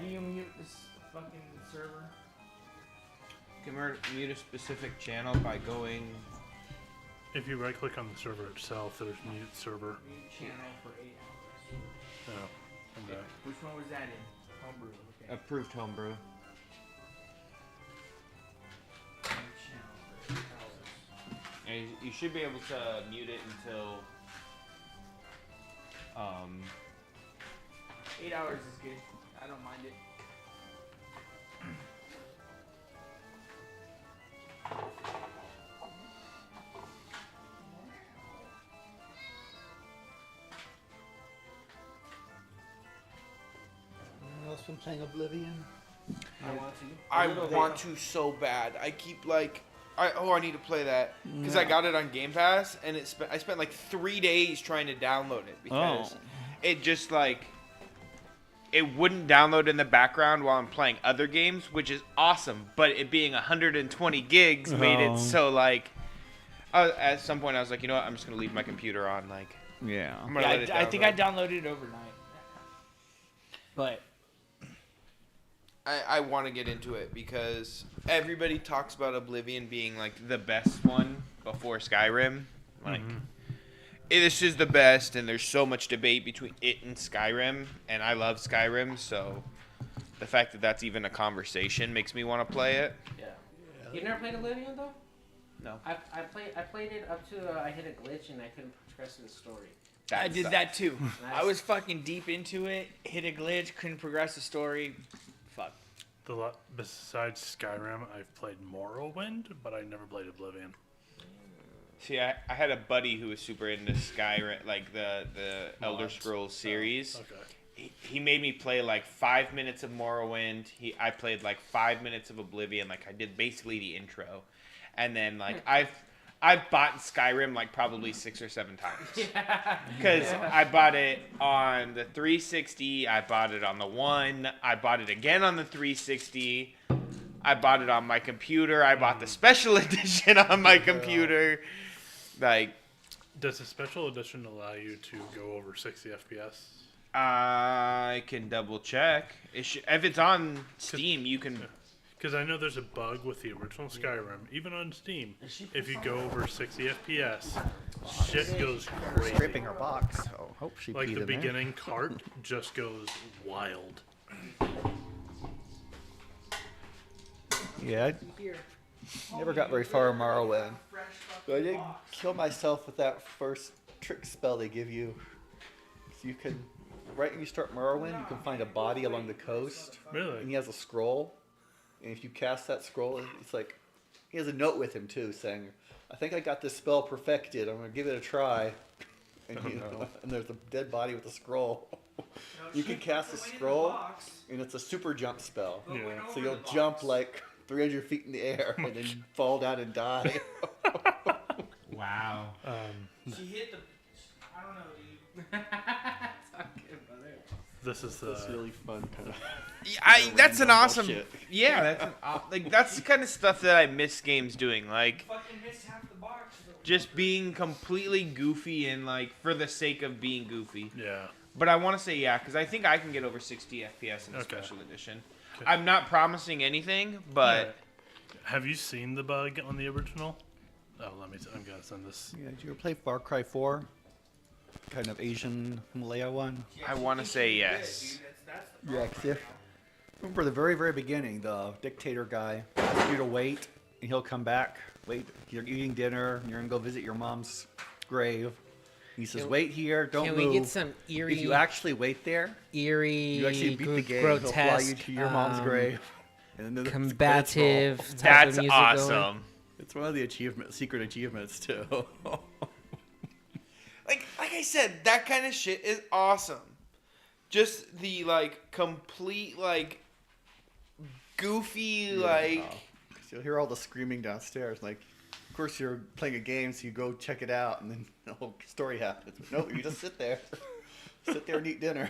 do you mute this fucking server? You can mute a specific channel by going... If you right-click on the server itself, there's mute server. Mute channel for 8 hours. Oh, okay. Which one was that in? Homebrew. Okay. Approved homebrew. Mute channel for 8 hours. And you should be able to mute it until... 8 hours is good. I don't mind it. Anyone else been playing Oblivion? I want to. I want to so bad. I keep like, I need to play that because I got it on Game Pass, and I spent like 3 days trying to download it because it just like it wouldn't download in the background while I'm playing other games, which is awesome. But it being 120 gigs made it so like, at some point I was like, you know what, I'm just gonna leave my computer on. Like, Yeah. I'm gonna let it I think I download. downloaded it overnight. But I want to get into it because everybody talks about Oblivion being like the best one before Skyrim. Like, this is the best, and there's so much debate between it and Skyrim, and I love Skyrim, so the fact that that's even a conversation makes me want to play it. Yeah. You've never played Oblivion though? No. I played it up to I hit a glitch and I couldn't progress in the story. I did that too. Nice. I was fucking deep into it, hit a glitch, couldn't progress the story. Fuck. Besides Skyrim, I've played Morrowind, but I never played Oblivion. See, I had a buddy who was super into Skyrim, like the Elder Scrolls series. Okay. He made me play like 5 minutes of Morrowind. I played like 5 minutes of Oblivion. Like I did basically the intro, and then like I've bought Skyrim like probably 6 or 7 times. Because I bought it on the 360. I bought it on the One. I bought it again on the 360. I bought it on my computer. I bought the special edition on my computer. Like, does the special edition allow you to go over 60 FPS? I can double check. If it's on Steam, you can. Because I know there's a bug with the original Skyrim, even on Steam. If you go over 60 FPS, shit goes crazy. Scraping her box. Oh, hope she Like peed the in there. beginning cart just goes wild. Yeah, I never got very far in Morrowind. But I did kill myself with that first trick spell they give you. So you can, right when you start Morrowind, you can find a body along the coast. And Really? he has a scroll. And if you cast that scroll, it's like, he has a note with him too saying, I think I got this spell perfected. I'm going to give it a try. And, and there's a dead body with a scroll. You can cast a scroll, and it's a super jump spell. Yeah. So you'll jump like 300 feet in the air and then fall down and die. Wow. She hit the. I don't know, dude. This is That's really fun kind of. that's an awesome. Bullshit. Yeah, that's the kind of stuff that I miss games doing. Like, Fucking missed half the box. just being completely goofy and like for the sake of being goofy. Yeah. But I want to say yeah, because I think I can get over 60 FPS in the Okay. special edition. Okay. I'm not promising anything, but Have you seen the bug on the original? Oh, I'm gonna send this. Yeah, did you ever play Far Cry 4? Kind of Asian Himalaya one? I want to say yes. Yeah, remember the very, very beginning, the dictator guy asks you to wait, and he'll come back. Wait, you're eating dinner, and you're going to go visit your mom's grave. He says, wait here, don't Can move. we get some eerie? If you actually wait there, eerie, you actually beat the game, grotesque, he'll fly you to your mom's grave. And then the combative credits roll. type That's of music awesome. going. It's one of the secret achievements, too. Like I said, that kind of shit is awesome. Just the like complete like goofy like. Because you'll hear all the screaming downstairs. Like, of course, you're playing a game, so you go check it out, and then the whole story happens. But no, you just sit there. Sit there and eat dinner.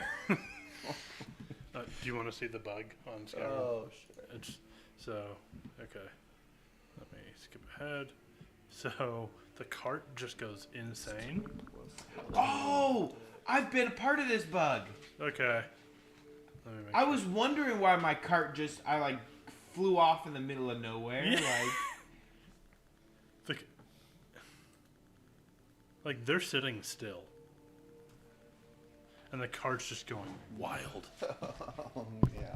Do you want to see the bug on Skyrim? Oh, shit. It's so okay. Let me skip ahead. So the cart just goes insane. Oh, I've been a part of this bug. Okay. Let me make I sure. was wondering why my cart I like flew off in the middle of nowhere. Yeah. Like, Like they're sitting still, and the cart's just going wild. Yeah.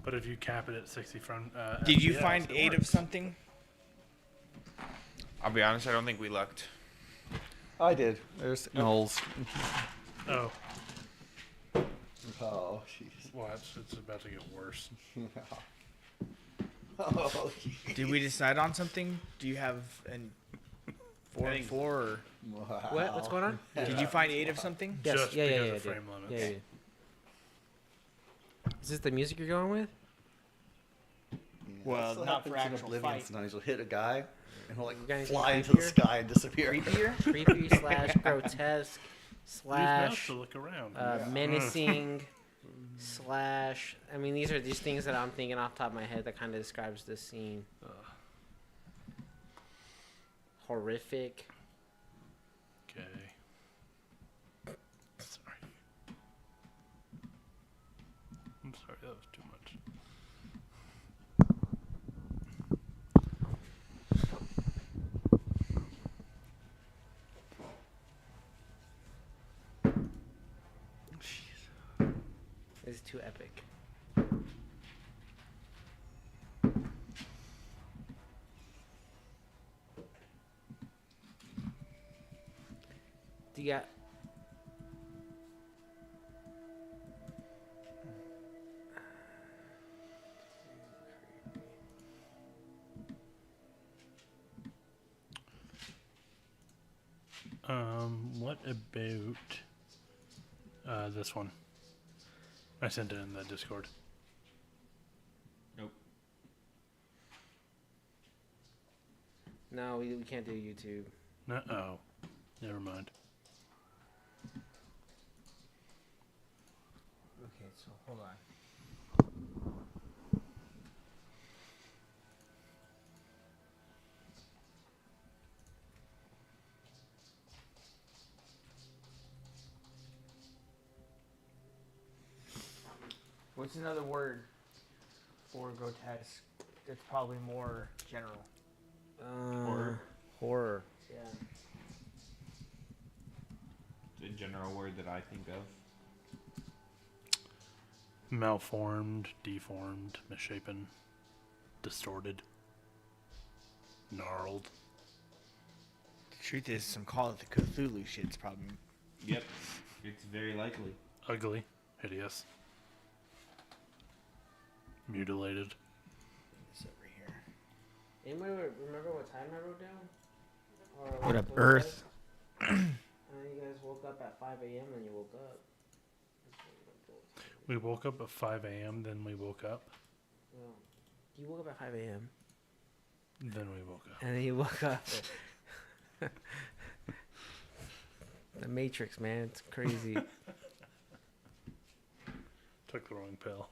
But if you cap it at 60 front, Did you FPS, find it 8 of works. something? I'll be honest, I don't think we lucked. I did. There's Knowles. Oh, Oh, jeez. watch! It's about to get worse. Oh, Did we decide on something? Do you have an 4 and 4 or wow. What? What's going on? did you find 8 of something? Yes. Just Yeah, because yeah, of dude. frame limits. Yeah, yeah. Is this the music you're going with? Yeah, Well, that's what not for happens in actual Oblivion fight. Sometimes you'll hit a guy, and he'll like You got anything fly into the creepier? sky and disappear. Creepier? Creepy slash grotesque Use mouse slash to look around. menacing slash. I mean, these are just things that I'm thinking off the top of my head that kind of describes this scene. Horrific. Okay. Sorry. I'm sorry, that was too much. This is too epic. Do you got? What about this one? I sent it in the Discord. Nope. No, we can't do YouTube. No, oh, never mind. Okay, so hold on. What's another word for grotesque? It's probably more general. Horror. Horror. Yeah. It's a general word that I think of. Malformed, deformed, misshapen, distorted, gnarled. The truth is, some Call of the Cthulhu shit's probably. Yep. It's very likely. Ugly, hideous, mutilated. It's over here. Anybody remember what time I wrote down? Or What up, it Earth? was? And then you guys woke up at 5 a.m. and you woke up. We woke up at 5 a.m., then we woke up. Well, you woke up at 5 a.m. Then we woke up. and then you woke up. The Matrix, man, it's crazy. Took the wrong pill.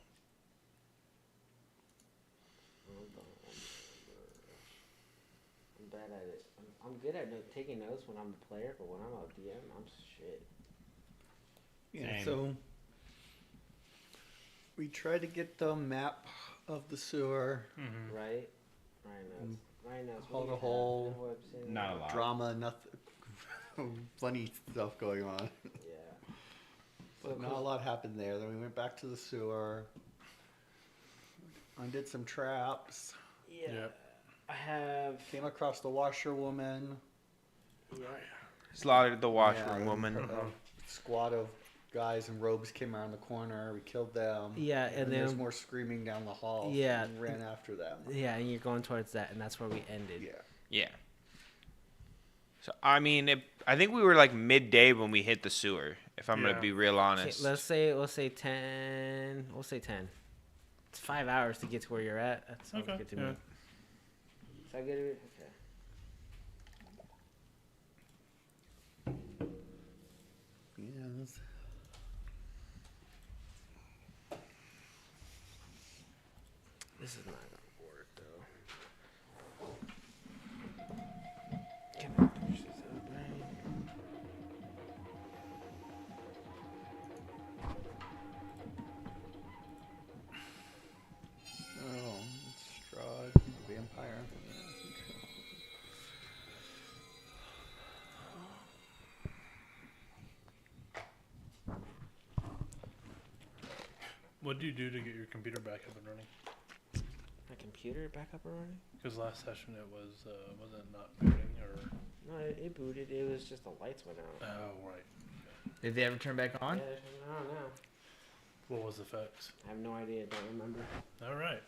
I'm bad at it. I'm good at taking notes when I'm a player, but when I'm a DM, I'm shit. Yeah, Same. so we tried to get the map of the sewer, Mm-hmm. Right? Ryan knows. Ryan knows. Hole What do to you hole. have? Webs in Not there? a lot. drama, nothing, funny stuff going on. Yeah. But So not a lot happened there. Then we went back to the sewer. Undid some traps. Yeah. Yep. I have. Came across the washerwoman. Yeah. Slaughtered the Yeah, washroom woman. A squad of guys in robes came around the corner. We killed them. Yeah, and there's then more screaming down the hall. Yeah. And ran after them. yeah, and you're going towards that, and that's where we ended. Yeah. Yeah. So I mean, I think we were like midday when we hit the sewer. If I'm Yeah. gonna be real Okay, honest. let's say 10. We'll say 10. It's 5 hours to get to where you're at. That sounds Okay, good to yeah. me. Is that good? Okay. Yes. This is not gonna work though. Can I push this up, right? What do you do to get your computer back up and running? My computer back up and running? Because last session it was it not booting or? No, it booted. It was just the lights went out. Oh right. Did they ever turn back on? Yeah, I don't know. What was the fix? I have no idea. Don't remember. All right.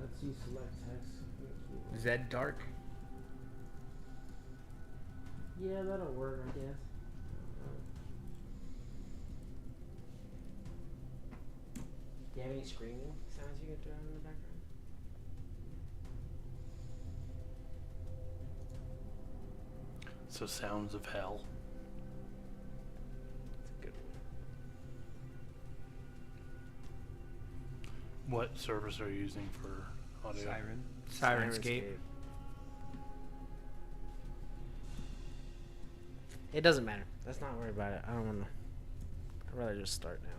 Let's see. Select text. Is that dark? Yeah, that'll work, I guess. Do you have any screaming sounds you can throw in the background? So sounds of hell. That's a good one. What service are you using for audio? Sirenscape. It doesn't matter. Let's not worry about it. I don't want to. I'd rather just start now.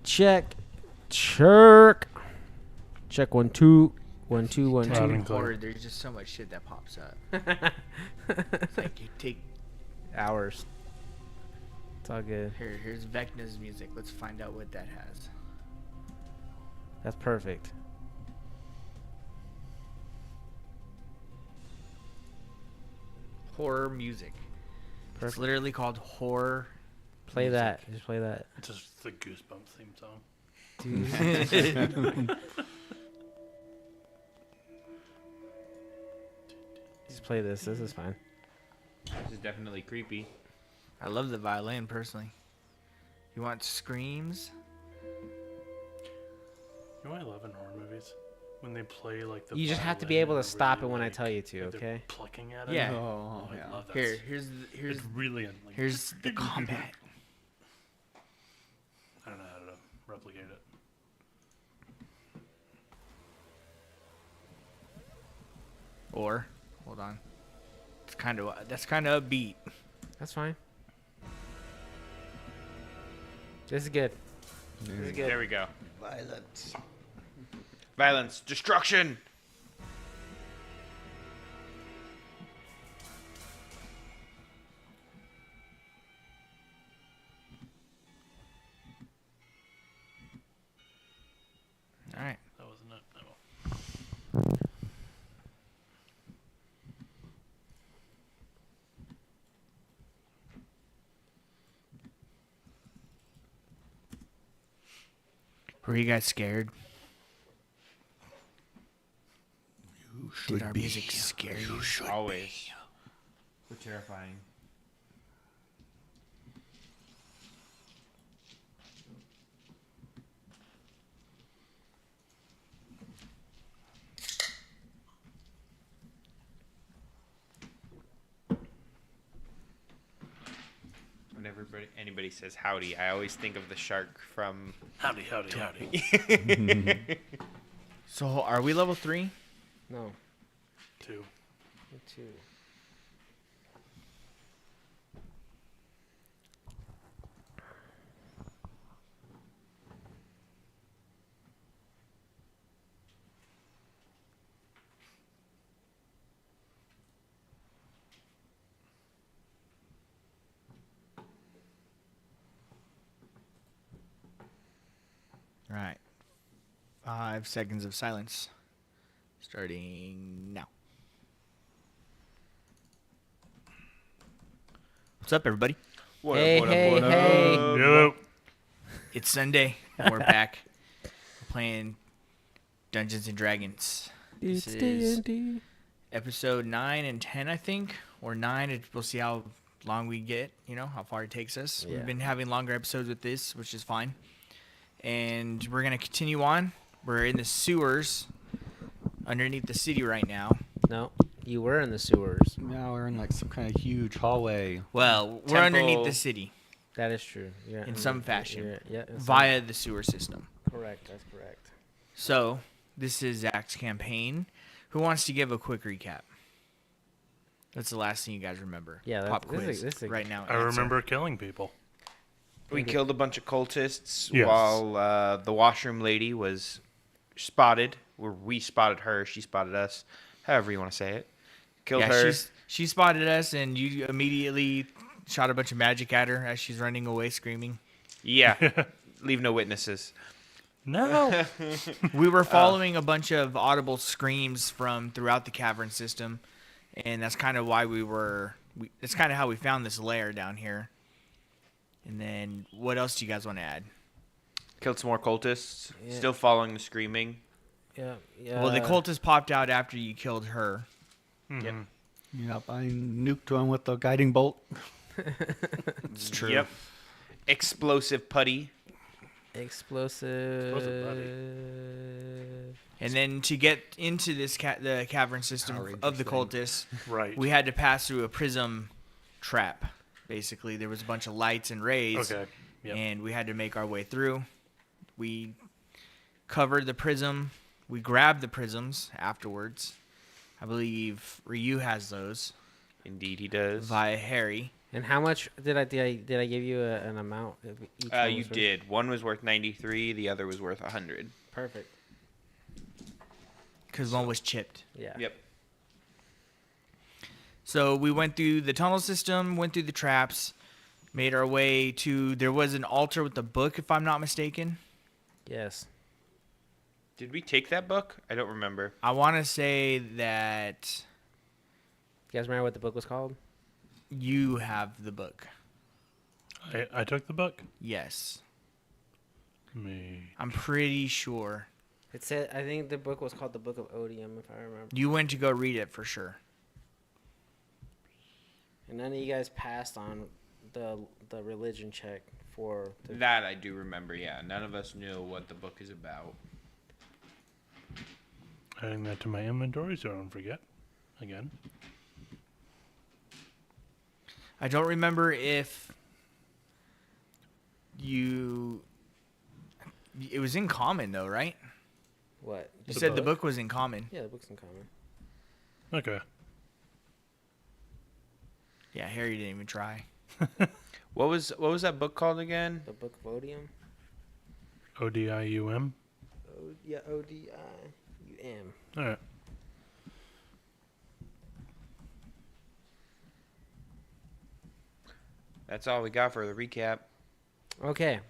Check. Chirk. Check 1 2 1 2 1 Loud 2. and clear. Or there's just so much shit that pops up. It's like you take Hours. It's all good. here's Vecna's music. Let's find out what that has. That's perfect. Horror music. It's Perfect. literally called horror. Play music. that. Just play that. Just the Goosebumps theme song. Dude. Just play this. This is fine. This is definitely creepy. I love the violin personally. You want screams? You know what I love in horror movies? When they play like the You just have to be violin able to and stop really, it when I like, tell you to, like they're okay? plucking at it. Yeah. Oh, I yeah. love that. Here's It's really like, here's the combat. I don't know how to replicate it. Or hold on. That's kind of a beat. That's fine. This is good. This is good. There we go. Violence. Violence, destruction. All right. That wasn't it. No. Were you guys scared? Did our music scare you? Always. So terrifying. Whenever anybody says howdy, I always think of the shark from. Howdy, howdy, howdy. So are we level 3? No. 2. Me too. All right. 5 seconds of silence. Starting now. What's up, everybody? Hey, hey, hey. Yellow. It's Sunday, and we're back. We're playing Dungeons and Dragons. It's This is D&D. episode 9 and 10, I think, or 9. We'll see how long we get, how far it takes us. Yeah. We've been having longer episodes with this, which is fine. And we're going to continue on. We're in the sewers underneath the city right now. No, you were in the sewers. Now we're in like some kind of huge hallway. Well, we're underneath the city That is true. Yeah, in some fashion Yeah, via the sewer system. correct. That's correct. So, this is Zach's campaign. Who wants to give a quick recap? That's the last thing you guys remember. Yeah, Pop this quiz is right now. I remember killing people. We killed a bunch of cultists Yes. while the washroom lady was spotted. Or we spotted her. She spotted us. However you want to say it. Killed her. She spotted us, and you immediately shot a bunch of magic at her as she's running away screaming. Yeah. Leave no witnesses. No. We were following a bunch of audible screams from throughout the cavern system, and that's kind of why that's kind of how we found this lair down here. And then, what else do you guys want to add? Killed some more cultists. Yeah. Still following the screaming. Yeah. Yeah. Well, the cultist popped out after you killed her. Yep. Yep, I nuked one with the guiding bolt. It's true. Yep. Explosive putty. Explosive. And then to get into this the cavern system Power of the Rangers cultists, Right. we had to pass through a prism trap. Basically, there was a bunch of lights and rays, Okay. Yep. and we had to make our way through. We covered the prism. We grabbed the prisms afterwards. I believe Ryu has those Indeed, he does. via Harry. And how much did I give you an amount? Of each one You was worth? did. One was worth 93. The other was worth 100. Perfect. Because one was chipped. Yeah. Yep. So we went through the tunnel system, went through the traps, made our way to... There was an altar with a book, if I'm not mistaken. Yes. Did we take that book? I don't remember. I want to say that You guys remember what the book was called? you have the book. I took the book. Yes. Me. I'm pretty sure. It said, I think the book was called the Book of Odium, if I remember. You went to go read it for sure. And none of you guys passed on the religion check for the... That I do remember, yeah. None of us knew what the book is about. Adding that to my inventory so I don't forget. Again. I don't remember if you... It was in common, though, right? What? You said the book was in common. Yeah, the book's in common. Okay. Yeah, Harry didn't even try. What was that book called again? The Book of Odium? ODIUM. Yeah, O-D-I-U-M. All right. That's all we got for the recap. Okay.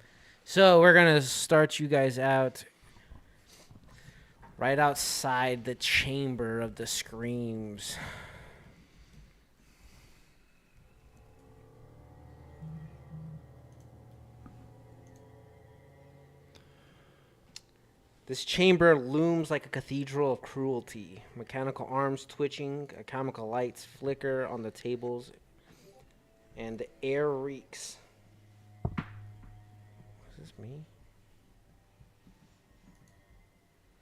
So we're going to start you guys out right outside the chamber of the screams. This chamber looms like a cathedral of cruelty. Mechanical arms twitching, chemical lights flicker on the tables, and the air reeks. Is this me?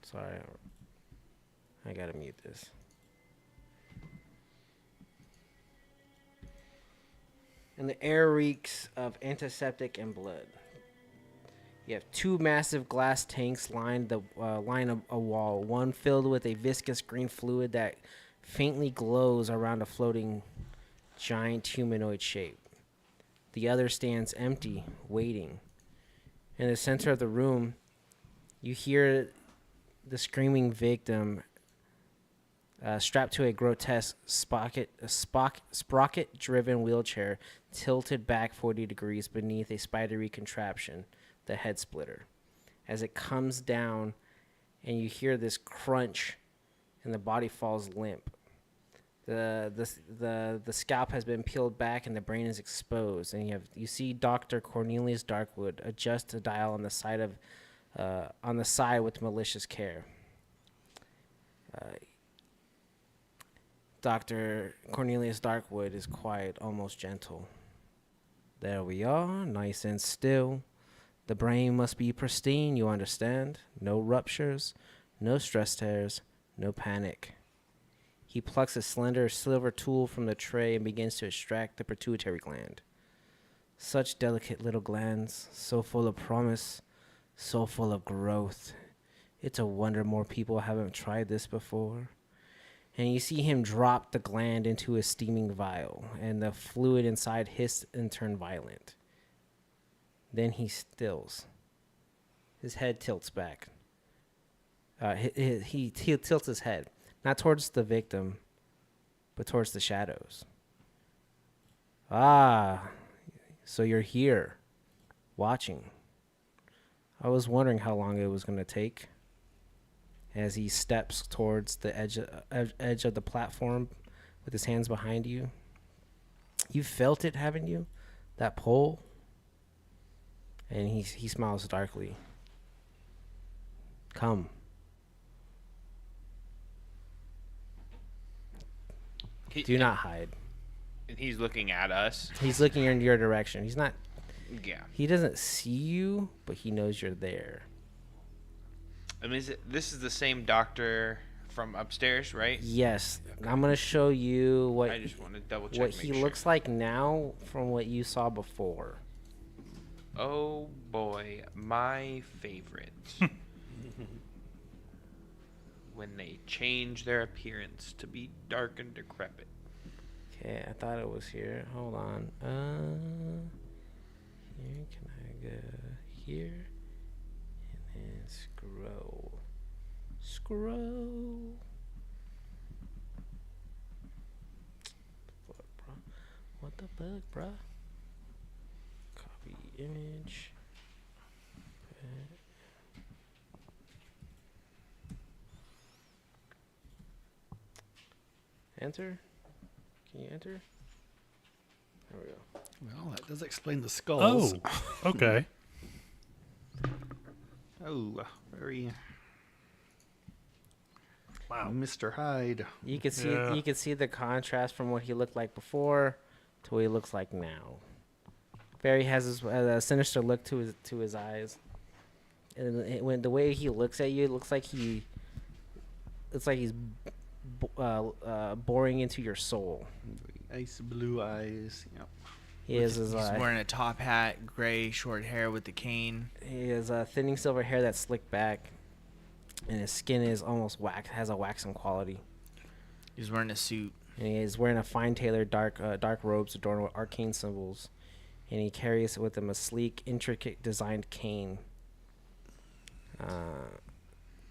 Sorry, I gotta mute this. And the air reeks of antiseptic and blood. You have two massive glass tanks line a wall. One filled with a viscous green fluid that faintly glows around a floating giant humanoid shape. The other stands empty, waiting. In the center of the room, you hear the screaming victim strapped to a grotesque sprocket-driven wheelchair tilted back 40 degrees beneath a spidery contraption, the head splitter. As it comes down and you hear this crunch and the body falls limp. The scalp has been peeled back and the brain is exposed, and you see Dr. Cornelius Darkwood adjust a dial on the side with malicious care. Dr. Cornelius Darkwood is quiet, almost gentle. There we are, nice and still. The brain must be pristine, you understand? No ruptures, no stress tears, no panic. He plucks a slender silver tool from the tray and begins to extract the pituitary gland. Such delicate little glands, so full of promise, so full of growth. It's a wonder more people haven't tried this before. And you see him drop the gland into a steaming vial, and the fluid inside hissed and turned violent. Then he stills. His head tilts back. He tilts his head, not towards the victim, but towards the shadows. Ah, so you're here, watching. I was wondering how long it was going to take. As he steps towards the edge of the platform with his hands behind you. You felt it, haven't you? That pull? And he smiles darkly. Come. Do not hide. And he's looking at us. He's looking in your direction. He's not... Yeah. He doesn't see you, but he knows you're there. I mean, this is the same doctor from upstairs, right? Yes. I'm going to show you what... I just want to double check. What he looks like now from what you saw before. Oh boy, my favorite. When they change their appearance to be dark and decrepit. Okay, I thought it was here. Hold on. Here, can I go here? And then scroll. Scroll. What the fuck, bro? Copy image. Enter. Can you enter? There we go. Well, that does explain the skulls. Oh, okay. Oh, very. Wow. Mr. Hyde. You could see Yeah. you could see the contrast from what he looked like before to what he looks like now. Barry has this a sinister look to his eyes, and when the way he looks at you, it looks like he's boring into your soul. Ice blue eyes. Yep. He has his He's wearing a top hat, gray short hair with the cane. he has thinning silver hair that's slicked back, and his skin is almost has a waxen quality. He's wearing a suit. And he is wearing a fine tailored dark robes adorned with arcane symbols, and he carries with him a sleek, intricate designed cane.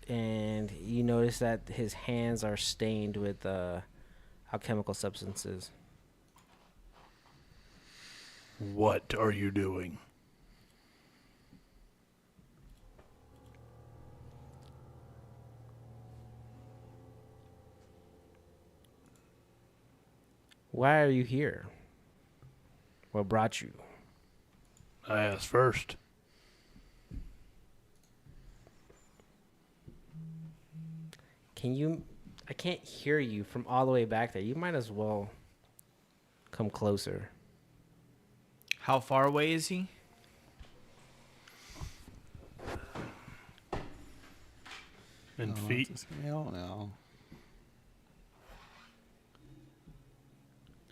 And you notice that his hands are stained with alchemical substances. What are you doing? Why are you here? What brought you? I asked first. Can you... I can't hear you from all the way back there. You might as well come closer. How far away is he? In feet. I don't know.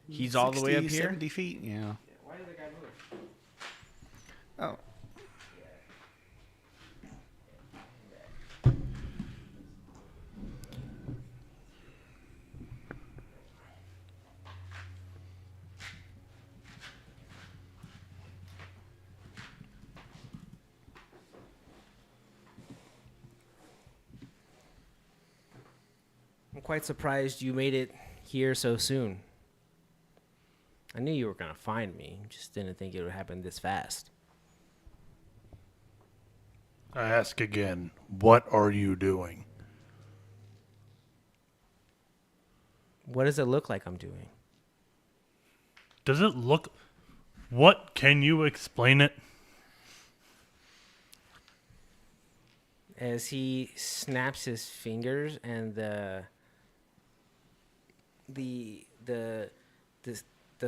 He's all the way up here? 70 feet, yeah. Why did the guy move? Oh. I'm quite surprised you made it here so soon. I knew you were going to find me. Just didn't think it would happen this fast. I ask again, what are you doing? What does it look like I'm doing? Does it look... What? Can you explain it? As he snaps his fingers and the the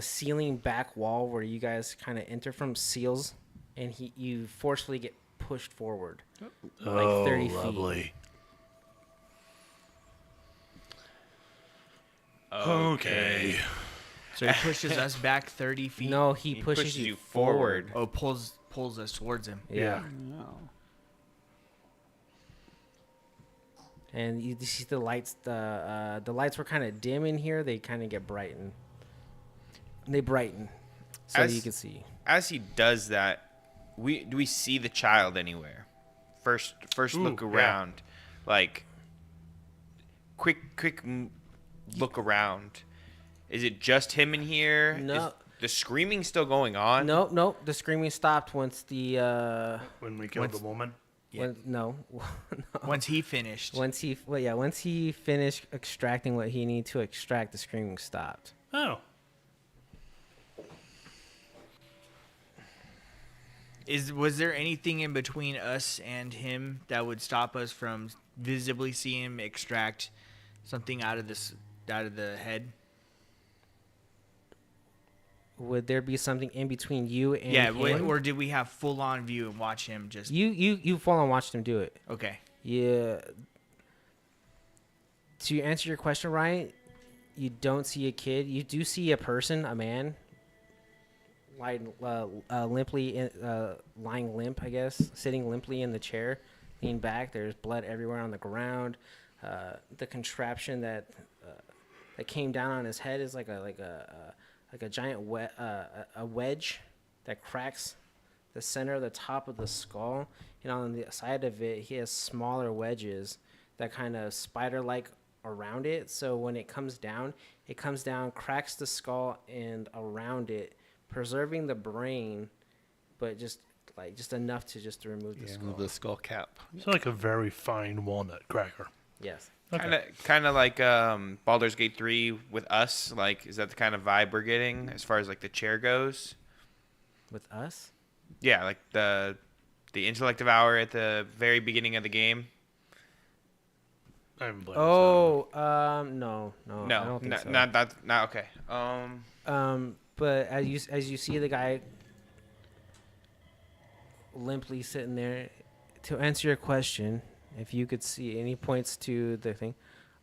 ceiling back wall where you guys kind of enter from seals, and you forcefully get pushed forward, like 30 feet. Lovely. Okay. So he pushes us back 30 feet. No, he pushes you forward. Oh, pulls us towards him. Yeah. No. And you see the lights. The lights were kind of dim in here. They kind of get brightened. They brighten, so you can see. As he does that, do we see the child anywhere? First look around, like quick look around. Is it just him in here? No. Is the screaming still going on? Nope. The screaming stopped once the When we killed the woman. Yeah. no. Once he finished. Once he finished extracting what he needed to extract, the screaming stopped. Oh. Was there anything in between us and him that would stop us from visibly seeing him extract something out of the head? Would there be something in between you and him? Or did we have full on view and watch him just? You fall and watched him do it. Okay. Yeah. To answer your question, Ryan, you don't see a kid. You do see a person, a man, lying limp, I guess, sitting limply in the chair, leaning back. There's blood everywhere on the ground. The contraption that came down on his head is like a giant wedge that cracks the center of the top of the skull, and on the side of it, he has smaller wedges that kind of spider-like around it. So when it comes down, cracks the skull and around it, preserving the brain, but just enough to remove the skull. Remove the skull cap. It's like a very fine walnut cracker. Yes. Okay. Kind of like Baldur's Gate 3 with us. Like, is that the kind of vibe we're getting as far as like the chair goes? With us? Yeah, like the intellective hour at the very beginning of the game. I haven't played No, I don't think so. Not okay. But as you see the guy limply sitting there, to answer your question, if you could see any points to the thing,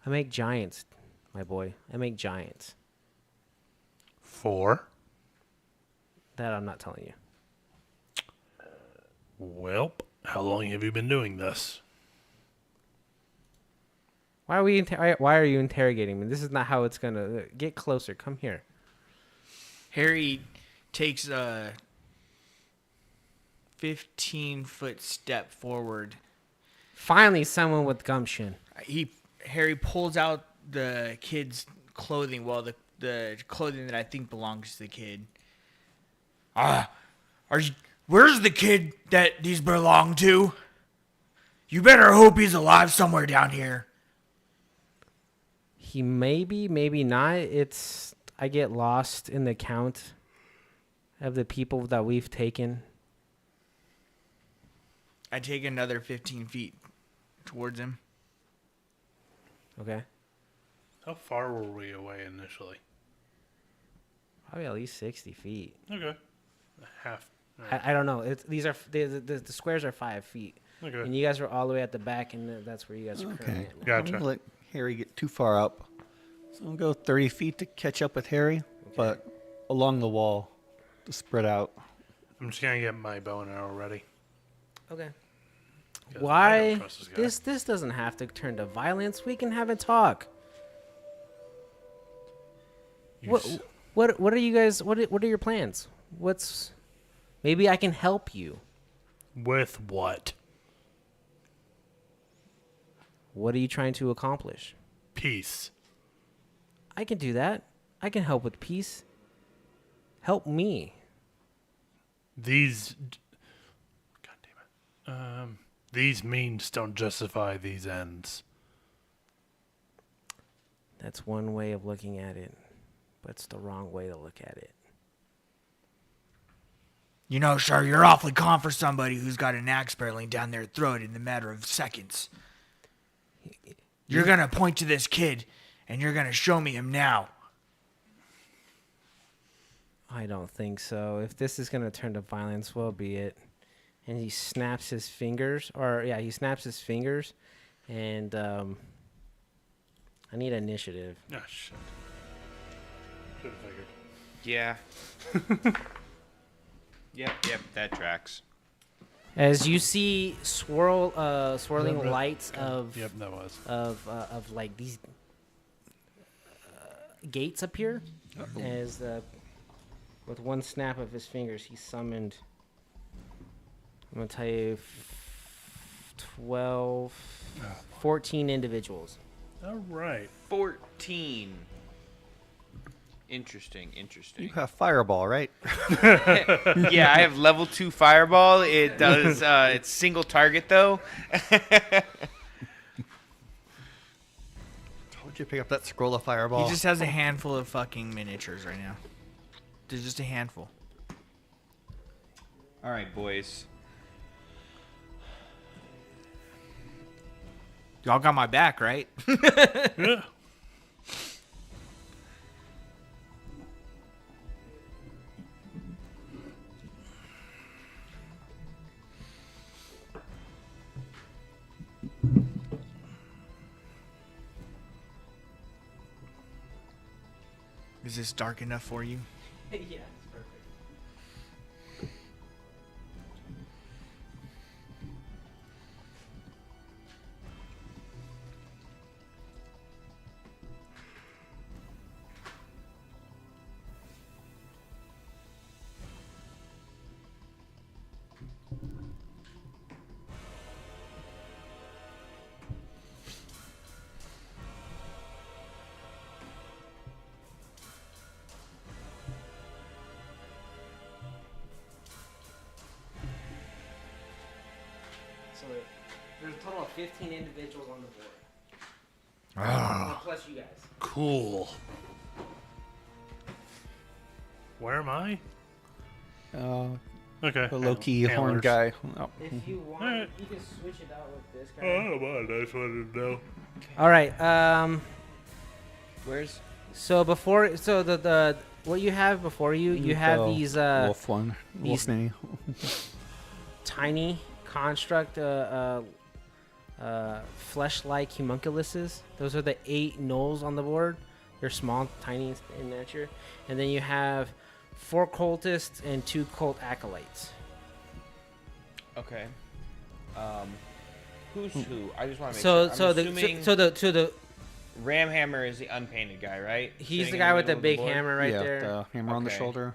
I make giants, my boy. I make giants. 4. That I'm not telling you. Welp, how long have you been doing this? Why are you interrogating me? This is not how it's gonna get closer. Come here. Harry takes a 15-foot step forward. Finally, someone with gumption. Harry pulls out the kid's clothing. Well, the clothing that I think belongs to the kid. Where's the kid that these belong to? You better hope he's alive somewhere down here. He maybe not. I get lost in the count of the people that we've taken. I take another 15 feet towards him. Okay. How far were we away initially? Probably at least 60 feet. Okay. Half. I don't know. The squares are 5 feet. Okay. And you guys were all the way at the back, and that's where you guys are currently Okay. at now. Gotcha. I'm gonna let Harry get too far up. So I'll go 30 feet to catch up with Harry, but along the wall to spread out. I'm just gonna get my bow and arrow ready. Okay. 'Cause I Why? don't trust this guy. This doesn't have to turn to violence. We can have a talk. You s- What are you guys? What are your plans? Maybe I can help you. With what? What are you trying to accomplish? Peace. I can do that. I can help with peace. Help me. These. God damn it. These means don't justify these ends. That's one way of looking at it, but it's the wrong way to look at it. You know, sir, you're awfully calm for somebody who's got an axe barreling down their throat in a matter of seconds. You're gonna point to this kid and you're gonna show me him now. I don't think so. If this is gonna turn to violence, well be it. And he snaps his fingers, he snaps his fingers, and I need initiative. Oh shit. Should have figured. Yeah. Yep, that tracks. As you see swirling lights of Yep, that was. of like these gates appear, as with one snap of his fingers he summoned. I'm gonna tell you 14 individuals. All right. 14. Interesting. You have fireball, right? Yeah, I have level 2 fireball. It does. It's single target though. Told you to pick up that scroll of fireball. He just has a handful of fucking miniatures right now. There's just a handful. All right, boys. Y'all got my back, right? Yeah. Is this dark enough for you? Yeah, it's perfect. So there's a total of 15 individuals on the board. Plus you guys. Cool. Where am I? Okay. the low-key horn Antlers. guy. Oh. If you want, Alright. you can switch it out with this Oh, guy. well, I just wanted to know. All right. Where's? So before, so the what you have before you, you have The these wolf one. these- Wolf mini. tiny construct flesh-like homunculuses. Those are the 8 gnolls on the board. They're small, tiny in nature. And then you have 4 cultists and 2 cult acolytes. Okay. Who's who? I just want to make So sure. so I'm the assuming so the Ramhammer is the unpainted guy, right? he's Sitting the in guy with middle the of big board? hammer right yeah, there. the hammer on the Okay. shoulder.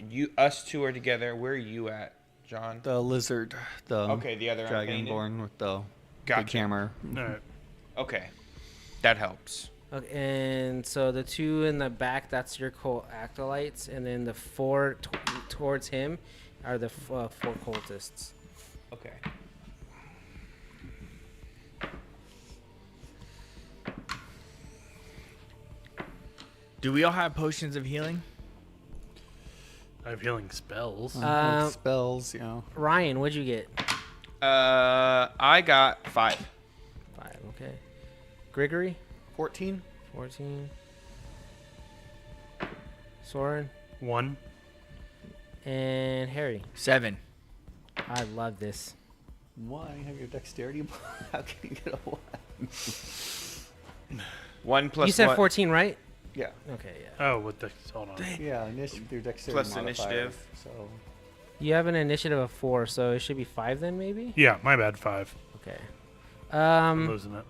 Yeah. Us two are together. Where are you at, John? The lizard. The Okay, the other unpainted. dragonborn with the big Gotcha. hammer. All right. Okay, that helps. Okay, and so the 2 in the back, that's your cult acolytes, and then the 4 towards him are the 4 cultists. Okay. Do we all have potions of healing? I have healing spells. Um, Spells, you know. Ryan, what'd you get? I got 5. 5, okay. Gregory, 14? 14. Soren, 1. and Harry. 7. I love this. Why have your dexterity? How can you get a 1? 1 plus You said what? 14, right? Yeah. Okay, yeah. Oh, with the hold on. Yeah, your dexterity Plus modifier, initiative. So You have an initiative of 4, so it should be 5 then, maybe? Yeah, my bad. 5. Okay. I'm losing it.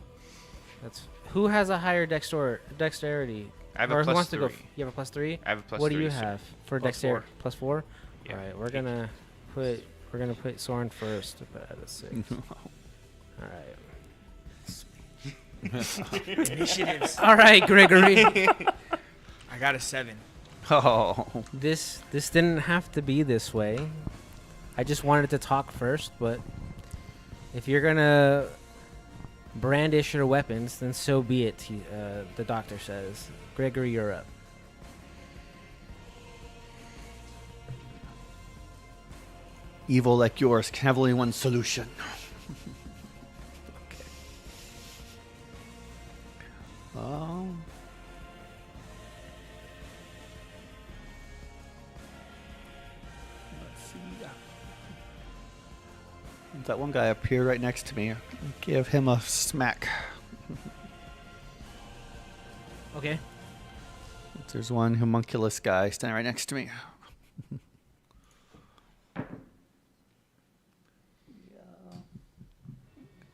That's who has a higher dexterity? I have Or a who plus wants to 3. go? You have a plus 3? I have a plus What 3. do you so- have for Plus dexterity? 4. Plus 4? Yeah. All right, we're gonna put Soren first to put at a 6. All right. Initiatives. All right, Gregory. I got a 7. Oh. This didn't have to be this way. I just wanted to talk first, but if you're gonna brandish your weapons, then so be it. The doctor says. Gregory, you're up. Evil like yours can have only one solution. Okay. That one guy up here right next to me. Give him a smack. Okay. There's one homunculus guy standing right next to me.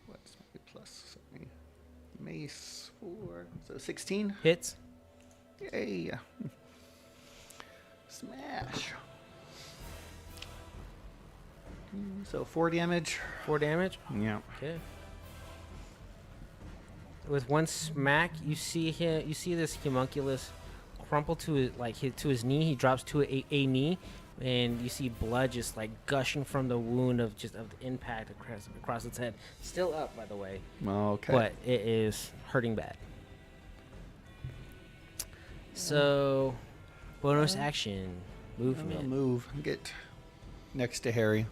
What's my plus? Mace 4. So 16. Hits. Yay. Smash. So 4 damage. 4 damage. Yeah. Okay. With one smack, you see him. You see this homunculus crumple to his knee. He drops to a knee, and you see blood just like gushing from the wound of the impact across its head. Still up, by the way, Okay. but it is hurting bad. So, bonus action, I'll movement. move. Get next to Harry.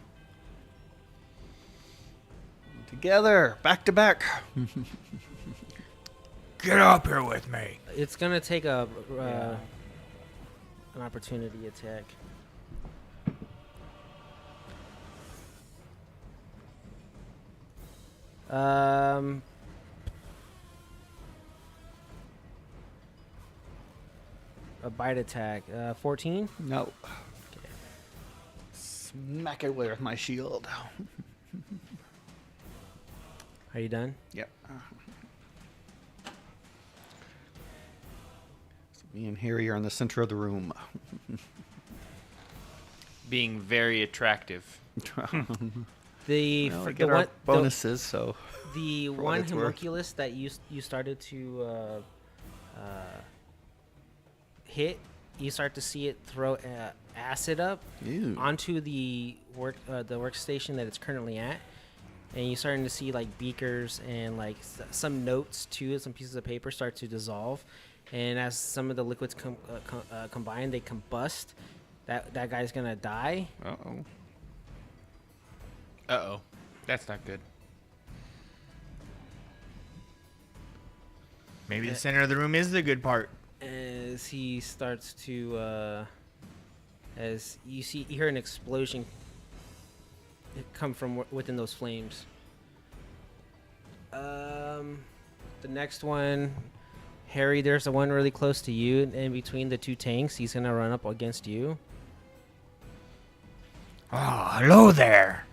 Together, back to back. Get up here with me. It's gonna take an opportunity attack. A bite attack. 14. No. Smack it away with my shield. Are you done? Yep. So me and Harry are in the center of the room. Being very attractive. The Well, fir- we get the our one bonuses, so the for what one it's worth. homunculus that you started to hit, you start to see it throw acid up Ew. onto the workstation that it's currently at, and you're starting to see like beakers and like some notes too, some pieces of paper start to dissolve, and as some of the liquids combine, they combust. That guy's gonna die. Uh-oh. Uh-oh. That's not good. Maybe the center of the room is the good part. As he starts to, as you hear an explosion come from within those flames. The next one, Harry, there's the one really close to you, in between the two tanks. He's gonna run up against you. Oh, hello there.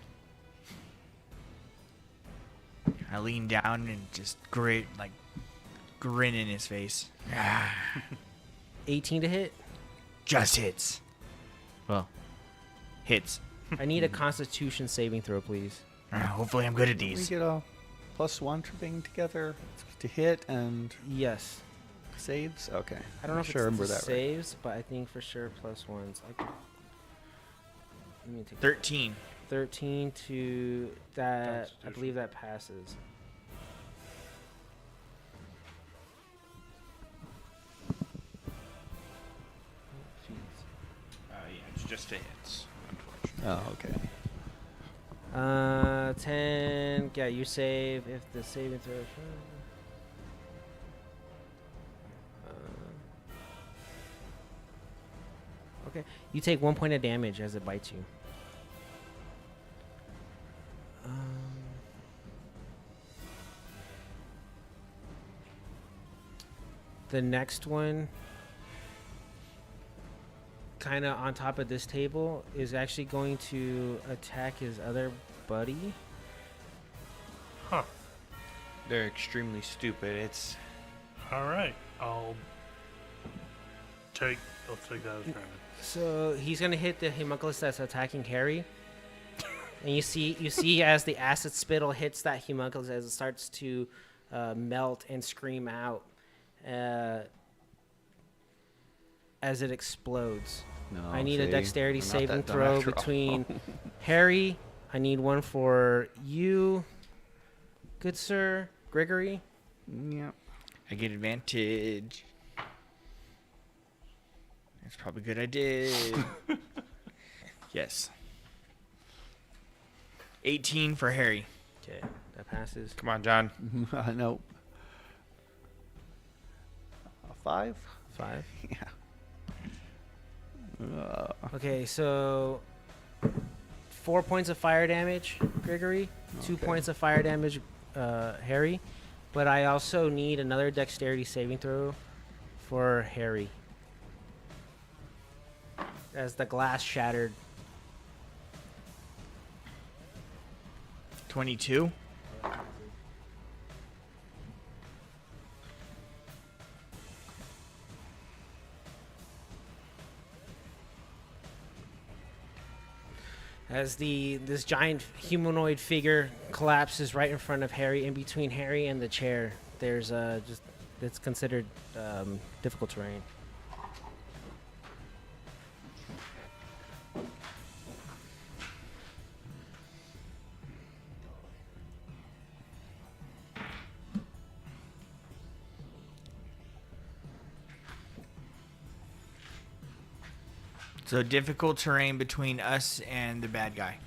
I lean down and just grin in his face. 18 to hit. Just hits. Well, hits. I need a Constitution saving throw, please. Hopefully I'm good at We these. get a +1 for being together to hit and Yes. saves. Okay. I don't know if sure it's remember the that right. saves, but I think for sure +1s. Let me take 13. 13 to that. I Constitution. believe that passes. Yeah, it's just a hits, unfortunately. Oh, okay. 10. Yeah, you save if the saving throw. Okay, you take 1 point of damage as it bites you. The next one, kind of on top of this table, is actually going to attack his other buddy. Huh. They're extremely stupid. It's All right. I'll take that as granted. So he's gonna hit the homunculus that's attacking Harry, and you see as the acid spittle hits that homunculus as it starts to melt and scream out as it explodes. No, I need a see, dexterity I'm not saving that dumb throw after all. between Harry. I need one for you, good sir, Gregory. Yep. I get advantage. It's probably good I did. Yes. 18 for Harry. Okay, that passes. come on, John. Nope. 5? 5. Yeah. Okay, so 4 points of fire damage, Gregory. 2 Okay. points of fire damage, Harry. But I also need another dexterity saving throw for Harry. As the glass shattered. 22. As this giant humanoid figure collapses right in front of Harry, in between Harry and the chair, there's it's considered difficult terrain. So difficult terrain between us and the bad guy,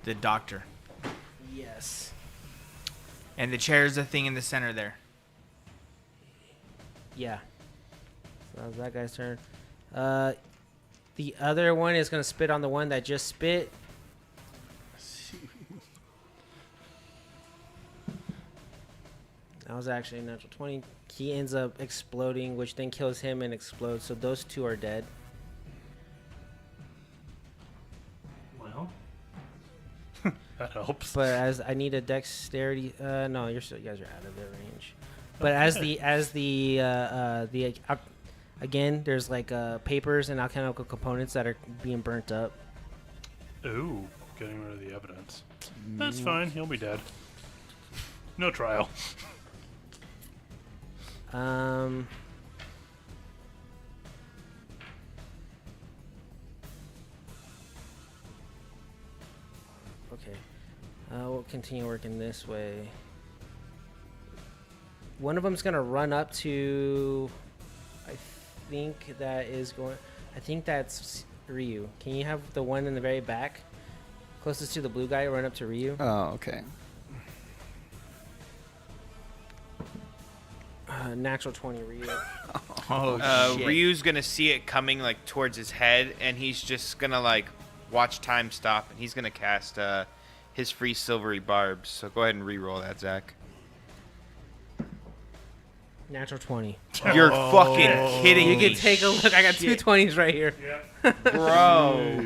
the doctor, Yes. and the chair is the thing in the center there. Yeah. So that was that guy's turn. The other one is gonna spit on the one that just spit. That was actually a natural 20. He ends up exploding, which then kills him and explodes. So those two are dead. Well, that helps. But as I need a dexterity, no, you guys are out of their range. But again, there's like papers and alchemical components that are being burnt up. Ooh, getting rid of the evidence. That's fine. He'll be dead. No trial. Okay. We'll continue working this way. One of them's gonna run up to. I think that's Ryu. Can you have the one in the very back, closest to the blue guy, run up to Ryu? Oh, okay. Natural 20, Ryu. Oh shit! Ryu's gonna see it coming like towards his head, and he's just gonna like watch time stop, and he's gonna cast his free silvery barbs. So go ahead and re-roll that, Zach. Natural 20. You're fucking kidding You me, can take a look. I got two 20s right here. bro.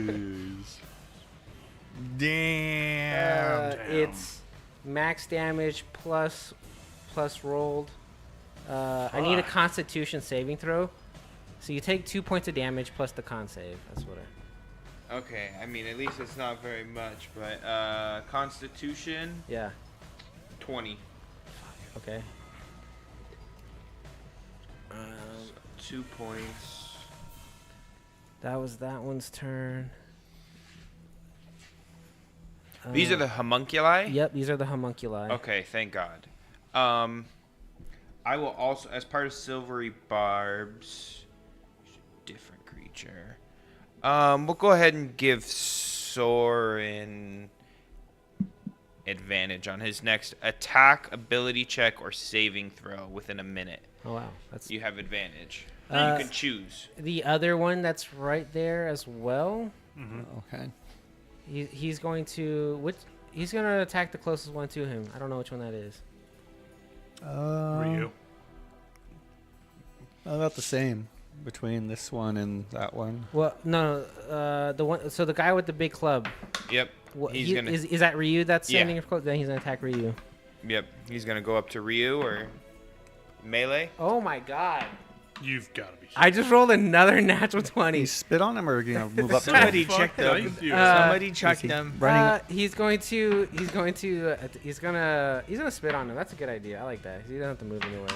Damn. It's max damage plus rolled. I need a Constitution saving throw. So you take 2 points of damage plus the con save. That's what I. Okay, I mean at least it's not very much, but Constitution Yeah. 20. Okay. 2 points. That was that one's turn. These are the homunculi? Yep, these are the homunculi. Okay, thank God. I will also, as part of Silvery Barbs, different creature. We'll go ahead and give Soren advantage on his next attack, ability check, or saving throw within a minute. Oh wow, that's You have advantage. You Uh, can choose. the other one that's right there as well. Okay. He's going to he's going to attack the closest one to him. I don't know which one that is. Ryu. About the same between this one and that one. Well, no, the one. So the guy with the big club. Yep. He's gonna. Is that Ryu that's Yeah. standing close? Then he's gonna attack Ryu. Yep. He's gonna go up to Ryu or melee. Oh my god! You've got to be. I just rolled another natural 20. You spit on him or move up to Somebody him? check them. Thank you. Somebody Is check he them. running? He's gonna spit on him. That's a good idea. I like that. He doesn't have to move anywhere.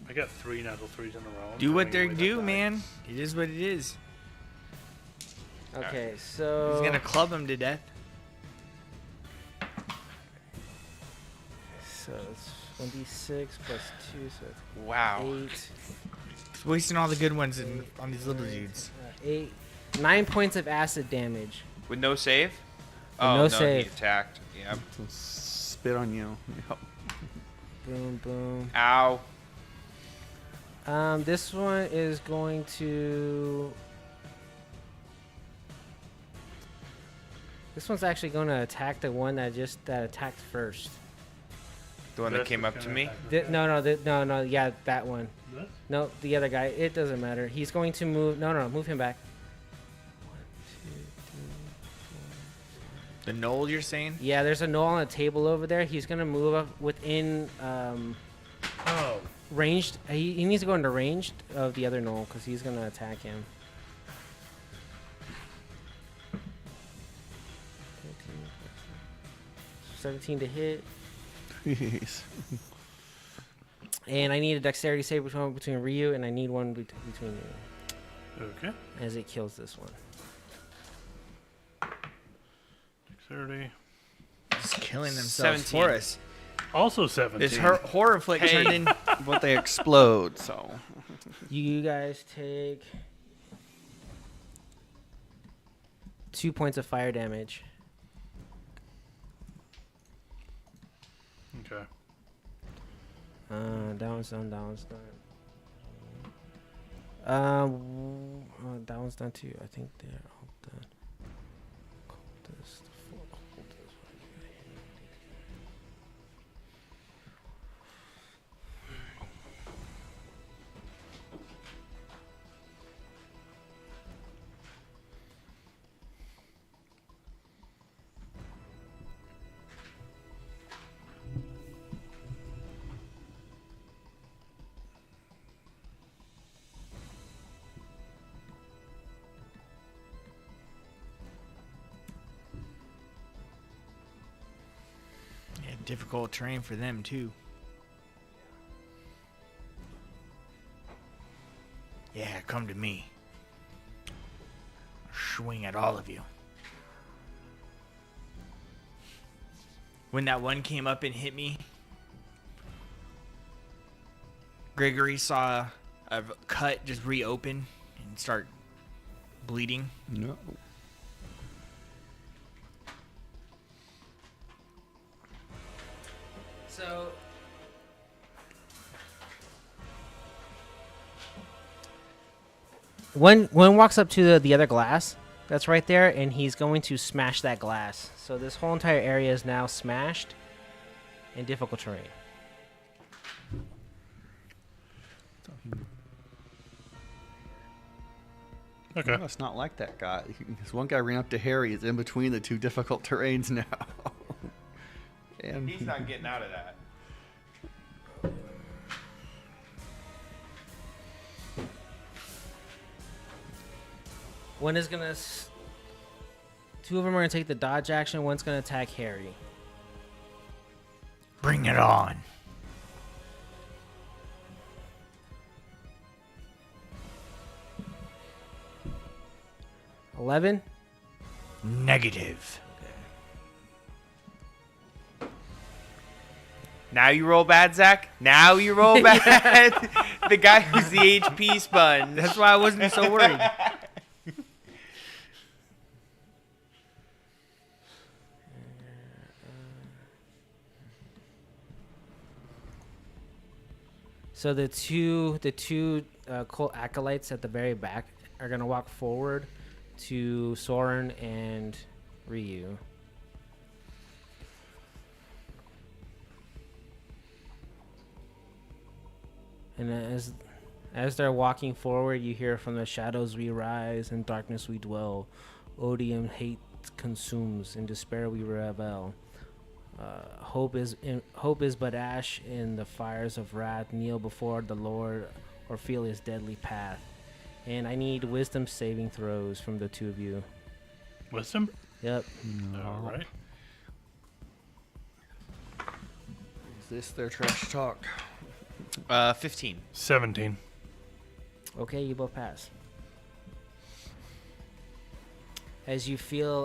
I got 3 natural 3s in a row. Do what they Throwing away do, that die. man. It is what it is. Okay, so He's gonna club him to death. So it's 1d6 plus 2, so it's Wow. 8. He's wasting all the good ones on these little dudes. 8. 9 points of acid damage. With no save? no no, save. He attacked. Yep. Spit on you. Yep. Boom, boom. Ow. This one is going to. This one's actually going to attack the one that attacked first. The one that This came is up to gonna me. attack No, yeah, that one. This? No, the other guy. It doesn't matter. He's going to move. No, move him back. The knoll, you're saying? Yeah, there's a knoll on a table over there. He's going to move up within Oh. ranged. He needs to go into ranged of the other knoll because he's going to attack him. 17 to hit. Jeez. And I need a dexterity save between Ryu, and I need one between you. Okay. As it kills this one. Dexterity. Just killing themselves 17. for us. Also 17. This horror flick Hey. turned in. But they explode, so. You guys take 2 points of fire damage. Okay. That one's done. That one's done. That one's done too. I think they're all done. Yeah, difficult terrain for them too. Yeah, come to me. Swing at all of you. When that one came up and hit me, Gregory saw a cut just reopen and start bleeding. No. So one walks up to the other glass that's right there, and he's going to smash that glass. So this whole entire area is now smashed in difficult terrain. Okay. Well, it's not like that guy. This one guy ran up to Harry. Is in between the two difficult terrains now. And He's not getting out of that. One is gonna. Two of them are gonna take the dodge action. One's gonna attack Harry. Bring it on. Okay. 11. Negative. Now you roll bad, Zach. Now you roll bad. The guy who's the HP sponge. That's why I wasn't so worried. So the two cult acolytes at the very back are gonna walk forward to Soren and Ryu. And as they're walking forward, you hear, "From the shadows we rise, in darkness we dwell. Odium hate consumes, in despair we rebel. Hope is but ash in the fires of wrath. Kneel before the Lord, or feel his deadly path." And I need wisdom saving throws from the two of you. Wisdom? Yep. All right. is this their trash talk? 15. 17. Okay, you both pass. As you feel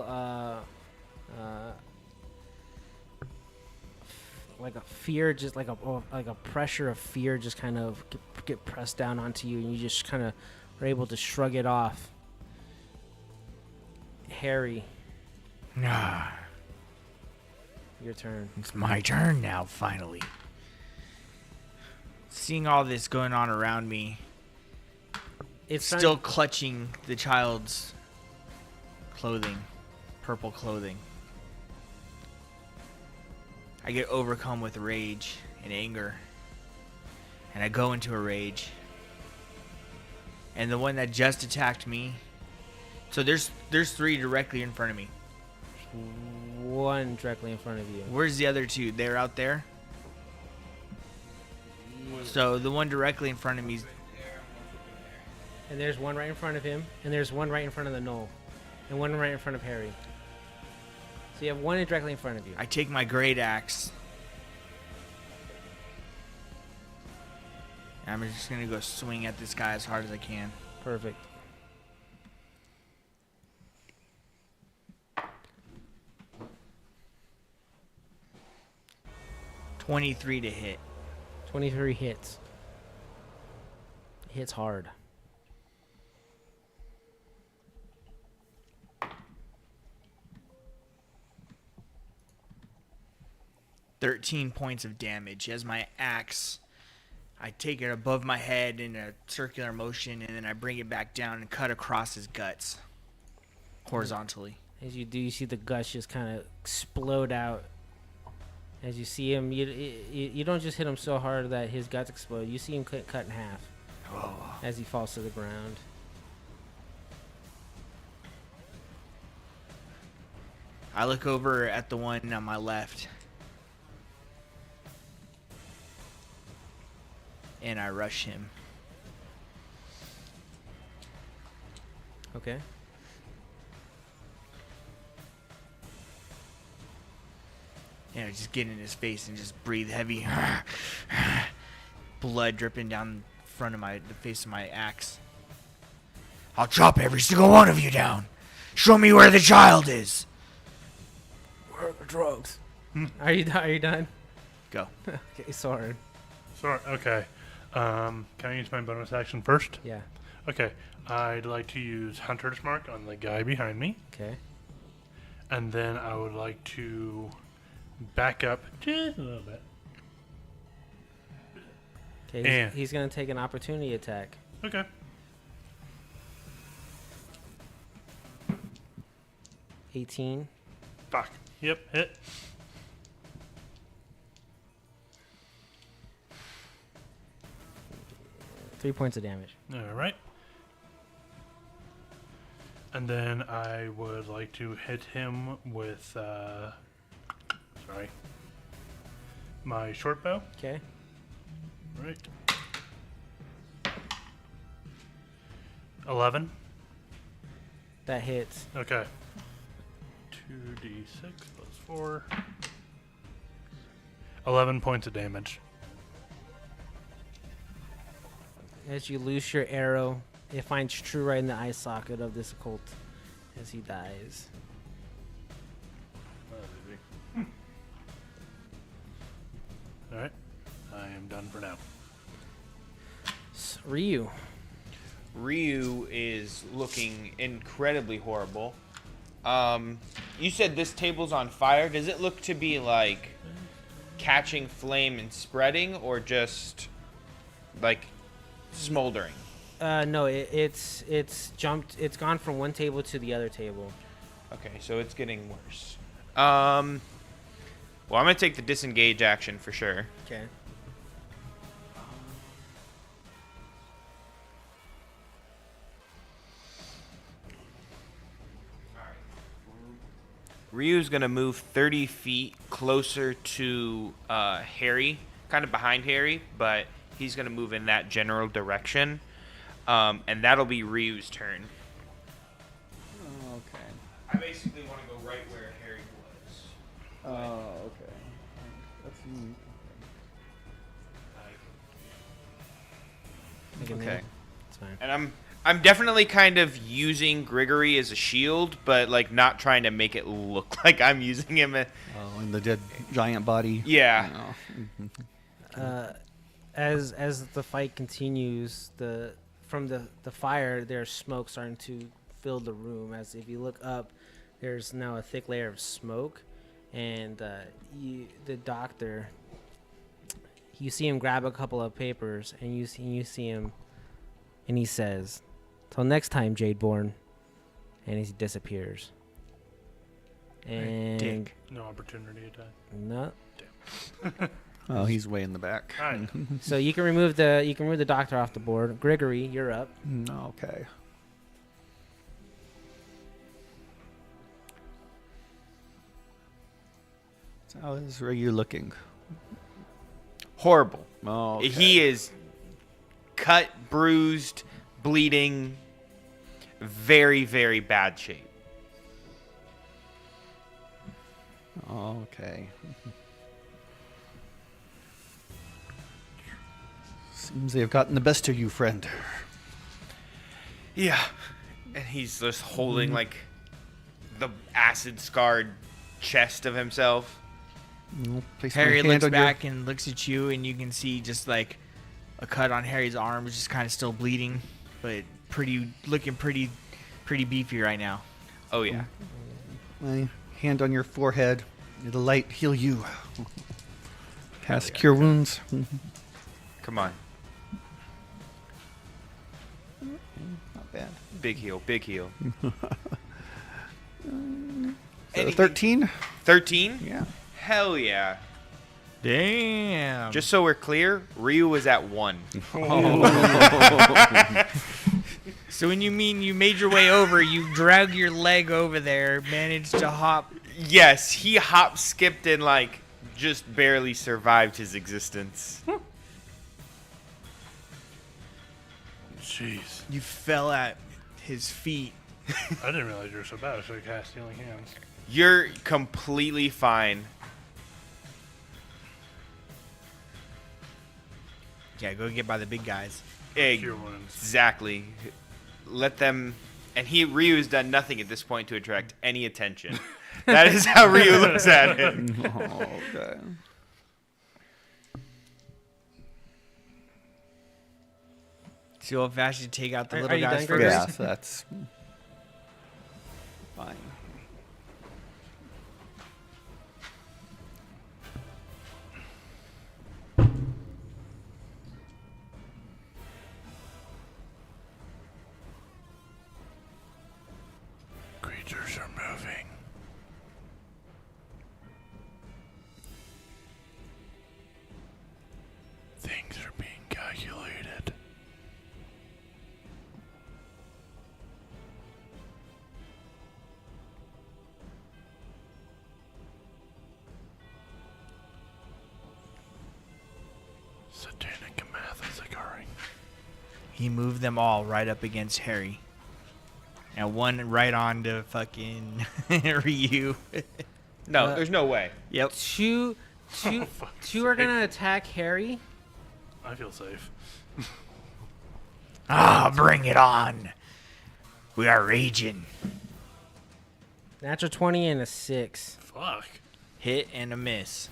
like a fear, just like a pressure of fear, just kind of get pressed down onto you, and you just kind of are able to shrug it off. Harry, Ah, your turn. it's my turn now, finally. Seeing all this going on around me, It's still clutching the child's clothing. purple clothing. I get overcome with rage and anger, and I go into a rage. And the one that just attacked me, so there's 3 directly in front of me. One directly in front of you. Where's the other 2? They're out there. So the one directly in front of me, And there's one right in front of him, and there's one right in front of the knoll, and one right in front of Harry. So you have one directly in front of you. I take my great axe. I'm just gonna go swing at this guy as hard as I can. Perfect. .23 to hit. 23 hits. Hits hard. .13 points of damage. As my axe, I take it above my head in a circular motion, and then I bring it back down and cut across his guts horizontally. As you do, you see the guts just kind of explode out. As you see him, you don't just hit him so hard that his guts explode. You see him cut in half as he falls to the ground. I look over at the one on my left, and I rush him. Okay. Yeah, just get in his face and just breathe heavy. Blood dripping down front of the face of my axe. I'll chop every single one of you down. Show me where the child is. Where are the drugs? Are you done? Go. Okay, sword. Sorry. Okay. Can I use my bonus action first? Yeah. Okay. I'd like to use Hunter's Mark on the guy behind me, Okay. and then I would like to back up just a little bit. Okay. And- He's gonna take an opportunity attack. Okay. 18. Fuck. Yep. Hit. Three points of damage. All right. And then I would like to hit him with, sorry, my short bow. Okay. Right. 11. That hits. Okay. 2d6 plus 4. 11 points of damage. As you loose your arrow, it finds true right in the eye socket of this occult as he dies. Alright. I am done for now. Ryu. Ryu is looking incredibly horrible. You said this table's on fire. Does it look to be like catching flame and spreading, or just like smoldering? No, it's jumped. It's gone from one table to the other table. Okay, so it's getting worse. Well, I'm gonna take the disengage action for sure. Okay. Ryu's gonna move 30 feet closer to Harry, kind of behind Harry, but he's gonna move in that general direction, and that'll be Ryu's turn. Oh, okay. I basically want to go right where Harry was. Oh, okay. That's unique. Make a Okay. name. It's fine. And I'm definitely kind of using Grigory as a shield, but like not trying to make it look like I'm using him. Oh, and the dead giant body. Yeah. Oh. As the fight continues, from the fire, there's smoke starting to fill the room. As if you look up, there's now a thick layer of smoke, and the doctor, you see him grab a couple of papers, and you see him, and he says, "Till next time, Jadeborn," and he disappears. And Dick. No opportunity attack. no. Oh, he's way in the back. All right. So you can remove the doctor off the board. Gregory, you're up. Okay. So how is Ryu looking? Horrible. Oh, okay. He is cut, bruised, bleeding, very, very bad shape. Okay. Seems they have gotten the best of you, friend. Yeah. And he's just holding like the acid scarred chest of himself. Place my Harry hand looks on your- back and looks at you, and you can see just like a cut on Harry's arm, which is kind of still bleeding, but looking pretty beefy right now. Oh yeah. My hand on your forehead. May the light heal you. Cast Cure Wounds. Come on. Not bad. Big heal, big heal. So 13? 13? Yeah. Hell yeah. Damn. Just so we're clear, Ryu was at 1. So when you mean you made your way over, you dragged your leg over there, managed to hop. Yes, he hop skipped and like just barely survived his existence. Jeez. You fell at his feet. I didn't realize you were so bad. So I cast Healing Hands. You're completely fine. Yeah, go get by the big guys. Cure Wounds. Exactly. Let them. And Ryu's done nothing at this point to attract any attention. That is how Ryu looks at it. Okay. See how fast you take out the Are little you guys done, first. Gregory? Yeah, so that's fine. Creatures are moving. Things are being calculated. Satanic math is occurring. He moved them all right up against Harry. And one right on to fucking Ryu. No, there's no way. Yep. Two are gonna attack Harry. I feel safe. Ah, bring it on. We are raging. Natural 20 and a 6. Fuck. Hit and a miss.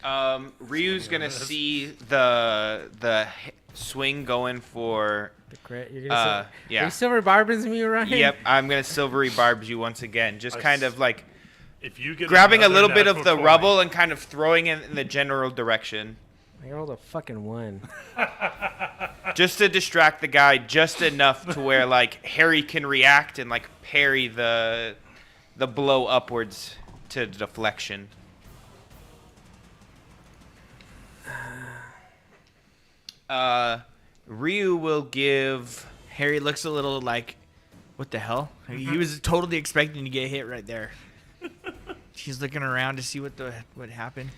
Ryu's gonna see the swing going for. The crit. You're gonna Yeah. Are you silver barbers me, Ryan? Yep, I'm gonna silvery barbs you once again. Just kind of like If you get grabbing a another little bit of natural the 20, rubble and kind of throwing it in the general direction. I rolled a fucking 1. Just to distract the guy just enough to where like Harry can react and like parry the blow upwards to deflection. Ryu will give. Harry looks a little like, what the hell? He was totally expecting to get hit right there. He's looking around to see what happened.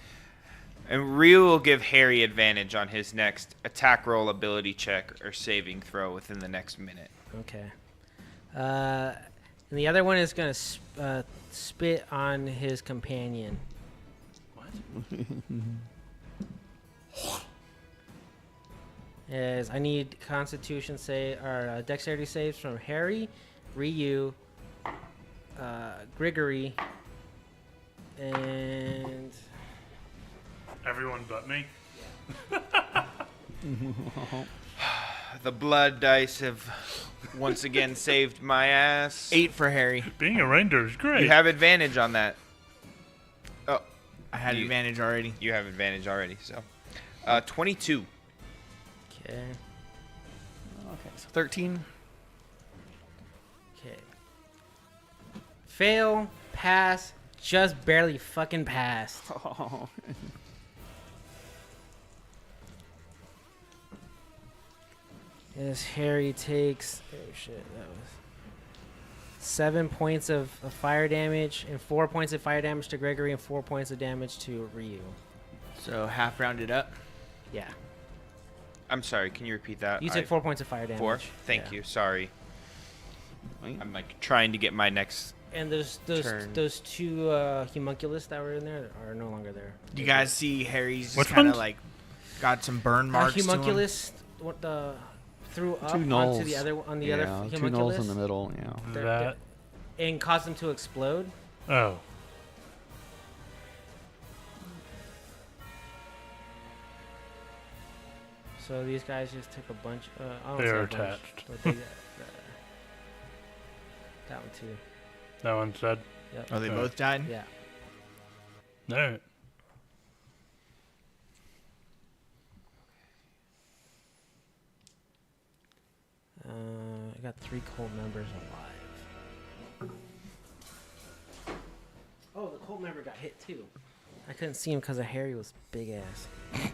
And Ryu will give Harry advantage on his next attack roll, ability check, or saving throw within the next minute. Okay. And the other one is gonna spit on his companion. Is I need Constitution save or Dexterity saves from Harry, Ryu, Gregory, and everyone but me. The blood dice have once again saved my ass. 8 for Harry. Being a reindeer is great. You have advantage on that. Oh, I had You- advantage already. you have advantage already. So, 22. okay. Okay, so 13. Okay. Fail, pass, just barely fucking passed. Oh. As Harry takes, oh shit, that was 7 points of fire damage and 4 points of fire damage to Gregory and 4 points of damage to Ryu. So half rounded up. Yeah, I'm sorry. Can you repeat that? you took 4 points of fire damage. 4? Thank Yeah. you. Sorry. I'm like trying to get my next. And those Turn. two homunculus that were in there are no longer there. Do you guys see Harry's Which just kind of ones? like got some burn marks to him? Homunculus, what the threw up Two onto gnolls. the other on the other Yeah, two homunculus gnolls in the middle. Yeah. That. and caused them to explode. Oh. So these guys just took a bunch. I don't They say are a bunch, attached. but they got, that one too. That one's dead. Yep. Oh, they Okay. both died. Yeah. Alright. I got 3 cult members alive. Oh, the cult member got hit too. I couldn't see him because of Harry was big ass. Like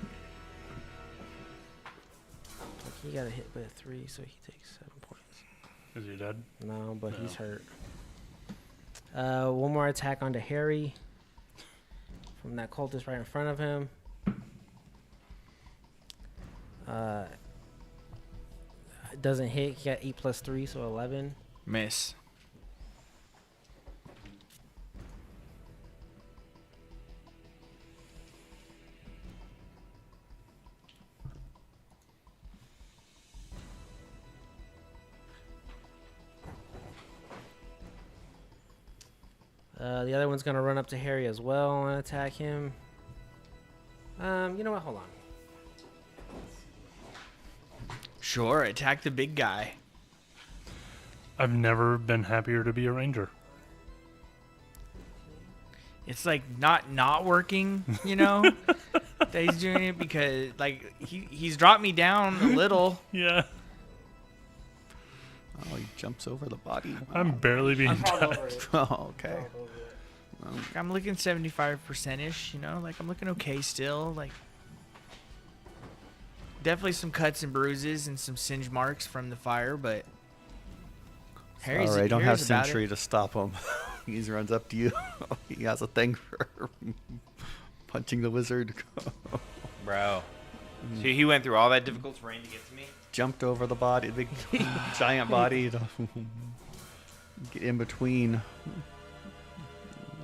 he got a hit by a 3, so he takes 7 points. Is he dead? No, but he's No. hurt. One more attack onto Harry from that cultist right in front of him. It doesn't hit. He got 8 plus 3, so 11. Miss. The other one's gonna run up to Harry as well and attack him. You know what? Hold on. Sure, attack the big guy. I've never been happier to be a ranger. It's like not working, you know, that he's doing it because like he's dropped me down a little. Yeah. Oh, he jumps over the body. I'm barely being over touched. it. Oh, okay. I'm looking 75% ish, you know, like I'm looking okay still. Like definitely some cuts and bruises and some singe marks from the fire, but Harry's All right, don't have Harry's about it. Sentry to stop him. He just runs up to you. He has a thing for punching the wizard. Bro. So he went through all that difficult terrain to get to me? Jumped over the body, the big giant body, to get in between the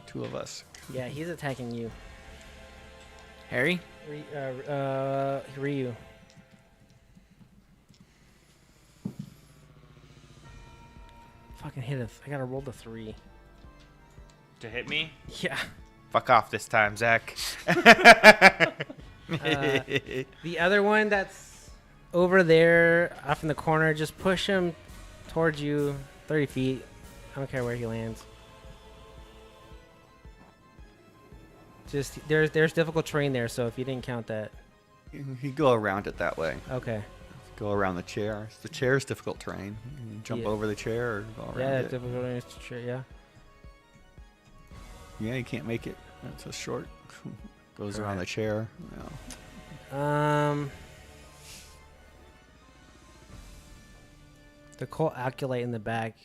two of us. Yeah, he's attacking you. Harry? Ryu. Fucking hit it. I gotta roll the 3. To hit me? Yeah. Fuck off this time, Zach. The other one that's over there off in the corner, just push him towards you 30 feet. I don't care where he lands. Just there's difficult terrain there, so if you didn't count that. You go around it that way. Okay. Go around the chair. The chair's difficult terrain. You can jump Yeah. over the chair or go around Yeah, it. difficult terrain. Yeah. Yeah, you can't make it. It's a short. Goes around the chair. The Colt Acolyte in the back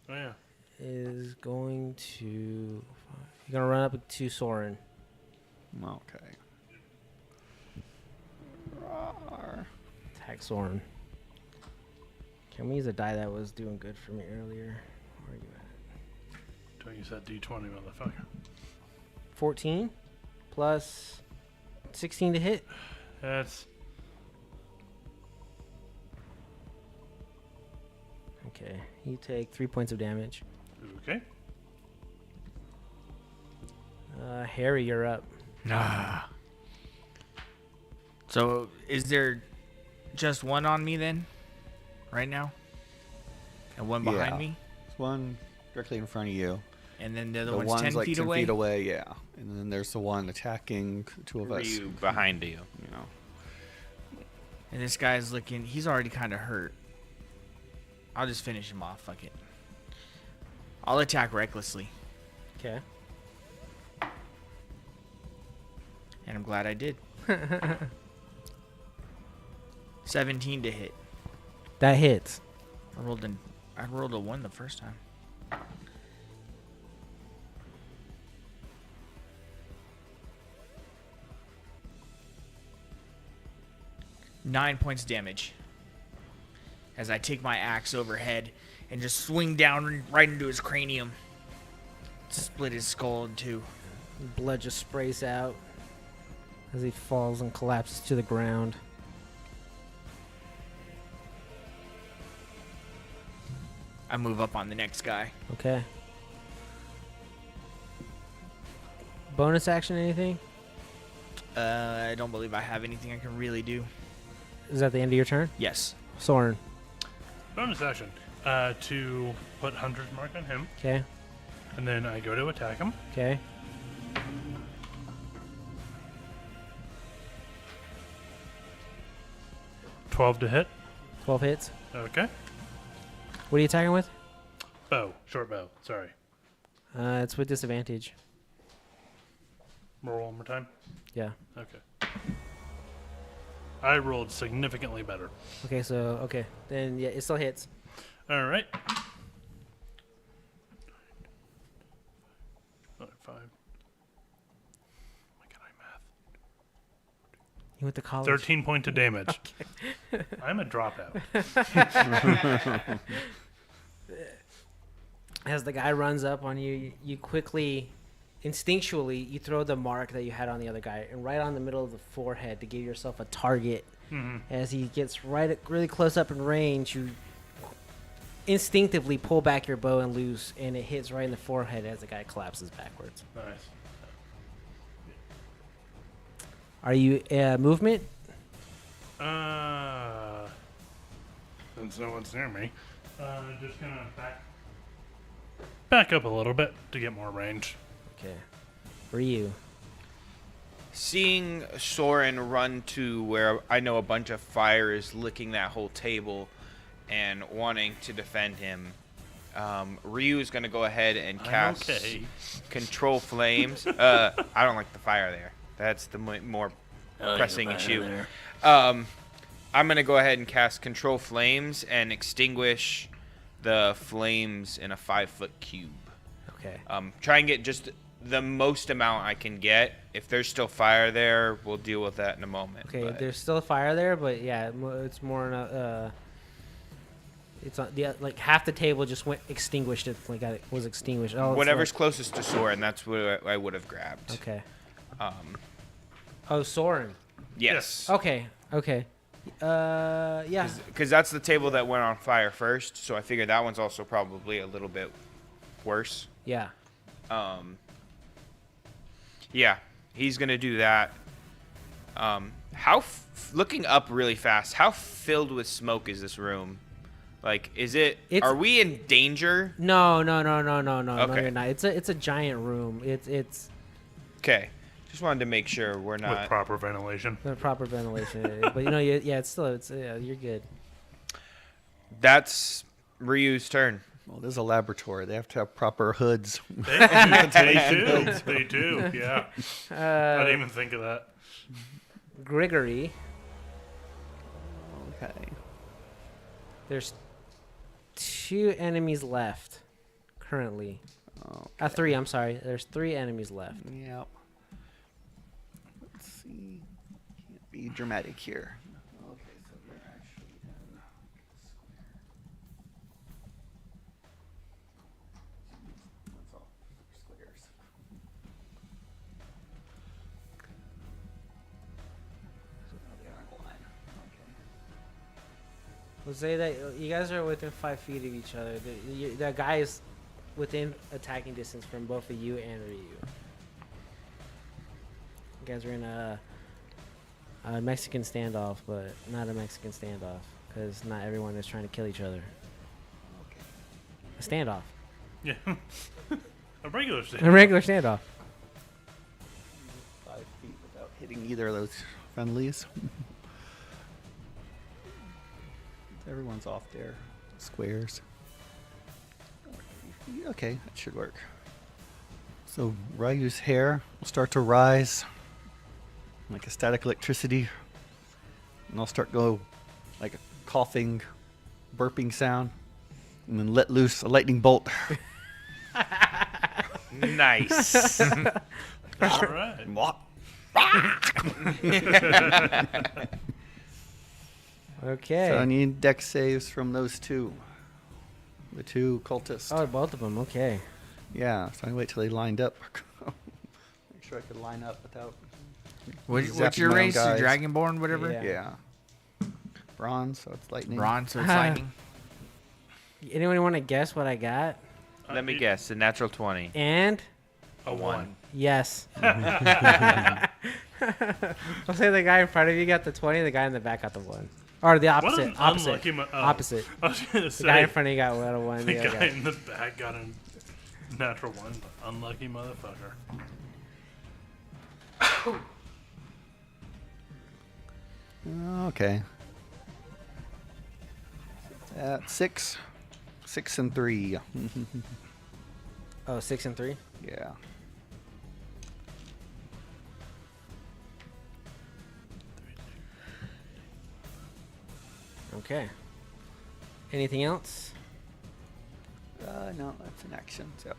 Oh, yeah. is going to. You're gonna run up to Soren. Okay. Rawr. Attack Soren. Can we use a die that was doing good for me earlier? Where are you at? Don't use that D20, motherfucker. 14 plus 16 to hit. That's Okay, you take 3 points of damage. okay. Harry, you're up. Nah. So is there just one on me then? Right now? And one behind Yeah. me? There's one directly in front of you. And then the other The one's one's 10 like feet 10 away? feet away, yeah. And then there's the one attacking two of us. Ryu behind you. You know. And this guy's looking, he's already kind of hurt. I'll just finish him off, fuck it. I'll attack recklessly. Okay. And I'm glad I did. 17 to hit. That hits. I rolled a 1 the first time. Nine points damage. As I take my axe overhead and just swing down right into his cranium. Split his skull in two. Blood just sprays out as he falls and collapses to the ground. I move up on the next guy. Okay. Bonus action, anything? I don't believe I have anything I can really do. Is that the end of your turn? Yes. Soren. Bonus action. To put Hunter's Mark on him, Okay. and then I go to attack him. Okay. $12 to hit. 12 hits. Okay. What are you attacking with? Bow. Short bow. Sorry. It's with disadvantage. Roll one more time. Yeah. Okay. I rolled significantly better. Okay, so, okay. Then, yeah, it still hits. All right. 5. My God, I math. You went to college. 13 points of damage. I'm a dropout. As the guy runs up on you, you quickly, instinctually, you throw the mark that you had on the other guy and right on the middle of the forehead to give yourself a target. Mm-hmm. As he gets really close up in range, you instinctively pull back your bow and loose, and it hits right in the forehead as the guy collapses backwards. Nice. Are you movement? Since no one's near me, just gonna back up a little bit to get more range. Okay. Ryu. Seeing Soren run to where I know a bunch of fire is licking that whole table and wanting to defend him, Ryu is going to go ahead and cast Control Flames. I don't like the fire there. That's the more pressing issue. I'm going to go ahead and cast Control Flames and extinguish the flames in a 5-foot cube. Okay. Try and get just the most amount I can get. If there's still fire there, we'll deal with that in a moment. Okay, but there's still fire there, but yeah, it's more in a, it's on the like half the table just went extinguished. It like was extinguished. Oh, whatever's closest to Soren, that's what I would have grabbed. Okay. Oh, Soren. Yes. Okay. Okay. Yeah. Because that's the table that went on fire first, so I figured that one's also probably a little bit worse. Yeah. Yeah, he's gonna do that. Looking up really fast, how filled with smoke is this room? Like, are we in danger? No. Okay. No, you're not. It's a giant room. It's Okay. Just wanted to make sure we're With not. proper ventilation. proper ventilation. But you're good. That's Ryu's turn. Well, this is a laboratory. They have to have proper hoods. They do. Yeah. I didn't even think of that. Grigory. Okay. There's 2 enemies left currently. Okay. 3. I'm sorry. There's 3 enemies left. Yep. Let's see. Can't be dramatic here. Okay, so you're actually in square. That's all. Squares. So now they are in line. Okay. We'll say that you guys are within 5 feet of each other. The guy is within attacking distance from both of you and Ryu. You guys are in a Mexican standoff, but not a Mexican standoff, because not everyone is trying to kill each other. Okay. A standoff. Yeah. A regular thing. A regular standoff. 5 feet without hitting either of those friendlies. Everyone's off their squares. Okay, that should work. So Ryu's hair will start to rise. like a static electricity, and I'll start go like a coughing, burping sound, and then let loose a lightning bolt. Nice. All right. What? Okay. So I need dex saves from those two. The two cultists. Oh, both of them. Okay. Yeah, so I wait till they lined up. Make sure I could line up without. What's zapping your my own race? guys. Dragonborn, whatever. Yeah. Yeah. Bronze, so it's lightning. Bronze, so it's lightning. Anyone want to guess what I got? Let me guess. A natural 20. And A 1. yes. I'll say the guy in front of you got the 20. The guy in the back got the 1. Or the What opposite. an Opposite. unlucky Opposite. I was going to The guy in say, front of you got a 1. the The other guy guy. in the back got a natural 1. Unlucky motherfucker. Okay. At 6. 6 and 3. Oh, 6 and 3. Yeah. Okay. Anything else? No, that's an action. So.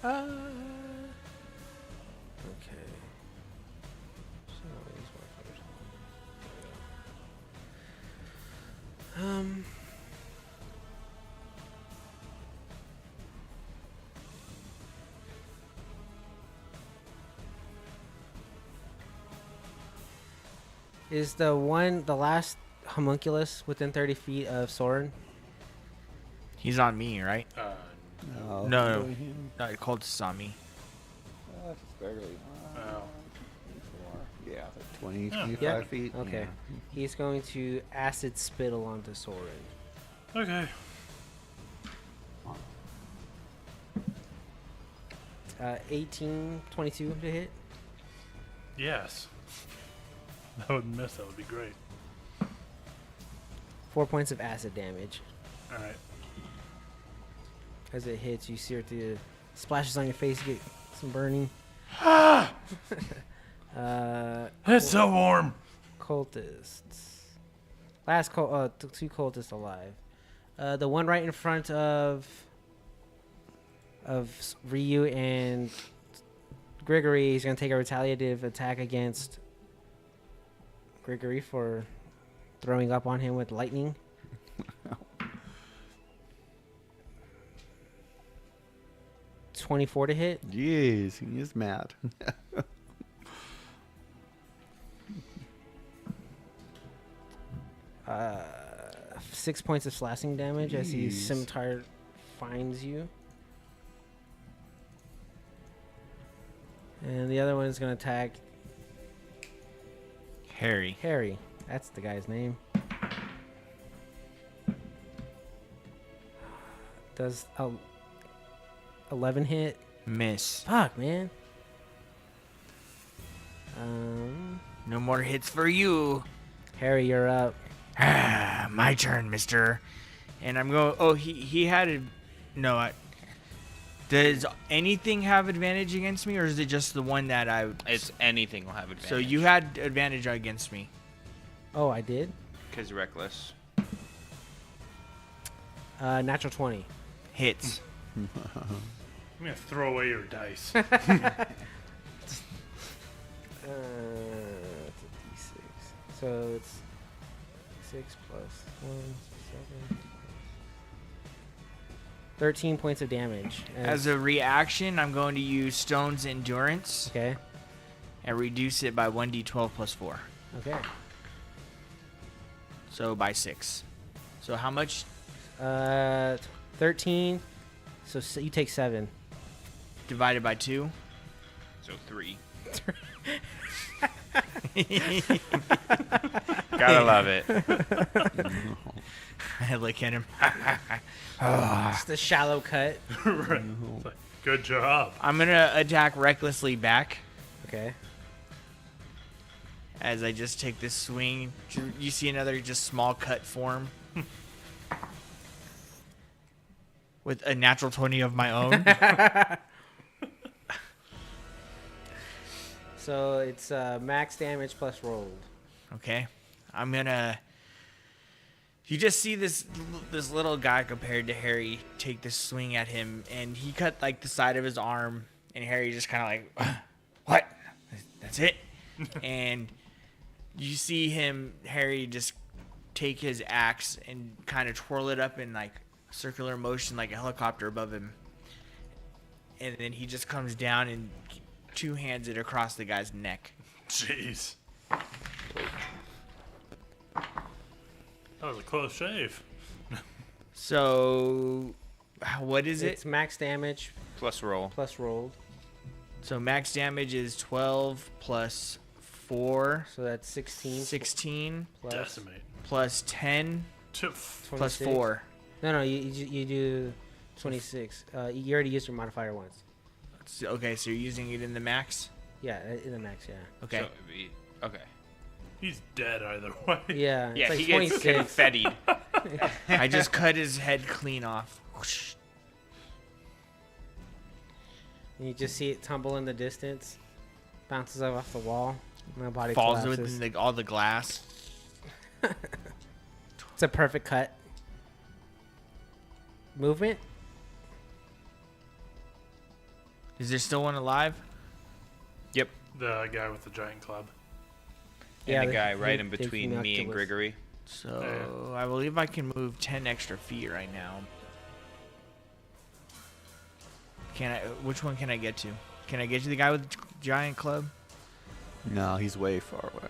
Okay. So these motherfuckers. Is the last homunculus within 30 feet of Soren? He's on me, right? No. No. No, cultist is on me. Just barely. Oh. 24. Yeah, like 20, 25 Yeah. feet. Okay. Yeah. He's going to acid spittle onto Soren. Okay. 18, 22 to hit. Yes. That would miss. That would be great. 4 points of acid damage. All right. As it hits, you see it through, splashes on your face, you get some burning. It's so warm. Cultists. Last two cultists alive. The one right in front of Ryu and Grigory is going to take a retaliative attack against Grigory for throwing up on him with lightning. $24 to hit. Jeez, he is mad. 6 points of slashing damage as his Jeez. scimitar finds you. And the other one is going to attack Harry. Harry. That's the guy's name. Does 11 hit? Miss. Fuck, man. No more hits for you. Harry, you're up. My turn, mister. And I'm going... Oh, he had a... No, does anything have advantage against me, or is it just the one that I... It's anything will have advantage. So you had advantage against me. Oh, I did? Because reckless. Natural 20. Hits. I'm gonna throw away your dice. It's a D6. So it's 6 plus 1, 7. 13 points of damage. As a reaction, I'm going to use Stone's Endurance Okay. and reduce it by 1d12 plus 4. Okay. So by 6. So how much? 13. So you take 7. Divided by 2? So 3. Gotta love it. I look at him. Just a shallow cut. Right. It's like, good job. I'm going to attack recklessly back Okay. as I just take this swing. You see another just small cut form. With a natural 20 of my own. So it's max damage plus rolled. Okay. I'm gonna. You just see this little guy compared to Harry take this swing at him, and he cut like the side of his arm, and Harry just kind of like, what? That's it? And you see Harry just take his axe and kind of twirl it up in like circular motion like a helicopter above him, and then he just comes down and two hands it across the guy's neck. Jeez. That was a close shave. So, what is It's it? max damage Plus roll. plus rolled. So max damage is 12 plus 4, So that's 16. 16 plus Decimate. plus 10 Tiff. plus 26. 4. No, you do 26. You already used your modifier once. Okay, so you're using it in the max? Yeah, in the max, yeah. Okay. So it'd be, okay. He's dead either way. Yeah, it's Yeah, like he gets 26. confettied. I just cut his head clean off. Whoosh. And you just see it tumble in the distance, bounces off the wall, and the body Falls collapses. within all the glass. It's a perfect cut. Movement? Is there still one alive? Yep. The guy with the giant club. And Yeah, the guy they- right in they between me and innocuous. Gregory. So I believe I can move 10 extra feet right now. Can I? Which one can I get to? Can I get to the guy with the giant club? No, he's way far away.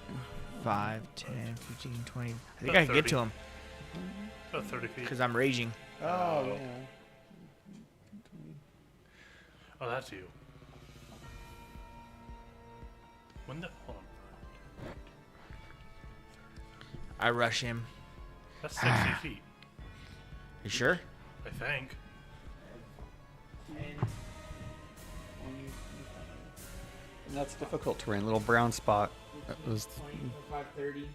5, 10, 15, 20. I think About I can get 30. to him About 30 feet. because I'm raging. Oh, yeah. Oh, that's you. When the... Hold on. I rush him. That's 60 feet, You sure? I think. And that's difficult terrain. Little brown spot. That was 530.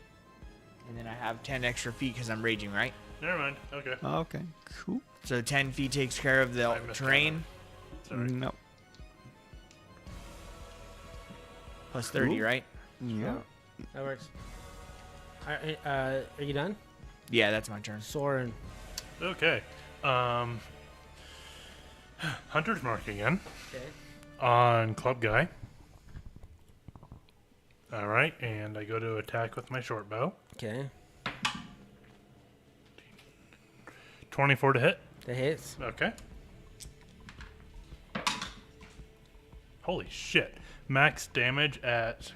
And then I have 10 extra feet because I'm raging, right? Never mind. Okay. okay. Cool. So 10 feet takes care of the I missed terrain. Sorry. No. Plus 30, Ooh. right? Yeah. That works. Are you done? Yeah, that's my turn. Soren. Okay. Hunter's mark again Okay. on club guy. All right, and I go to attack with my short bow. Okay. 24 to hit. That hits. Okay. Holy shit. Max damage at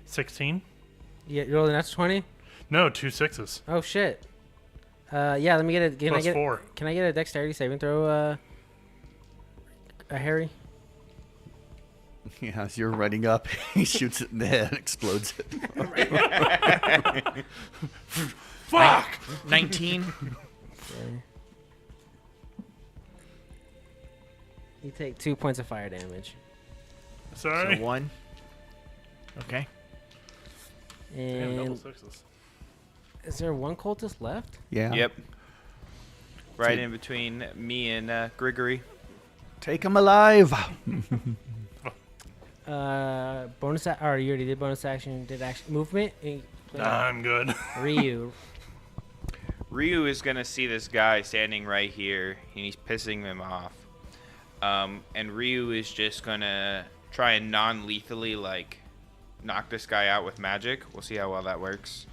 16. Yeah, you're rolling that's 20? No, 2 6s. Oh, shit. Yeah, let me get it. Plus 4. Can I get a dexterity saving throw, Harry? Yeah, as you're running up, he shoots it in the head, explodes it. Fuck! 19. Okay. You take 2 points of fire damage. Sorry. So 1. Okay. Damn, double And 6s. is there one cultist left? Yeah. Yep. Right in between me and Gregory. Take him alive. Bonus or you already did bonus action, did action movement. I'm good. Ryu. Ryu is gonna see this guy standing right here, and he's pissing him off. And Ryu is just gonna try and non-lethally like knock this guy out with magic. We'll see how well that works.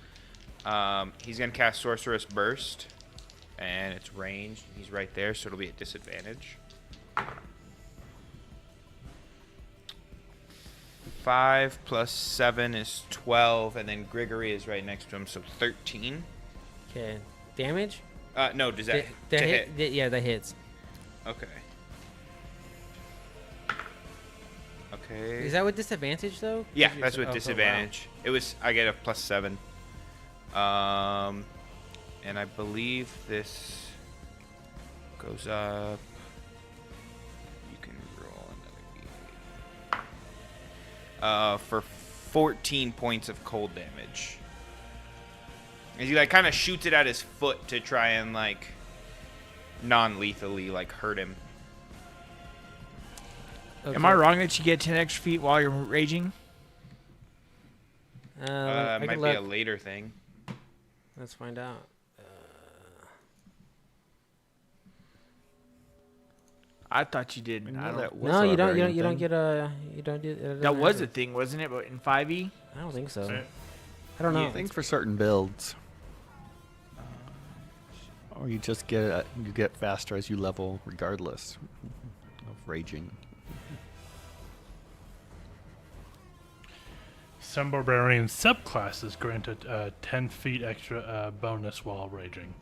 He's gonna cast Sorcerous Burst, and it's ranged. He's right there, so it'll be at disadvantage. 5 plus 7 is 12, and then Gregory is right next to him, so 13. Okay. Damage? No, does that That to hit? Yeah, that hits. Okay. Okay. Is that with disadvantage though? Yeah, 'Cause you're that's so- with oh, so wow. disadvantage. It was I get a plus 7. And I believe this goes up. You can roll another for 14 points of cold damage. As he like kind of shoots it at his foot to try and like non-lethally like hurt him. Am I wrong that you get 10 extra feet while you're raging? I Might can be a look. later thing. Let's find out. I thought you did. I don't. No, you don't. You don't get a. You don't do. It That doesn't was have a thing, wasn't it? But in 5e. I don't think so. Right. I don't know. I think for certain builds. Or you just get faster as you level, regardless of raging. Some barbarian subclasses granted 10 feet extra bonus while raging.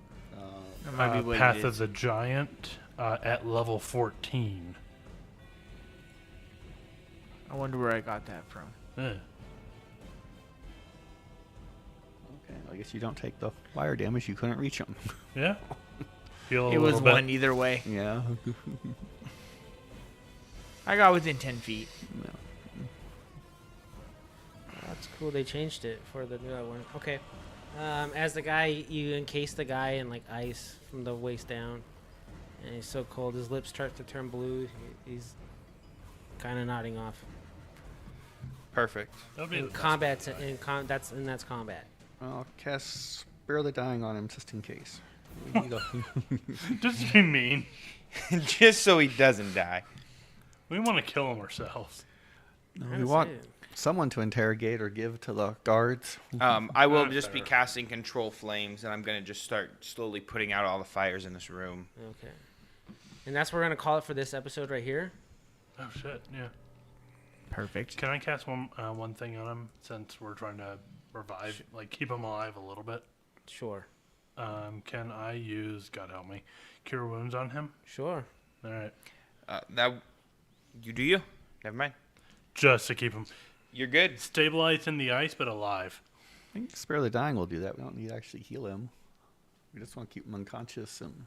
That might be what Path it of is. the Giant at level 14. I wonder where I got that from. Eh. Okay, I guess you don't take the fire damage. You couldn't reach them. Yeah. Feel a It was little bit. one either way. Yeah. I got within 10 feet. That's cool. They changed it for the new one. Okay. As the guy, you encase the guy in like ice from the waist down, and he's so cold. His lips start to turn blue. He's kind of nodding off. Perfect. That'll be In the best combat, part. that's combat. I'll cast Spare the Dying on him just in case. Just to be mean. Just so he doesn't die. We want to kill him ourselves. No, Kinda we want sad. someone to interrogate or give to the guards. I will That's just be fair. casting control flames, and I'm gonna just start slowly putting out all the fires in this room. Okay. And that's what we're gonna call it for this episode right here. Oh shit! Yeah. Perfect. Can I cast one thing on him since we're trying to revive, like keep him alive a little bit? Sure. Can I use, God help me, Cure Wounds on him? Sure. All right. That you? Never mind. Just to keep him You're good. stabilized in the ice but alive. I think Spare the Dying will do that. We don't need to actually heal him. We just want to keep him unconscious and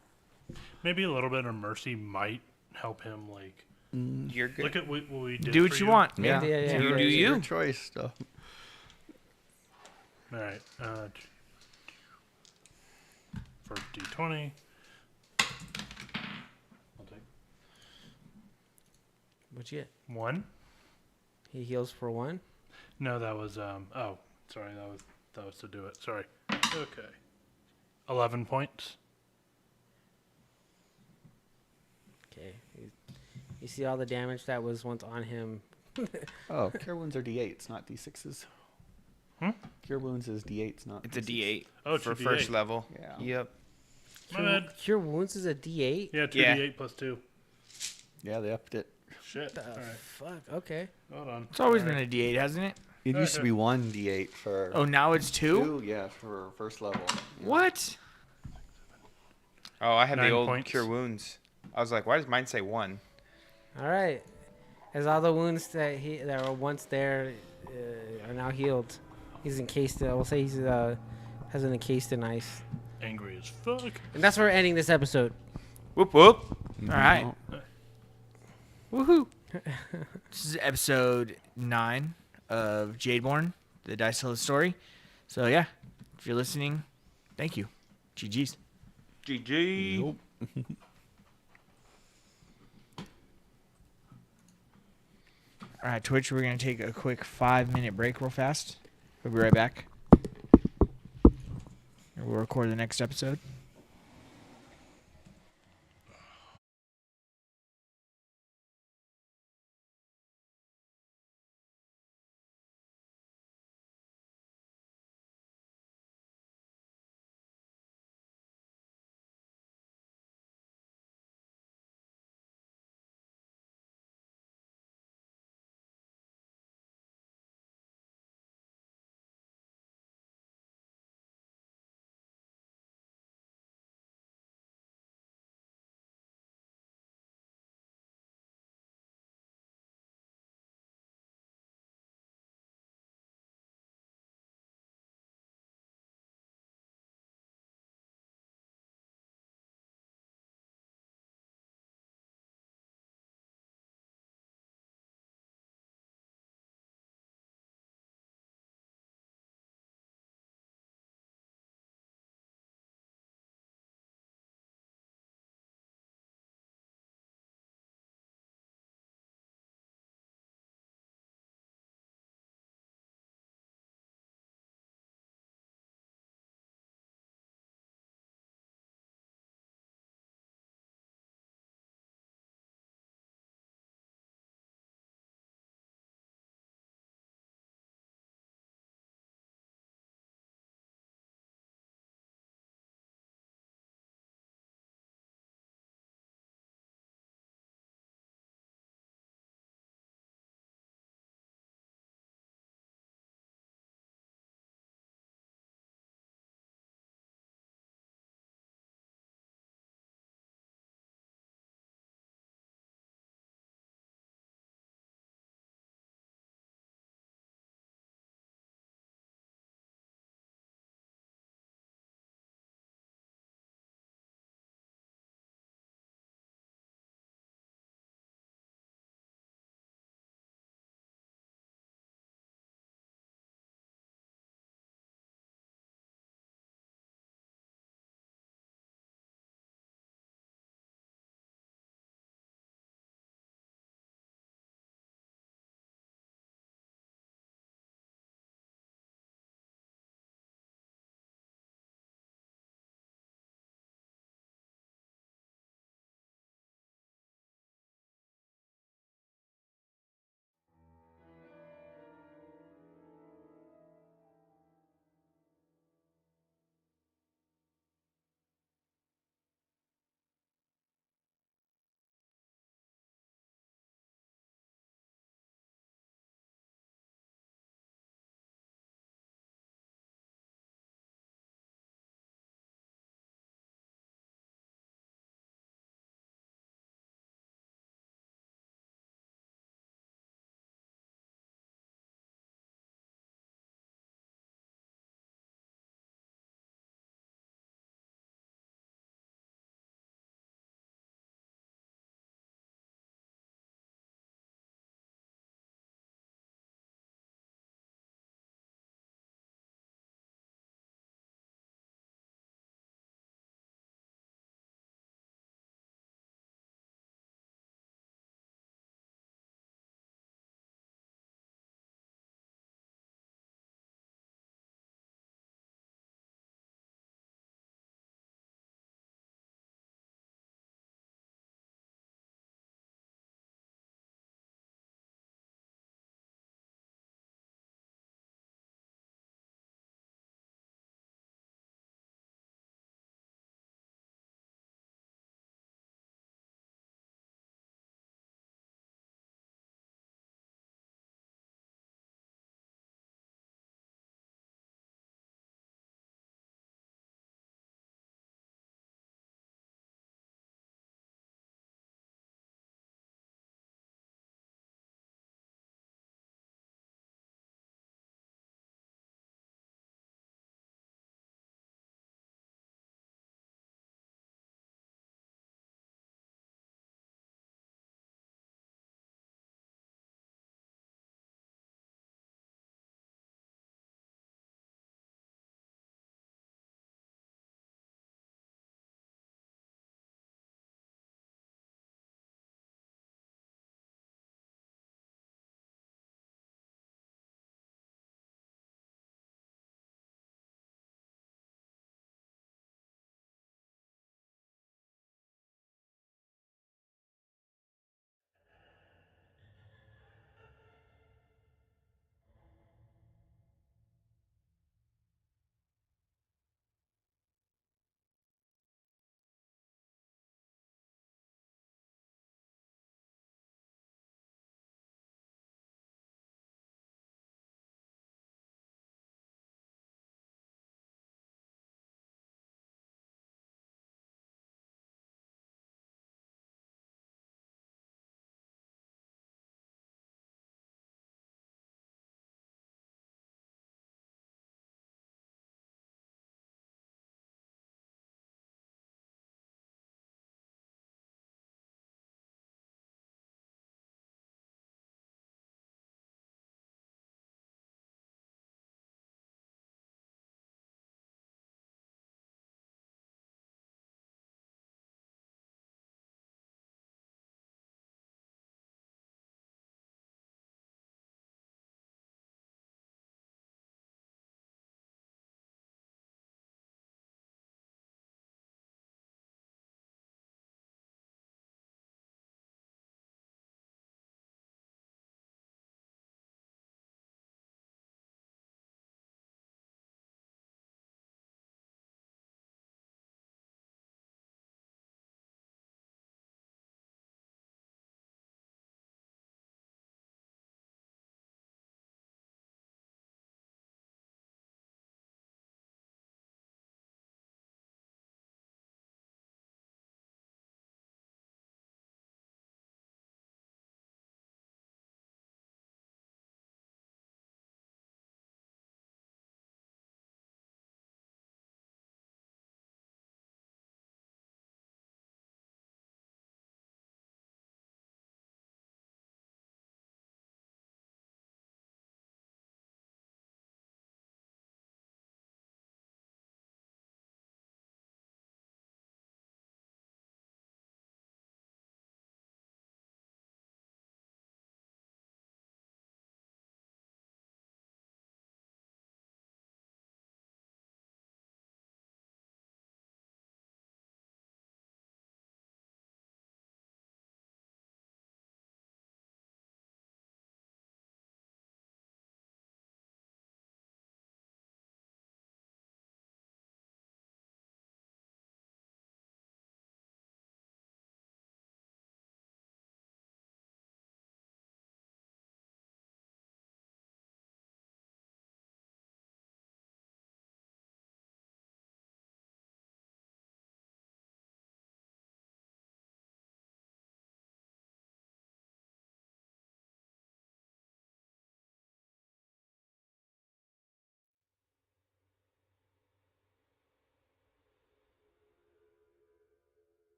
Maybe a little bit of mercy might help him. Like, You're good. look at what we did. Do for what you want. Yeah. Man. Yeah. You right. do you. your choice. So. All right. For D20. I'll take What'd you get? 1. He heals for 1. No, that was oh, sorry, that was to do it. Sorry. Okay. 11 points. Okay. You see all the damage that was once on him. Oh, Cure Wounds are D8s, not D6s. Hmm? Cure Wounds is D8s, not It's a D6s. D8 Oh, it's for a first D8. level. Yeah. Yep. My bad. Cure Wounds is a D8? Yeah, 2d8 plus 2. Yeah, they upped it. Shit. The All right. fuck? Okay. Hold on. It's always All been right. a D8, hasn't it? It used to be 1 D8 for Oh, now it's 2? 2, yeah, for first level. Yeah. What? Oh, I had 9 the old points. cure wounds. I was like, why does mine say 1? All right. As all the wounds that were once there are now healed. He's encased. We'll say he's has an encased in ice. Angry as fuck. And that's where we're ending this episode. Whoop whoop. All right. Woohoo. This is episode 9 of Jadeborn, the DiceTell story. So, yeah, if you're listening, thank you. GG's. GG. Nope. All right, Twitch, we're going to take a quick 5-minute break real fast. We'll be right back. We'll record the next episode.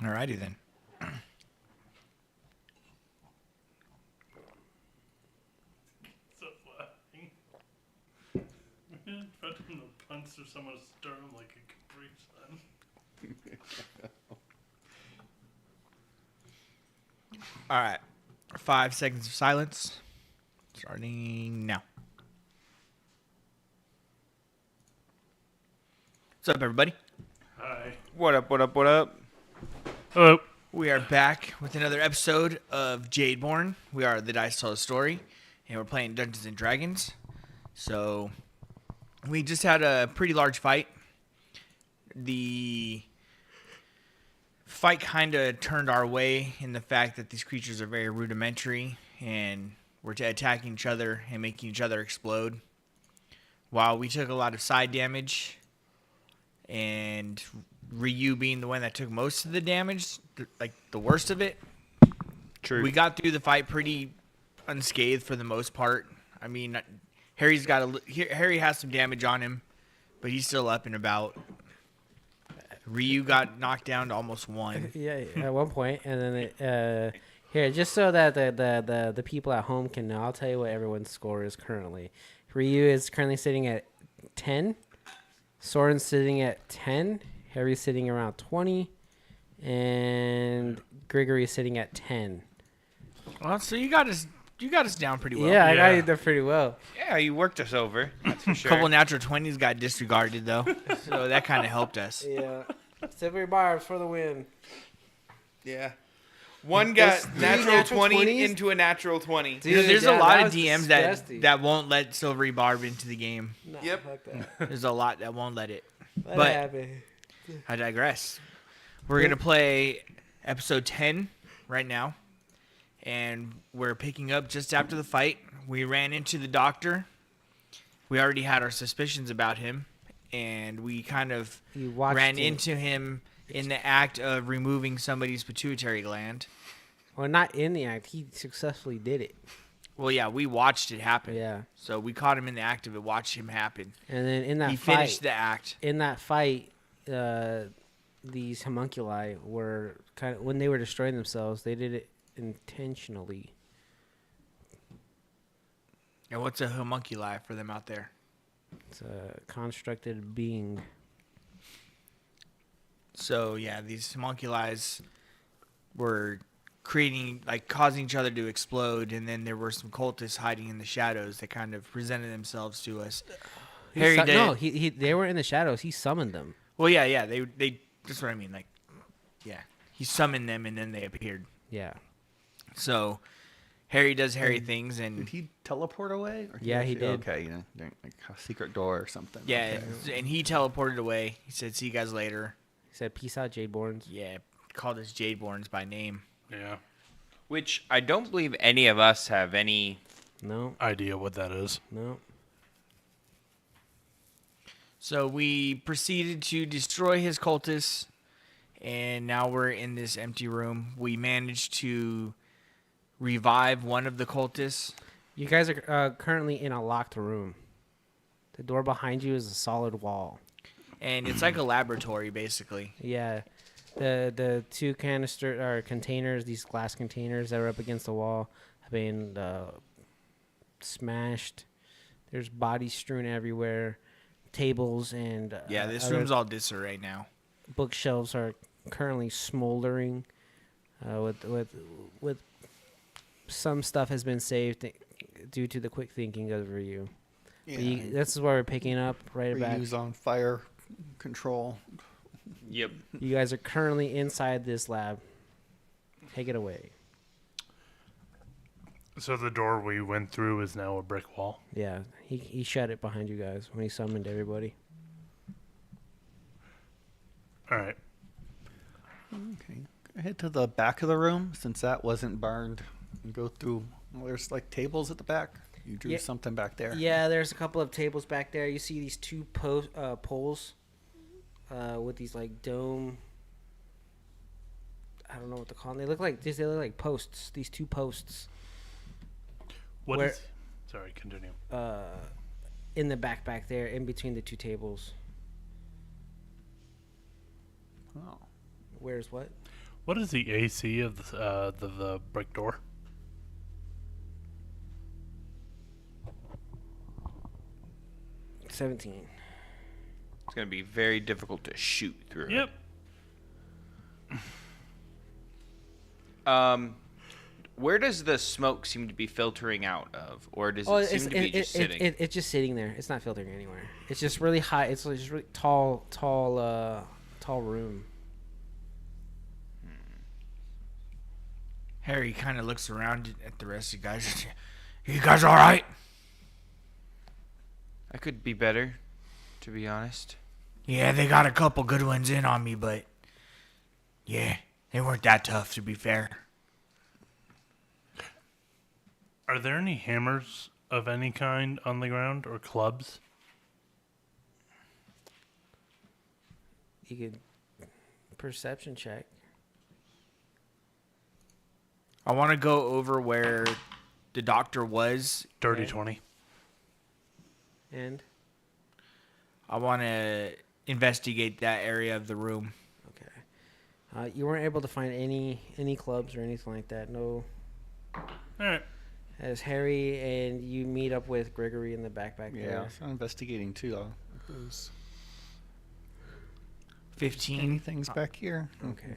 Alrighty then. So laughing. Threaten to punch through someone's sternum like a Capri Sun. All right. 5 seconds of silence. Starting now. What's up, everybody? Hi. What up? What up? What up? Hello. We are back with another episode of Jadeborn. We are the DiceTell story, and we're playing Dungeons and Dragons. So, we just had a pretty large fight. The fight kind of turned our way in the fact that these creatures are very rudimentary, and we're attacking each other and making each other explode. While we took a lot of side damage, and Ryu being the one that took most of the damage, like the worst of it. True. We got through the fight pretty unscathed for the most part. I mean, Harry has some damage on him, but he's still up and about. Ryu got knocked down to almost 1. Yeah, at one point, and then here, just so that the people at home can know, I'll tell you what everyone's score is currently. Ryu is currently sitting at 10. Soren's sitting at 10. Harry's sitting around 20, and Grigory's sitting at 10. Well, so you got us down pretty well. Yeah, I got Yeah. you there pretty well. Yeah, you worked us over. That's for A sure. couple natural 20s got disregarded though, so that kind of helped us. Yeah, Silvery Barbs for the win. Yeah. One got Three natural natural 20 20s? into a natural 20. Dude, There's yeah, a lot that of was DMs disgusting. that won't let Silvery Barb into the game. Nah, Yep. fuck that. There's a lot that won't let it. Let But- it happen. I digress. We're going to play episode 10 right now. And we're picking up just after the fight. We ran into the doctor. We already had our suspicions about him. And we kind of You watched ran it. into him in the act of removing somebody's pituitary gland. Well, not in the act. He successfully did it. Well, yeah, we watched it happen. Yeah. So we caught him in the act of it, watched him happen. And then in that He fight, finished the act. These homunculi were kind of, when they were destroying themselves, they did it intentionally. And what's a homunculi for them out there? It's a constructed being. So yeah, these homunculi were creating, like, causing each other to explode, and then there were some cultists hiding in the shadows that kind of presented themselves to us. Harry did. No, they were in the shadows. He summoned them. Well, yeah, they. That's what I mean. Like, yeah, he summoned them, and then they appeared. Yeah. So Harry does Harry things, and Did he teleport away? Or Yeah, he did. Okay, you know, like a secret door or something. yeah, Okay. and he teleported away. He said, "See you guys later." He said, "Peace out, Jadeborns." Yeah, called us Jadeborns by name. Yeah. Which I don't believe any of us have any. No, Idea what that is. no. So we proceeded to destroy his cultists, and now we're in this empty room. We managed to revive one of the cultists. You guys are currently in a locked room. The door behind you is a solid wall. And it's like a laboratory, basically. Yeah. The two containers, these glass containers that are up against the wall, have been smashed. There's bodies strewn everywhere. Tables and Yeah, this other room's all disarray now. bookshelves are currently smoldering. With some stuff has been saved due to the quick thinking of Ryu. Yeah. This is where we're picking up right back. Reuse on fire control. Yep. You guys are currently inside this lab. Take it away. So the door we went through is now a brick wall. Yeah, he shut it behind you guys when he summoned everybody. All right. Okay. Head to the back of the room since that wasn't burned. And go through. Well, there's like tables at the back. You drew Yeah. something back there. Yeah, there's a couple of tables back there. You see these two poles with these like dome. I don't know what to call them. They look like posts. These two posts What Where- is? Sorry, continue. in the back there, in between the two tables. Oh. Where's what? What is the AC of the brick door? – 17. It's gonna be very difficult to shoot through. Yep. Where does the smoke seem to be filtering out of, or does it seem to be just sitting? It's just sitting there. It's not filtering anywhere. It's just really high. It's just really tall room. Harry kind of looks around at the rest of you guys. You guys all right? I could be better, to be honest. Yeah, they got a couple good ones in on me, but yeah, they weren't that tough, to be fair. Are there any hammers of any kind on the ground or clubs? You could perception check. I want to go over where the doctor was. Dirty Okay. 20. And I want to investigate that area of the room. okay, you weren't able to find any clubs or anything like that. No. All right. As Harry and you meet up with Gregory in the backpack Yeah, there. so I'm investigating too. 15. Anything's back here? Okay.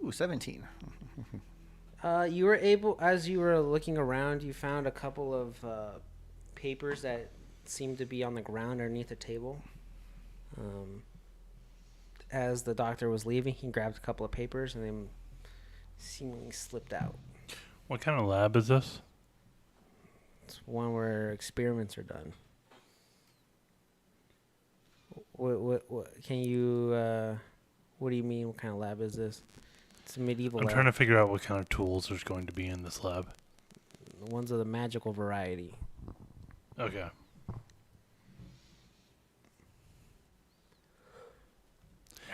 Ooh, 17. You were able, as you were looking around, you found a couple of papers that seemed to be on the ground underneath the table. As the doctor was leaving, he grabbed a couple of papers and then seemingly slipped out. What kind of lab is this? It's one where experiments are done. What can you, what do you mean? What kind of lab is this? It's a medieval I'm lab. trying to figure out what kind of tools there's going to be in this lab. The ones of the magical variety. Okay.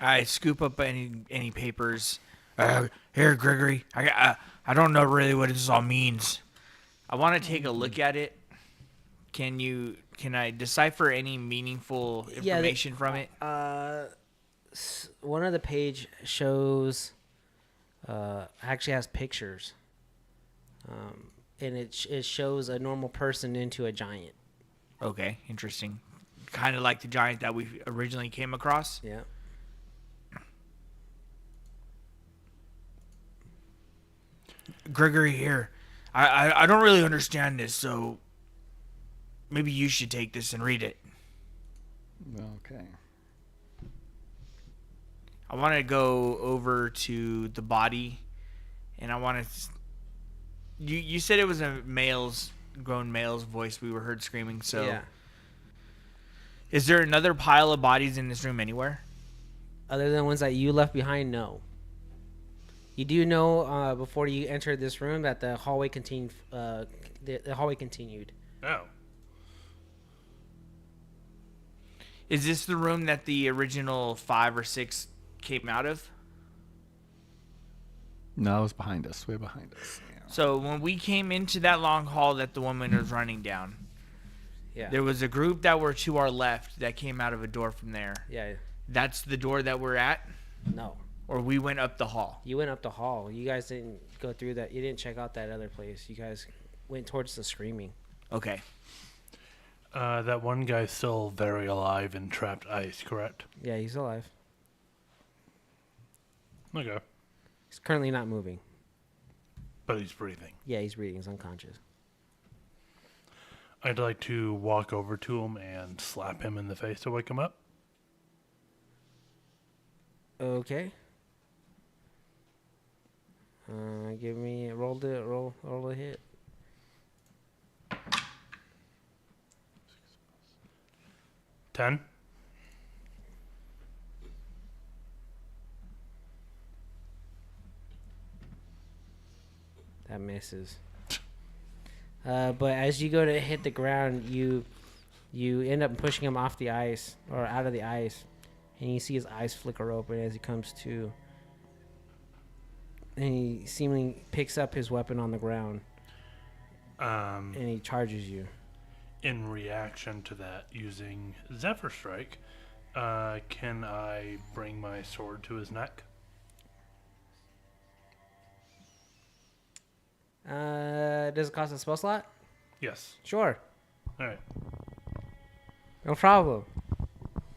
I scoop up any papers. Here, Gregory. I don't know really what this all means. I want to take a look at it. Can I decipher any meaningful information from it? One of the page shows, actually has pictures, and it shows a normal person into a giant. Okay, interesting. Kind of like the giant that we originally came across. Yeah. Gregory, here. I don't really understand this, so maybe you should take this and read it. Okay. I want to go over to the body, and I want to. You said it was a grown male's voice we were heard screaming. So, Yeah. Is there another pile of bodies in this room anywhere? Other than ones that you left behind, no. You do know before you entered this room that the hallway continued. The hallway continued. Oh. Is this the room that the original 5 or 6 came out of? No, it was behind us. Way behind us. Yeah. So when we came into that long hall that the woman was running down, Yeah. there was a group that were to our left that came out of a door from there. Yeah. That's the door that we're at? No. Or we went up the hall? You went up the hall. You guys didn't go through that. You didn't check out that other place. You guys went towards the screaming. Okay. That one guy's still very alive in trapped ice, correct? Yeah, he's alive. Okay. He's currently not moving. But he's breathing. Yeah, he's breathing. He's unconscious. I'd like to walk over to him and slap him in the face to wake him up. Okay. Give me roll the hit. Ten. That misses. But as you go to hit the ground, you end up pushing him off the ice or out of the ice, and you see his eyes flicker open as he comes to. And he seemingly picks up his weapon on the ground, and he charges you. In reaction to that, using Zephyr Strike, Can I bring my sword to his neck? Does it cost a spell slot? Yes. Sure. All right. No problem.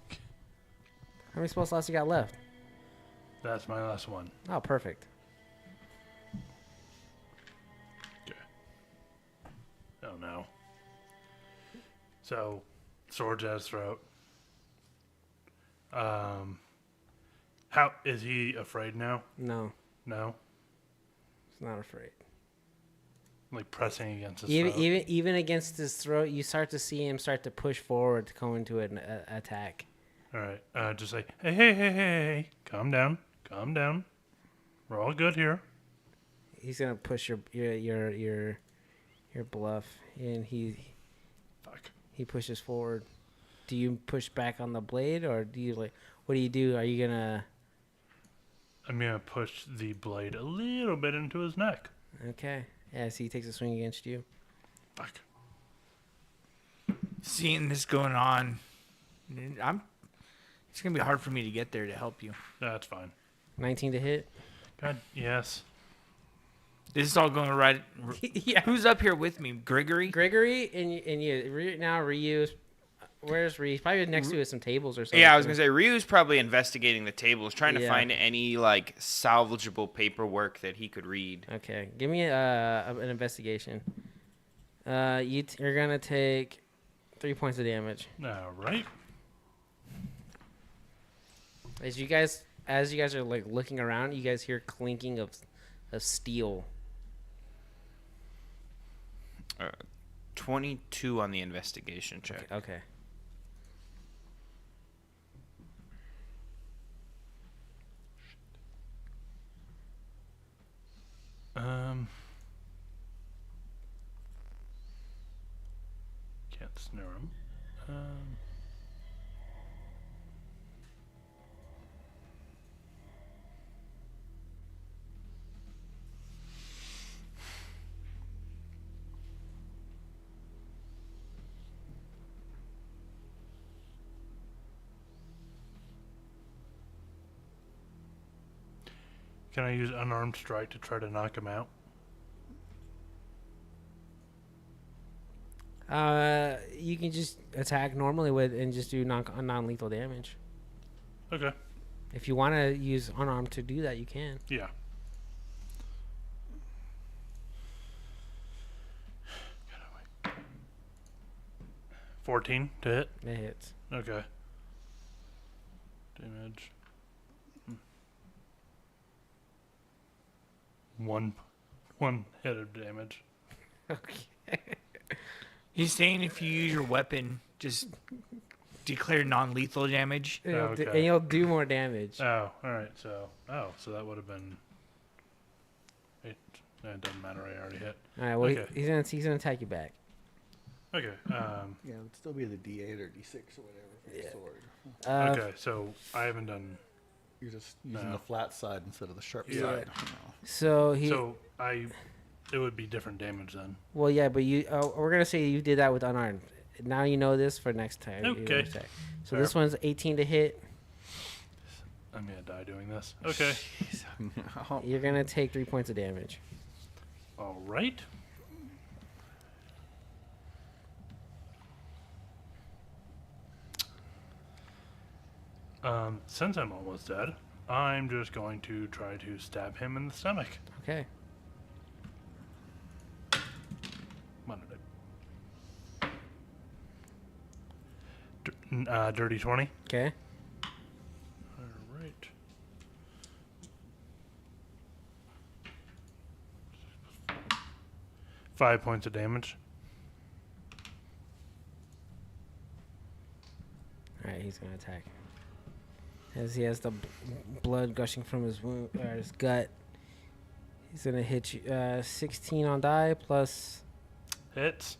How many spell slots you got left? That's my last one. Oh, perfect. Okay. Oh no. So, sword's at his throat. How is he afraid now? No, No. he's not afraid. Like pressing against his Even throat. even against his throat, you start to see him start to push forward to go into an attack. All right. Just like, hey, calm down, We're all good here. He's gonna push your bluff, and Fuck. he pushes forward. Do you push back on the blade, or do you like? What do you do? Are you gonna? I'm gonna push the blade a little bit into his neck. Okay. Yeah. So he takes a swing against you. Fuck. Seeing this going on, it's gonna be hard for me to get there to help you. That's fine. 19 to hit. God, yes. This is all going right. Yeah. Who's up here with me? Gregory? Gregory and you now Ryu. Where's Ryu? He's probably next to some tables or something. Yeah, I was gonna say Ryu's probably investigating the tables, trying to Yeah. find any like salvageable paperwork that he could read. Okay, give me an investigation. You're gonna take 3 points of damage All right. as you guys are like looking around. You guys hear clinking of steel. 22 on the investigation check. Okay. Can't snare him. Can I use unarmed strike to try to knock him out? You can just attack normally with and just do non-lethal damage. Okay. If you want to use unarmed to do that, you can. Yeah. Gotta wait. 14 to hit. That hits. Okay. Damage. One hit of damage. Okay. He's saying if you use your weapon, just declare non-lethal damage. Okay. And you'll do more damage. Oh, all right. So that would have been. It doesn't matter. I already hit. All right. Well, Okay. he's gonna attack you back. Okay. Yeah, it would still be the D8 or D6 or whatever for the sword. Okay. So I haven't done. You're just using No. the flat side instead of the sharp Yeah. side. So It would be different damage then. Well, yeah, but we're gonna say you did that with unarmed. Now you know this for next time. you Okay. attack. So Fair. this one's 18 to hit. I'm gonna die doing this. Okay. You're gonna take 3 points of damage. All right. Since I'm almost dead, I'm just going to try to stab him in the stomach. Okay. What did I? Dirty 20. Okay. All right. Five points of damage. All right, he's gonna attack. As he has the blood gushing from his wound or his gut, he's gonna hit you. 16 on die plus. Hits.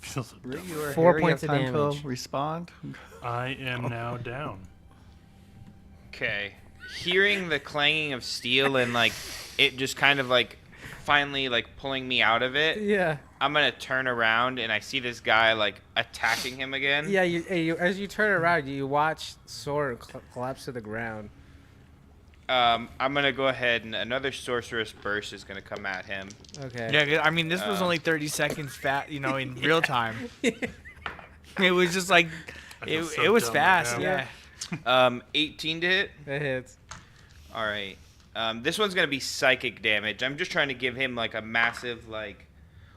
Feels a Ryu or 4 Harry points have of time damage. to respond? I am now down. Okay. Hearing the clanging of steel and like it just kind of like finally like pulling me out of it. Yeah. I'm gonna turn around and I see this guy like attacking him again. Yeah, as you turn around, you watch Soren collapse to the ground. I'm gonna go ahead and another sorceress burst is gonna come at him. Okay. Yeah, I mean, this was only 30 seconds in real time. It was just like, feel so it was dumb fast, right yeah. 18 to hit. That hits. All right. This one's gonna be psychic damage. I'm just trying to give him like a massive like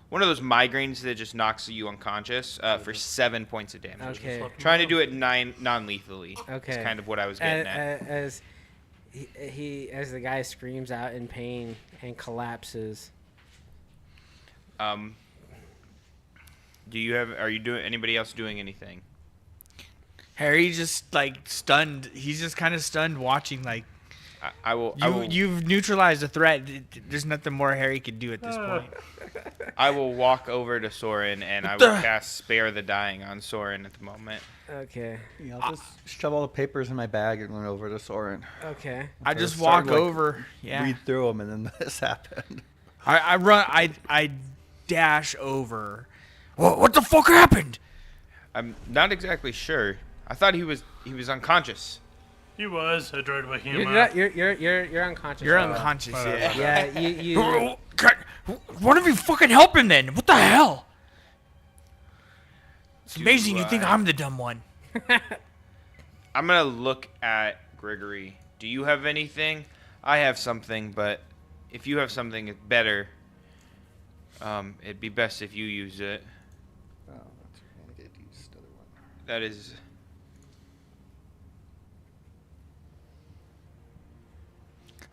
one of those migraines that just knocks you unconscious for 7 points of damage. Okay. Trying to do it non-lethally. Okay. Is kind of what I was getting at. As as the guy screams out in pain and collapses. Are you doing anybody else doing anything? Harry just like stunned. He's just kind of stunned watching like I will. you've neutralized the threat. There's nothing more Harry can do at this point. I will walk over to Soren and I What will the- cast Spare the Dying on Soren at the moment. Okay. Yeah, I'll just shove all the papers in my bag and run over to Soren. Okay. I just Started, walk like, over. Yeah. Read through them, and then this happened. I run. I dash over. What the fuck happened? I'm not exactly sure. I thought he was unconscious. He was. I tried waking him You're up. you're unconscious. You're right? unconscious. Whatever. Yeah. Yeah. You. One of you fucking help him then. What the hell? It's Do amazing you think I- I'm the dumb one. I'm gonna look at Gregory. Do you have anything? I have something, but if you have something better, it'd be best if you use it. Oh, that's I get to use another one. That is.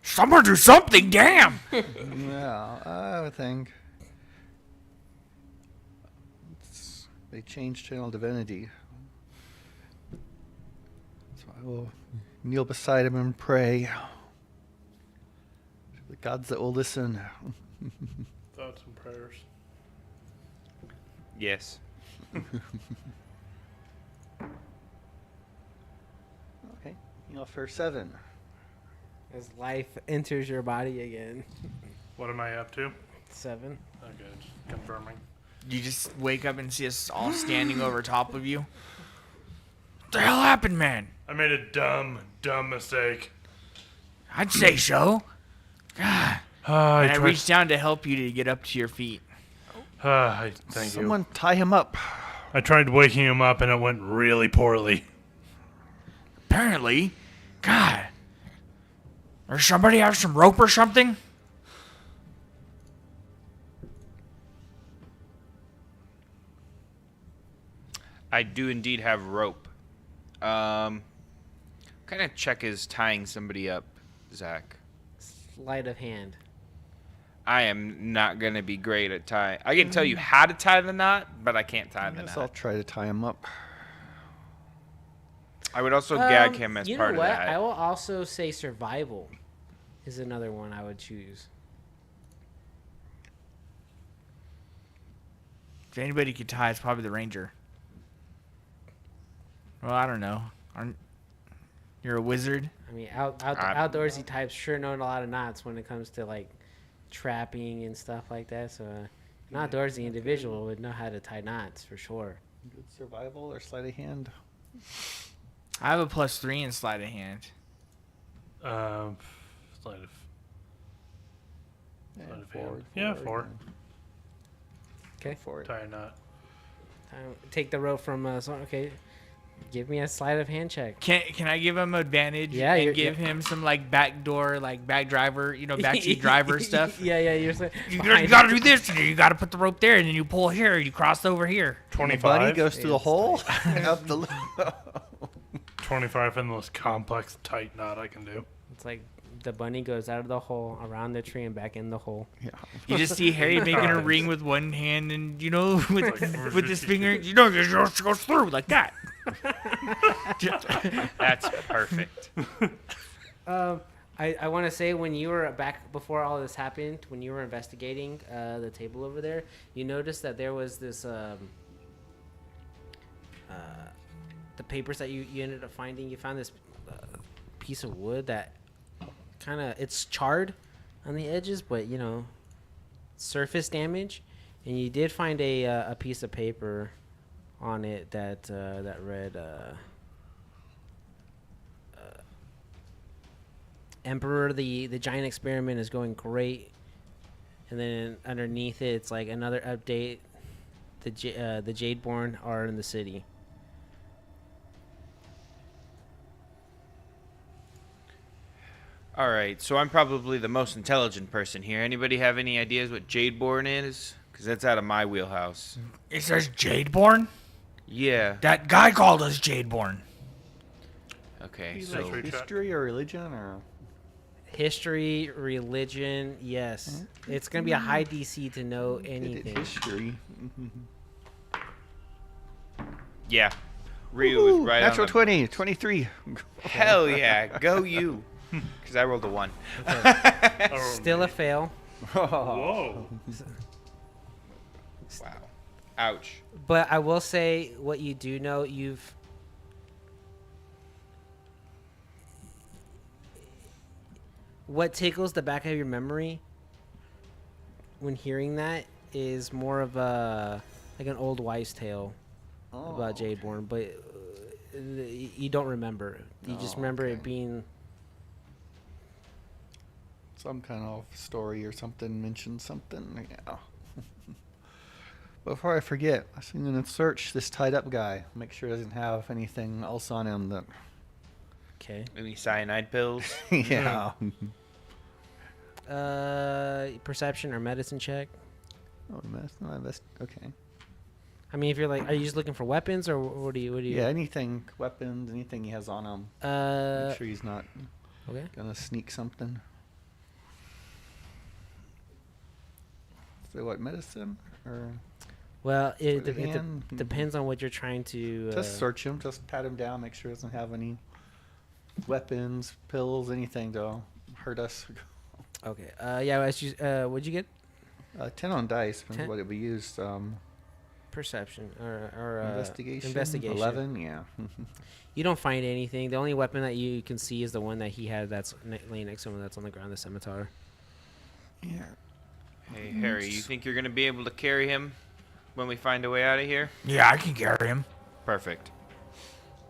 Someone do something, damn! Yeah, I think they changed Channel Divinity. So I will kneel beside him and pray to the gods that will listen. Thoughts and prayers. Yes. Okay, kneel for 7. As life enters your body again. What am I up to? 7. Okay, just confirming. You just wake up and see us all standing over top of you. What the hell happened, man? I made a dumb mistake. I'd say so. God. I And I reached down to help you to get up to your feet. Thank Someone tie him up. you. I tried waking him up and it went really poorly. Apparently. God. Or somebody have some rope or something? I do indeed have rope. Kind of check is tying somebody up, Zach. Sleight of hand. I am not gonna be great at tying. I can tell you how to tie the knot, but I can't tie the Yes, I'll knot. try to tie him up. I would also gag him as you part know what? of that. I will also say survival is another one I would choose. If anybody could tie, it's probably the ranger. Well, I don't know. You're a wizard? I mean, I'm- outdoorsy types sure know a lot of knots when it comes to like trapping and stuff like that. So, an outdoorsy individual would know how to tie knots for sure. Good survival or sleight of hand? I have a +3 in sleight of hand. Sleight of. Yeah, Sleight of forward, hand. Yeah, forward, Okay. Go for it. Tie a knot. Take the rope from okay. Give me a sleight of hand check. Can I give him advantage? Yeah, and you're- give him some like backdoor, like back driver, backseat driver stuff. Yeah, you're saying You gotta do this, and you gotta put the rope there, and then you pull here, and you cross over here. The bunny 25. goes through the Yes. hole. Up the 25 in the most complex tight knot I can do. It's like the bunny goes out of the hole, around the tree, and back in the hole. Yeah. You just see Harry making a ring with one hand, and with his finger, it just goes through like that. That's perfect. I want to say when you were back before all this happened, when you were investigating the table over there, you noticed that there was this the papers that you ended up finding. You found this piece of wood that it's charred on the edges, but surface damage, And you did find a piece of paper on it that read Emperor, the giant experiment is going great. And then underneath it, it's like another update. The Jadeborn are in the city. All right, so I'm probably the most intelligent person here. Anybody have any ideas what Jadeborn is? Because that's out of my wheelhouse. It says Jadeborn? Yeah. That guy called us Jadeborn. Okay, Is so it history or religion or? History, religion, yes. It's going to be a high DC to know anything. History. yeah, Ryu was right Natural on the, 20, 23. Hell yeah, go you. Because I rolled a 1. Still a fail. Whoa. Wow. Ouch. But I will say what you do know, what tickles the back of your memory when hearing that is more of like an old wives' tale about Jadeborn, but you don't remember. You just remember it being Some kind of story or something mentioned something. Yeah. Before I forget, I'm going to search this tied up guy. Make sure he doesn't have anything else on him that. okay. Any cyanide pills? Yeah. Perception or medicine check. Oh, okay. I mean, if you're like, are you just looking for weapons or what do you? Yeah, anything, weapons, anything he has on him. Make sure he's not Okay. gonna sneak something. So what, medicine or Well, it For the hand? depends on what you're trying to. just search him, just pat him down, make sure he doesn't have any weapons, pills, anything to hurt us. Okay. Yeah. As you, what'd you get? 10 on dice. Depends 10? what it be used. Perception or Investigation. Investigation. 11. Yeah. You don't find anything. The only weapon that you can see is the one that he had that's laying next to him that's on the ground, the scimitar. Yeah. Hey, Harry, you think you're going to be able to carry him when we find a way out of here? Yeah, I can carry him. Perfect.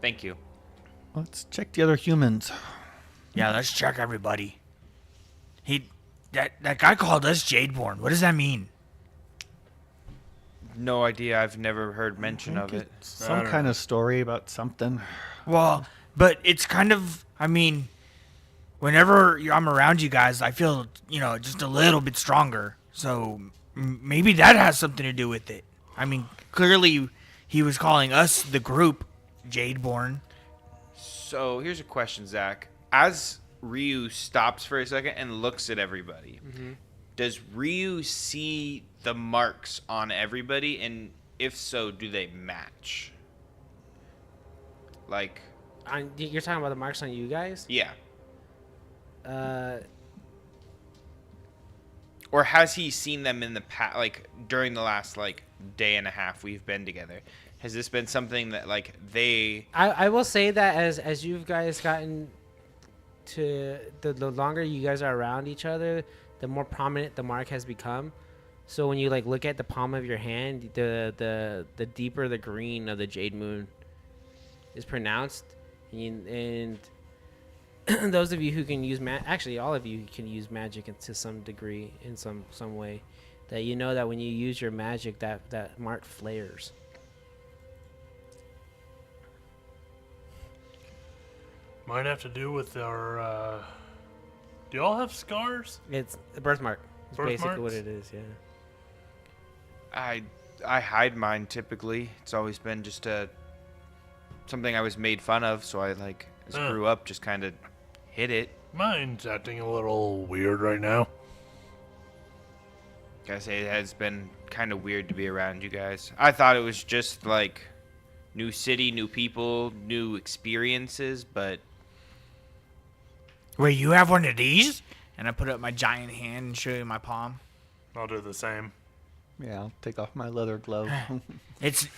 Thank you. Let's check the other humans. Yeah, let's check everybody. That guy called us Jadeborn. What does that mean? No idea. I've never heard mention of it. Some kind of story about something. Well, but it's kind of, I mean, whenever I'm around you guys, I feel, just a little bit stronger. So maybe that has something to do with it. I mean, clearly he was calling us, the group, Jadeborn. So here's a question, Zach. As Ryu stops for a second and looks at everybody, does Ryu see the marks on everybody? And if so, do they match? Like, You're talking about the marks on you guys? yeah. Uh, Or has he seen them in the past, like during the last day and a half we've been together? Has this been something that they? I will say that as you guys gotten to the longer you guys are around each other, the more prominent the mark has become. So when you look at the palm of your hand, the deeper the green of the jade moon is pronounced, and those of you who can use actually all of you can use magic to some degree in some way, that you know that when you use your magic that mark flares. Might have to do with our. Do y'all have scars? It's a birthmark. It's basically what Birthmarks? it is, yeah. I hide mine typically. It's always been just something I was made fun of, so I as I grew up just kind of hid it. Mine's acting a little weird right now. Gotta say, it has been kind of weird to be around you guys. I thought it was just new city, new people, new experiences, but Wait, you have one of these? And I put up my giant hand and show you my palm. I'll do the same. Yeah, I'll take off my leather glove. It's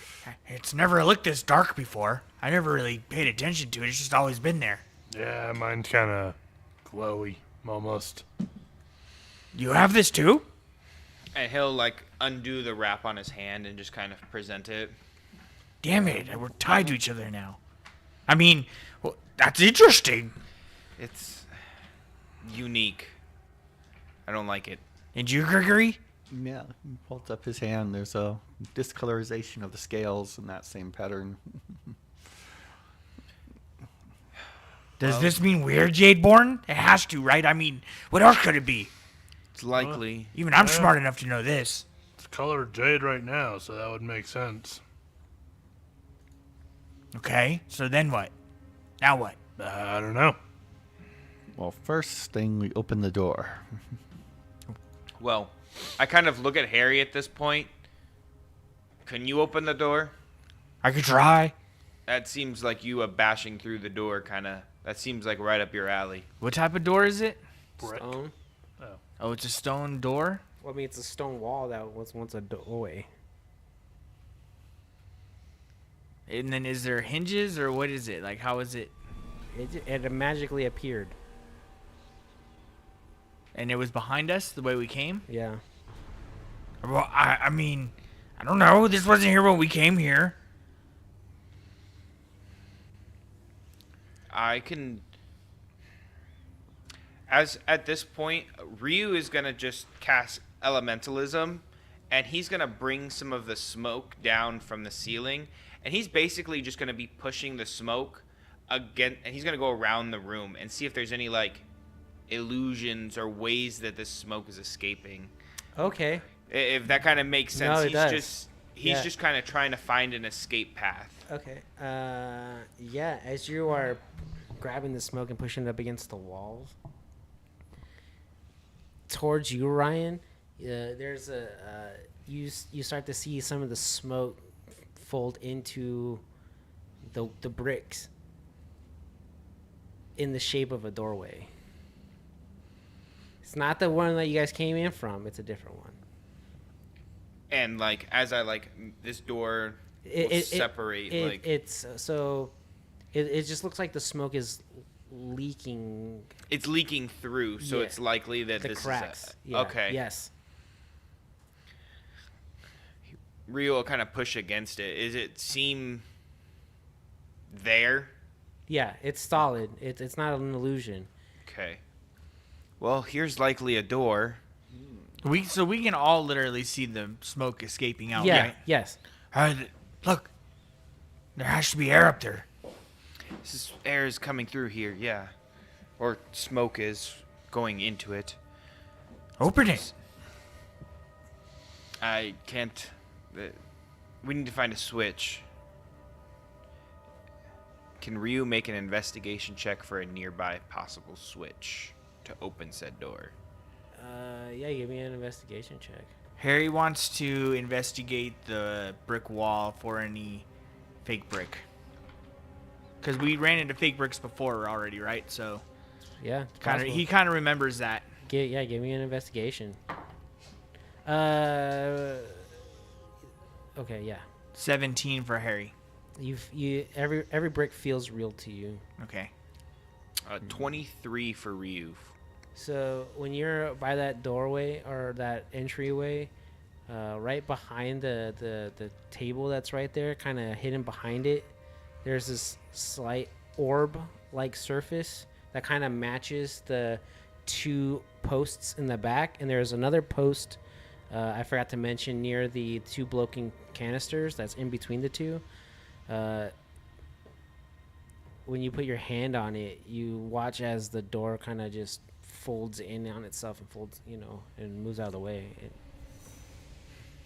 never looked this dark before. I never really paid attention to it. It's just always been there. Yeah, mine's kind of glowy, almost. You have this too? And he'll like undo the wrap on his hand and just kind of present it. Damn it, we're tied to each other now. I mean, well, that's interesting. It's unique. I don't like it. And you, Gregory? Yeah, he holds up his hand. There's a discolorization of the scales in that same pattern. Does this mean we're Jadeborn? It has to, right? I mean, what else could it be? It's likely. Even I'm Yeah. smart enough to know this. It's color jade right now, so that would make sense. Okay, so then what? Now what? I don't know. Well, first thing, we open the door. Well, I kind of look at Harry at this point. Can you open the door? I could try. That seems like you bashing through the door, kind of. That seems like right up your alley. What type of door is it? Brick. Stone. Oh, it's a stone door? Well, I mean, it's a stone wall that was once a doorway. And then is there hinges or what is it? Like, how is it? It magically appeared. And it was behind us the way we came? Yeah. Well, I mean, I don't know. This wasn't here when we came here. I can. As at this point, Ryu is gonna just cast elementalism, and he's gonna bring some of the smoke down from the ceiling, and he's basically just gonna be pushing the smoke again, and he's gonna go around the room and see if there's any like illusions or ways that this smoke is escaping. Okay. If that kind of makes sense, No, it does. he's Yeah. just kind of trying to find an escape path. Okay. Yeah. As you are grabbing the smoke and pushing it up against the walls, towards you, Ryan, there's a you start to see some of the smoke fold into the bricks in the shape of a doorway. It's not the one that you guys came in from. It's a different one. And like as I like this door will separate like It's so it just looks like the smoke is leaking it's leaking through, so Yeah. it's likely that the this cracks. is Yeah. okay. Yes. Rio will kind of push against it. Is it seem there? Yeah. It's solid. It's not an illusion. Okay. Well, here's likely a door. So we can all literally see the smoke escaping out, Yeah. right? Yes. Look, there has to be air up there. This is, air is coming through here, yeah. Or smoke is going into it. Open it. I can't. We need to find a switch. Can Ryu make an investigation check for a nearby possible switch to open said door? Yeah. Give me an investigation check. Harry wants to investigate the brick wall for any fake brick. Because we ran into fake bricks before already, right? So Yeah. It's kind of possible. he kind of remembers that. Give me an investigation. Okay, yeah. 17 for Harry. Every brick feels real to you. Okay. 23 for Ryu. So when you're by that doorway or that entryway, right behind the table that's right there, kind of hidden behind it, there's this slight orb-like surface that kind of matches the two posts in the back, and there's another post I forgot to mention near the two bloking canisters that's in between the two. When you put your hand on it, you watch as the door kind of just folds in on itself and folds, and moves out of the way.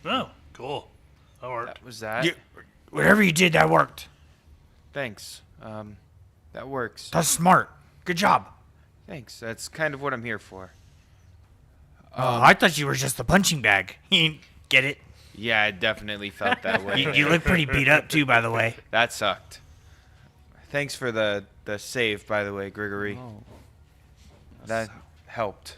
Oh, cool. That worked. That was that. Whatever you did, that worked. Thanks. That works. That's smart. Good job. Thanks. That's kind of what I'm here for. I thought you were just the punching bag. Get it? Yeah, I definitely felt that way. You look pretty beat up too, by the way. That sucked. Thanks for the save, by the way, Gregory. Oh. That helped.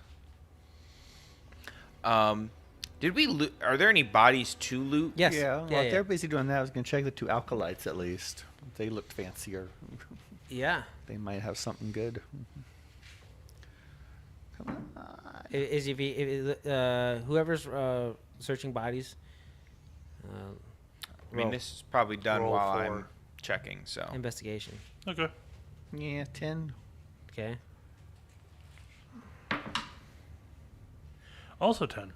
Did we loot? Are there any bodies to loot? Yes. Yeah, well, Yeah. if they're busy doing that, I was going to check the two alkalites at least. They looked fancier. Yeah. They might have something good. Come on. Is if whoever's searching bodies. I mean, this is probably done roll while for- I'm checking. So Investigation. Okay. Yeah, 10. Okay. Also 10.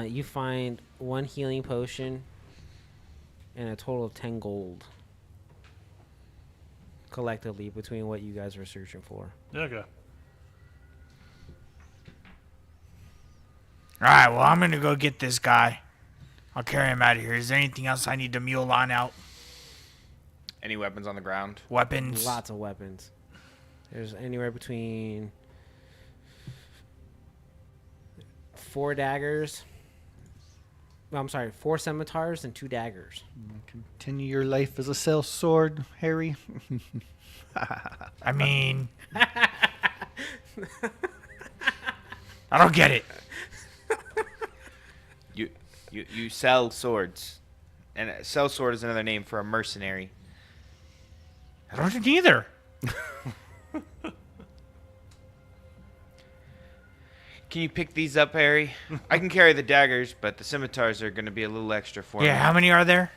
You find 1 healing potion and a total of 10 gold collectively between what you guys were searching for. Okay. All right, well, I'm going to go get this guy. I'll carry him out of here. Is there anything else I need to mule on out? any weapons on the ground? Weapons? Lots of weapons. There's anywhere between 4 daggers. Well, I'm sorry, 4 scimitars and 2 daggers. Continue your life as a cell sword, Harry. I mean, I don't get it. You sell swords, and a sell sword is another name for a mercenary. I don't either. Can you pick these up, Harry? I can carry the daggers, but the scimitars are going to be a little extra for me. Yeah, how many are there?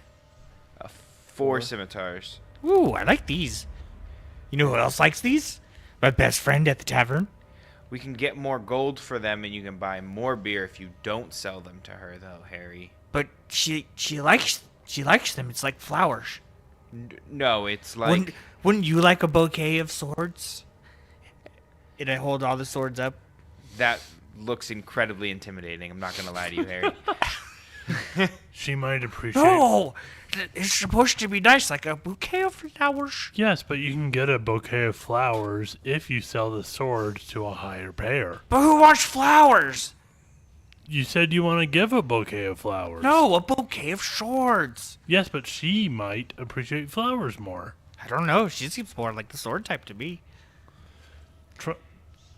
4 scimitars. Ooh, I like these. You know who else likes these? My best friend at the tavern. We can get more gold for them, and you can buy more beer if you don't sell them to her, though, Harry. But she likes them. It's like flowers. No, it's like... Wouldn't you like a bouquet of swords? And I hold all the swords up. That looks incredibly intimidating. I'm not going to lie to you, Harry. She might appreciate. No, it's supposed to be nice, like a bouquet of flowers. Yes, but you can get a bouquet of flowers if you sell the sword to a higher payer. But who wants flowers? You said you want to give a bouquet of flowers. No, a bouquet of swords. Yes, but she might appreciate flowers more. I don't know. She seems more like the sword type to me.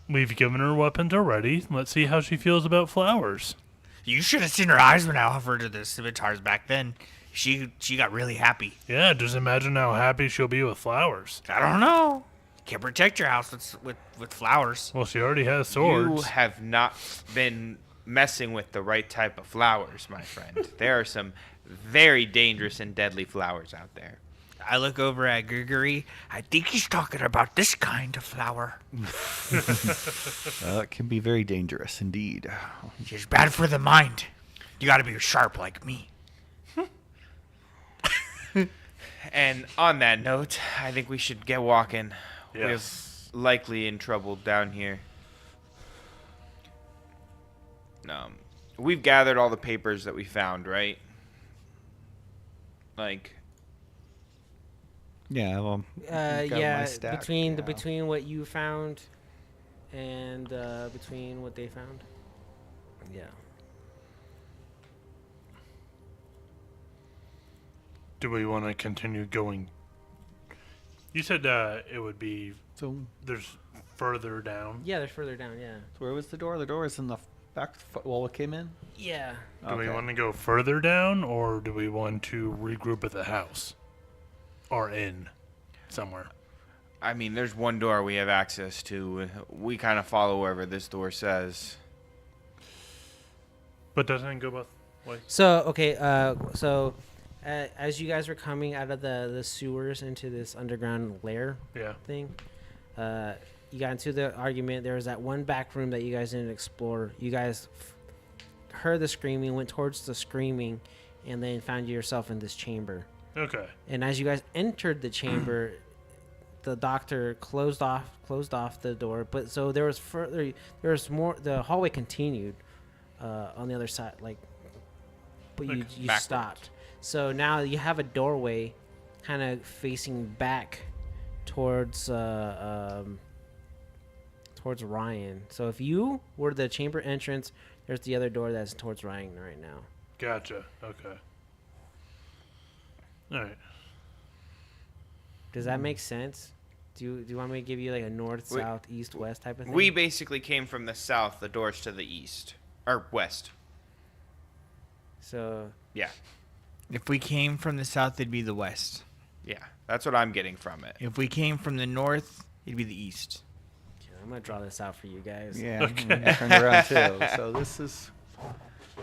We've given her weapons already. Let's see how she feels about flowers. You should have seen her eyes when I offered her the scimitars back then. She got really happy. Yeah, just imagine how happy she'll be with flowers. I don't know. Can't protect your house with flowers. Well, she already has swords. You have not been messing with the right type of flowers, my friend. There are some very dangerous and deadly flowers out there. I look over at Gregory. I think he's talking about this kind of flower. It can be very dangerous indeed. She's bad for the mind. You gotta be sharp like me. And on that note, I think we should get walking. Yes. We're likely in trouble down here. We've gathered all the papers that we found, right? Like... Yeah, well, got my Yeah, stack, between yeah. between what you found and between what they found. Yeah. Do we want to continue going? You said it would be. So, There's further down. Yeah, they're further down. Yeah. where was the door? The door is in the back wall it came in? Yeah. Do we Okay. want to go further down, or do we want to regroup at the house? Or in somewhere? I mean, there's one door we have access to. We kind of follow wherever this door says. But doesn't it go both ways? So okay. As you guys were coming out of the sewers into this underground lair Yeah. thing, you got into the argument. There was that one back room that you guys didn't explore. You guys heard the screaming, went towards the screaming, and then found yourself in this chamber. Okay. And as you guys entered the chamber, the doctor closed off the door. But so there was more. The hallway continued on the other side, but you Like backwards. stopped. So now you have a doorway, kind of facing back towards Ryan. So if you were the chamber entrance, there's the other door that's towards Ryan right now. Gotcha. Okay. All right. Does that make sense? Do you want me to give you like a north, south, east, west type of thing? We basically came from the south, the doors to the east. Or west. So Yeah. If we came from the south, it'd be the west. Yeah. That's what I'm getting from it. If we came from the north, it'd be the east. okay. I'm gonna draw this out for you guys. Yeah, okay. Turn around too. So this is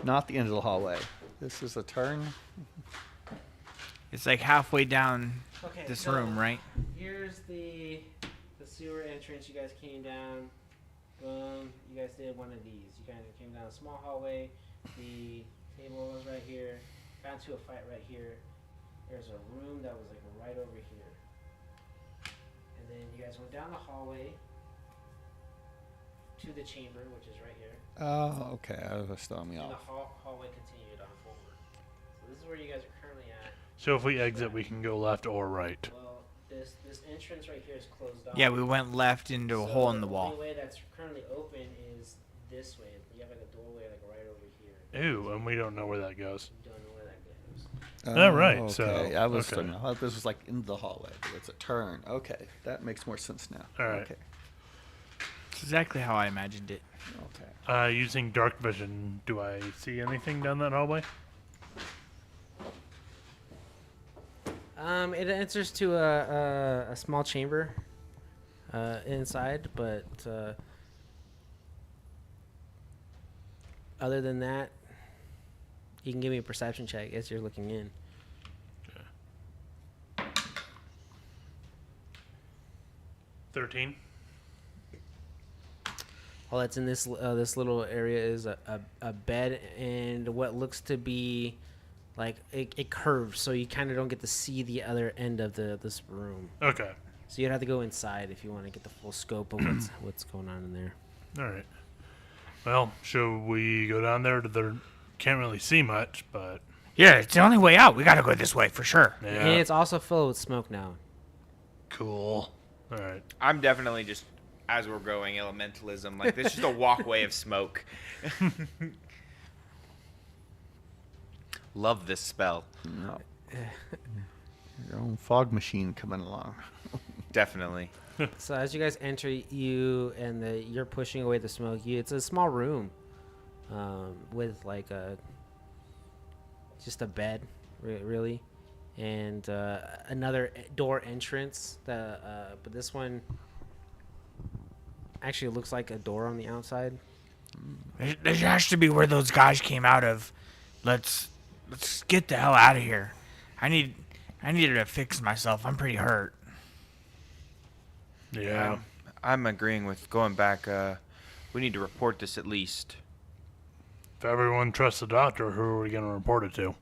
not the end of the hallway. This is a turn. It's like halfway down Okay, this so room, right? Here's the sewer entrance. You guys came down. Boom. You guys did one of these. You kind of came down a small hallway. The table was right here. Got into a fight right here. There's a room that was like right over here. And then you guys went down the hallway to the chamber, which is right here. Oh, okay. I was throwing me And the off. hallway continued on forward. So this is where you guys are currently at. So if we exit, we can go left or right. Well, this entrance right here is closed off. Yeah, we went left into a hole in the wall. The only way that's currently open is this way. You have like a doorway like right over here. Ooh, and we don't know where that goes. You don't know where that goes. All right, Okay. so- I was okay. thinking, I thought this was like in the hallway, but it's a turn. Okay, that makes more sense now. All right. Okay. It's exactly how I imagined it. Okay. Using dark vision, do I see anything down that hallway? It enters to a small chamber inside, but other than that, you can give me a perception check as you're looking in. 13. All that's in this little area is a bed and what looks to be like it curves, so you kind of don't get to see the other end of this room. Okay. So you'd have to go inside if you want to get the full scope of what's going on in there. All right. Well, should we go down there? There can't really see much, but Yeah, it's the only way out. We gotta go this way for sure. yeah. And it's also filled with smoke now. Cool. All right. I'm definitely just, as we're going, elementalism. Like, there's just a walkway of smoke. Love this spell. No. Your own fog machine coming along. Definitely. So as you guys enter, you're pushing away the smoke. It's a small room, with like just a bed, really, and another door entrance. But this one actually looks like a door on the outside. There has to be where those guys came out of. Let's get the hell out of here. I needed to fix myself. I'm pretty hurt. Yeah. I'm agreeing with going back. We need to report this at least. If everyone trusts the doctor, who are we going to report it to?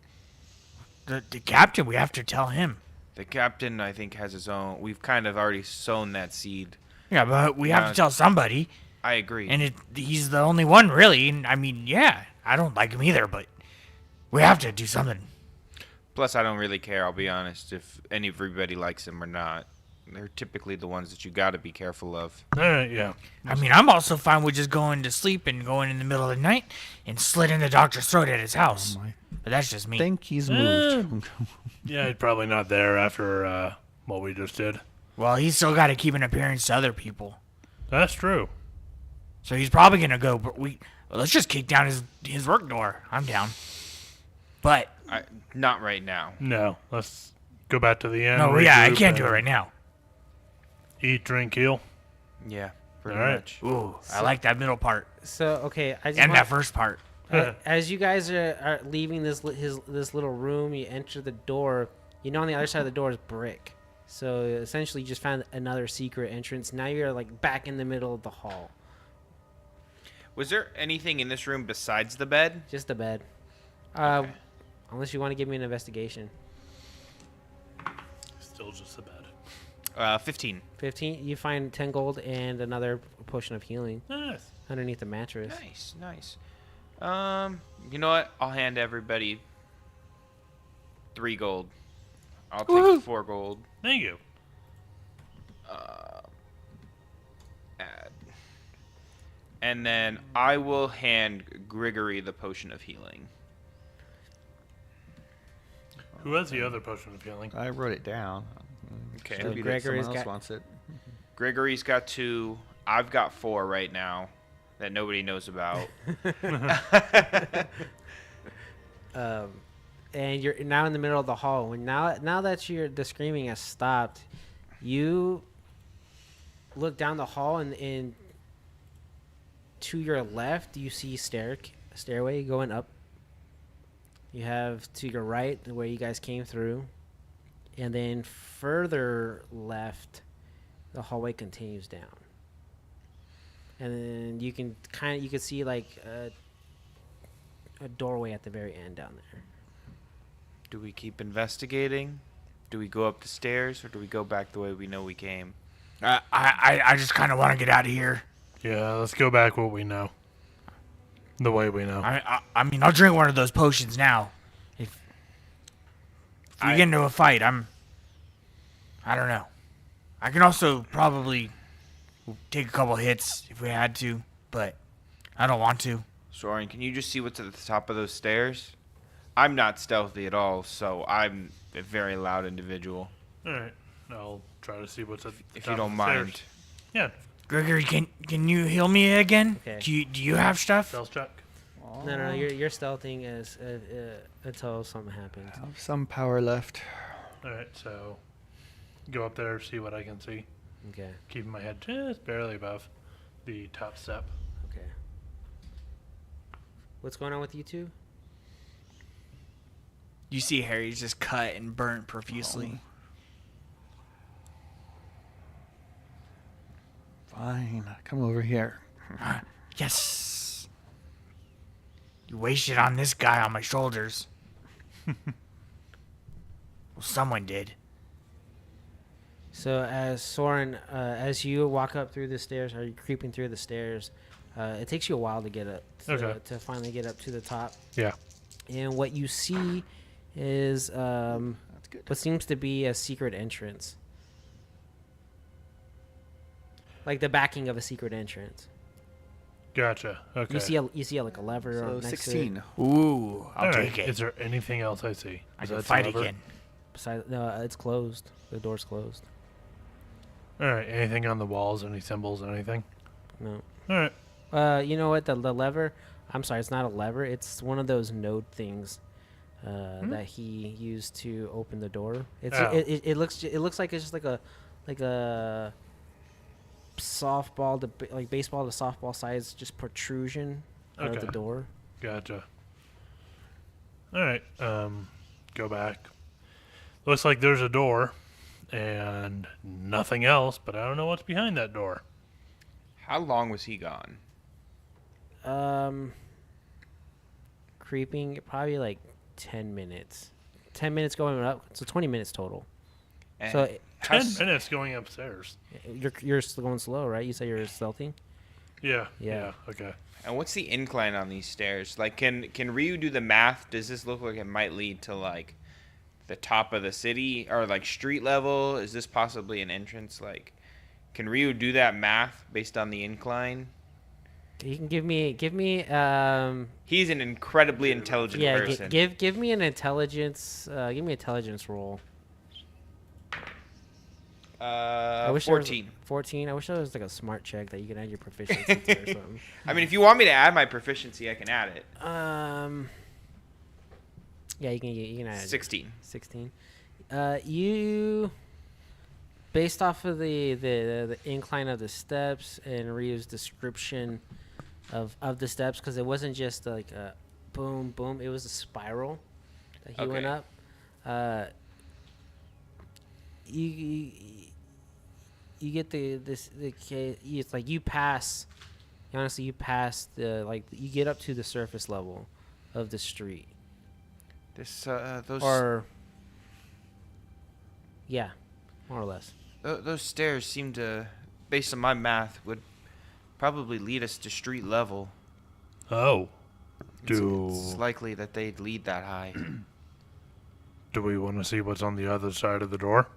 The captain, we have to tell him. The captain, I think, has his own. We've kind of already sown that seed. Yeah, but we have to tell somebody. I agree. And he's the only one, really. And I mean, yeah, I don't like him either, but we have to do something. Plus, I don't really care, I'll be honest, if everybody likes him or not. They're typically the ones that you got to be careful of. All right, yeah. I mean, I'm also fine with just going to sleep and going in the middle of the night and slitting the doctor's throat at his house. But that's just me. I think he's moved. Yeah, he's probably not there after what we just did. Well, he's still got to keep an appearance to other people. That's true. So he's probably going to go, but let's just kick down his work door. I'm down. But, Not right now. No, let's go back to the end. no, yeah, I regroup, can't do it and right now. Eat, drink, heal. Yeah, pretty All right. much. Ooh, I like that middle part. So okay, I just And want- that first part. As you guys are leaving this little room, you enter the door. You know, on the other side of the door is brick. So essentially, you just found another secret entrance. Now you're like back in the middle of the hall. Was there anything in this room besides the bed? Just a bed. Unless you want to give me an investigation. Still just a bed. 15. 15. You find 10 gold and another potion of healing Nice. underneath the mattress. Nice. You know what? I'll hand everybody 3 gold. I'll take 4 gold. Thank you. Add. And then I will hand Grigory the potion of healing. Who has the other potion of healing? I wrote it down. Okay. So Maybe Gregory's someone else got- wants it. Grigory's got 2. I've got 4 right now that nobody knows about. And you're now in the middle of the hall. When now that the screaming has stopped, you look down the hall and to your left, you see stairway going up. You have to your right where you guys came through, and then further left, the hallway continues down. And then you can see like a doorway at the very end down there. Do we keep investigating? Do we go up the stairs, or do we go back the way we know we came? I just kind of want to get out of here. Yeah, let's go back what we know. The way we know. I mean, I'll drink one of those potions now. If we get into a fight, I don't know. I can also probably take a couple hits if we had to, but I don't want to. Soren, can you just see what's at the top of those stairs? I'm not stealthy at all, so I'm a very loud individual. All right. I'll try to see what's at the If top you don't of the stairs. mind. Yeah. Gregory, can you heal me again? Okay. Do you have stuff? Stealth check. No, you're stealthing until something happens. I have some power left. All right, so go up there, see what I can see. Okay. Keeping my head just barely above the top step. Okay. What's going on with you two? You see Harry's just cut and burnt profusely. Fine, come over here. Yes. You wasted on this guy on my shoulders. Well, someone did. So as Soren, as you walk up through the stairs, or you're creeping through the stairs, it takes you a while to get up, to finally get up to the top. Yeah. And what you see is That's good. what seems to be a secret entrance. Like the backing of a secret entrance. Gotcha. Okay. You see like a lever So next 16. to it. Ooh, I'll All right. take it. Is there anything else I see? I Is can that fight the lever? again. Besides, no, it's closed. The door's closed. All right. Anything on the walls? Any symbols? Anything? No. All right. You know what? The lever. I'm sorry, it's not a lever. It's one of those node things that he used to open the door. It's Oh. it looks like it's just like a softball to like baseball to softball size just protrusion out of Okay. the door. Gotcha. All right. Go back. Looks like there's a door and nothing else, but I don't know what's behind that door. How long was he gone? Creeping probably like 10 minutes. 10 minutes going up, so 20 minutes total. And So 10 how's- minutes going upstairs. you're still going slow, right? You say you're stealthing. Yeah. Yeah. Okay. And what's the incline on these stairs? Like, can Ryu do the math? Does this look like it might lead to like the top of the city or like street level? Is this possibly an entrance? Like, can Ryu do that math based on the incline? You can give me He's an incredibly intelligent yeah, person. give me an intelligence. Give me an intelligence roll. I wish there was- 14. 14. I wish there was like a smart check that you could add your proficiency to or something. I mean, if you want me to add my proficiency, I can add it. Yeah, you can add 16. 16. You, based off of the incline of the steps and Ryu's description of the steps, because it wasn't just like a boom boom, it was a spiral that he went Okay. up. You get it's like you pass. Honestly, you pass you get up to the surface level of the street. Those Yeah, more or less. those stairs seem to, based on my math, would probably lead us to street level. Oh. It's likely that they'd lead that high. Do we want to see what's on the other side of the door?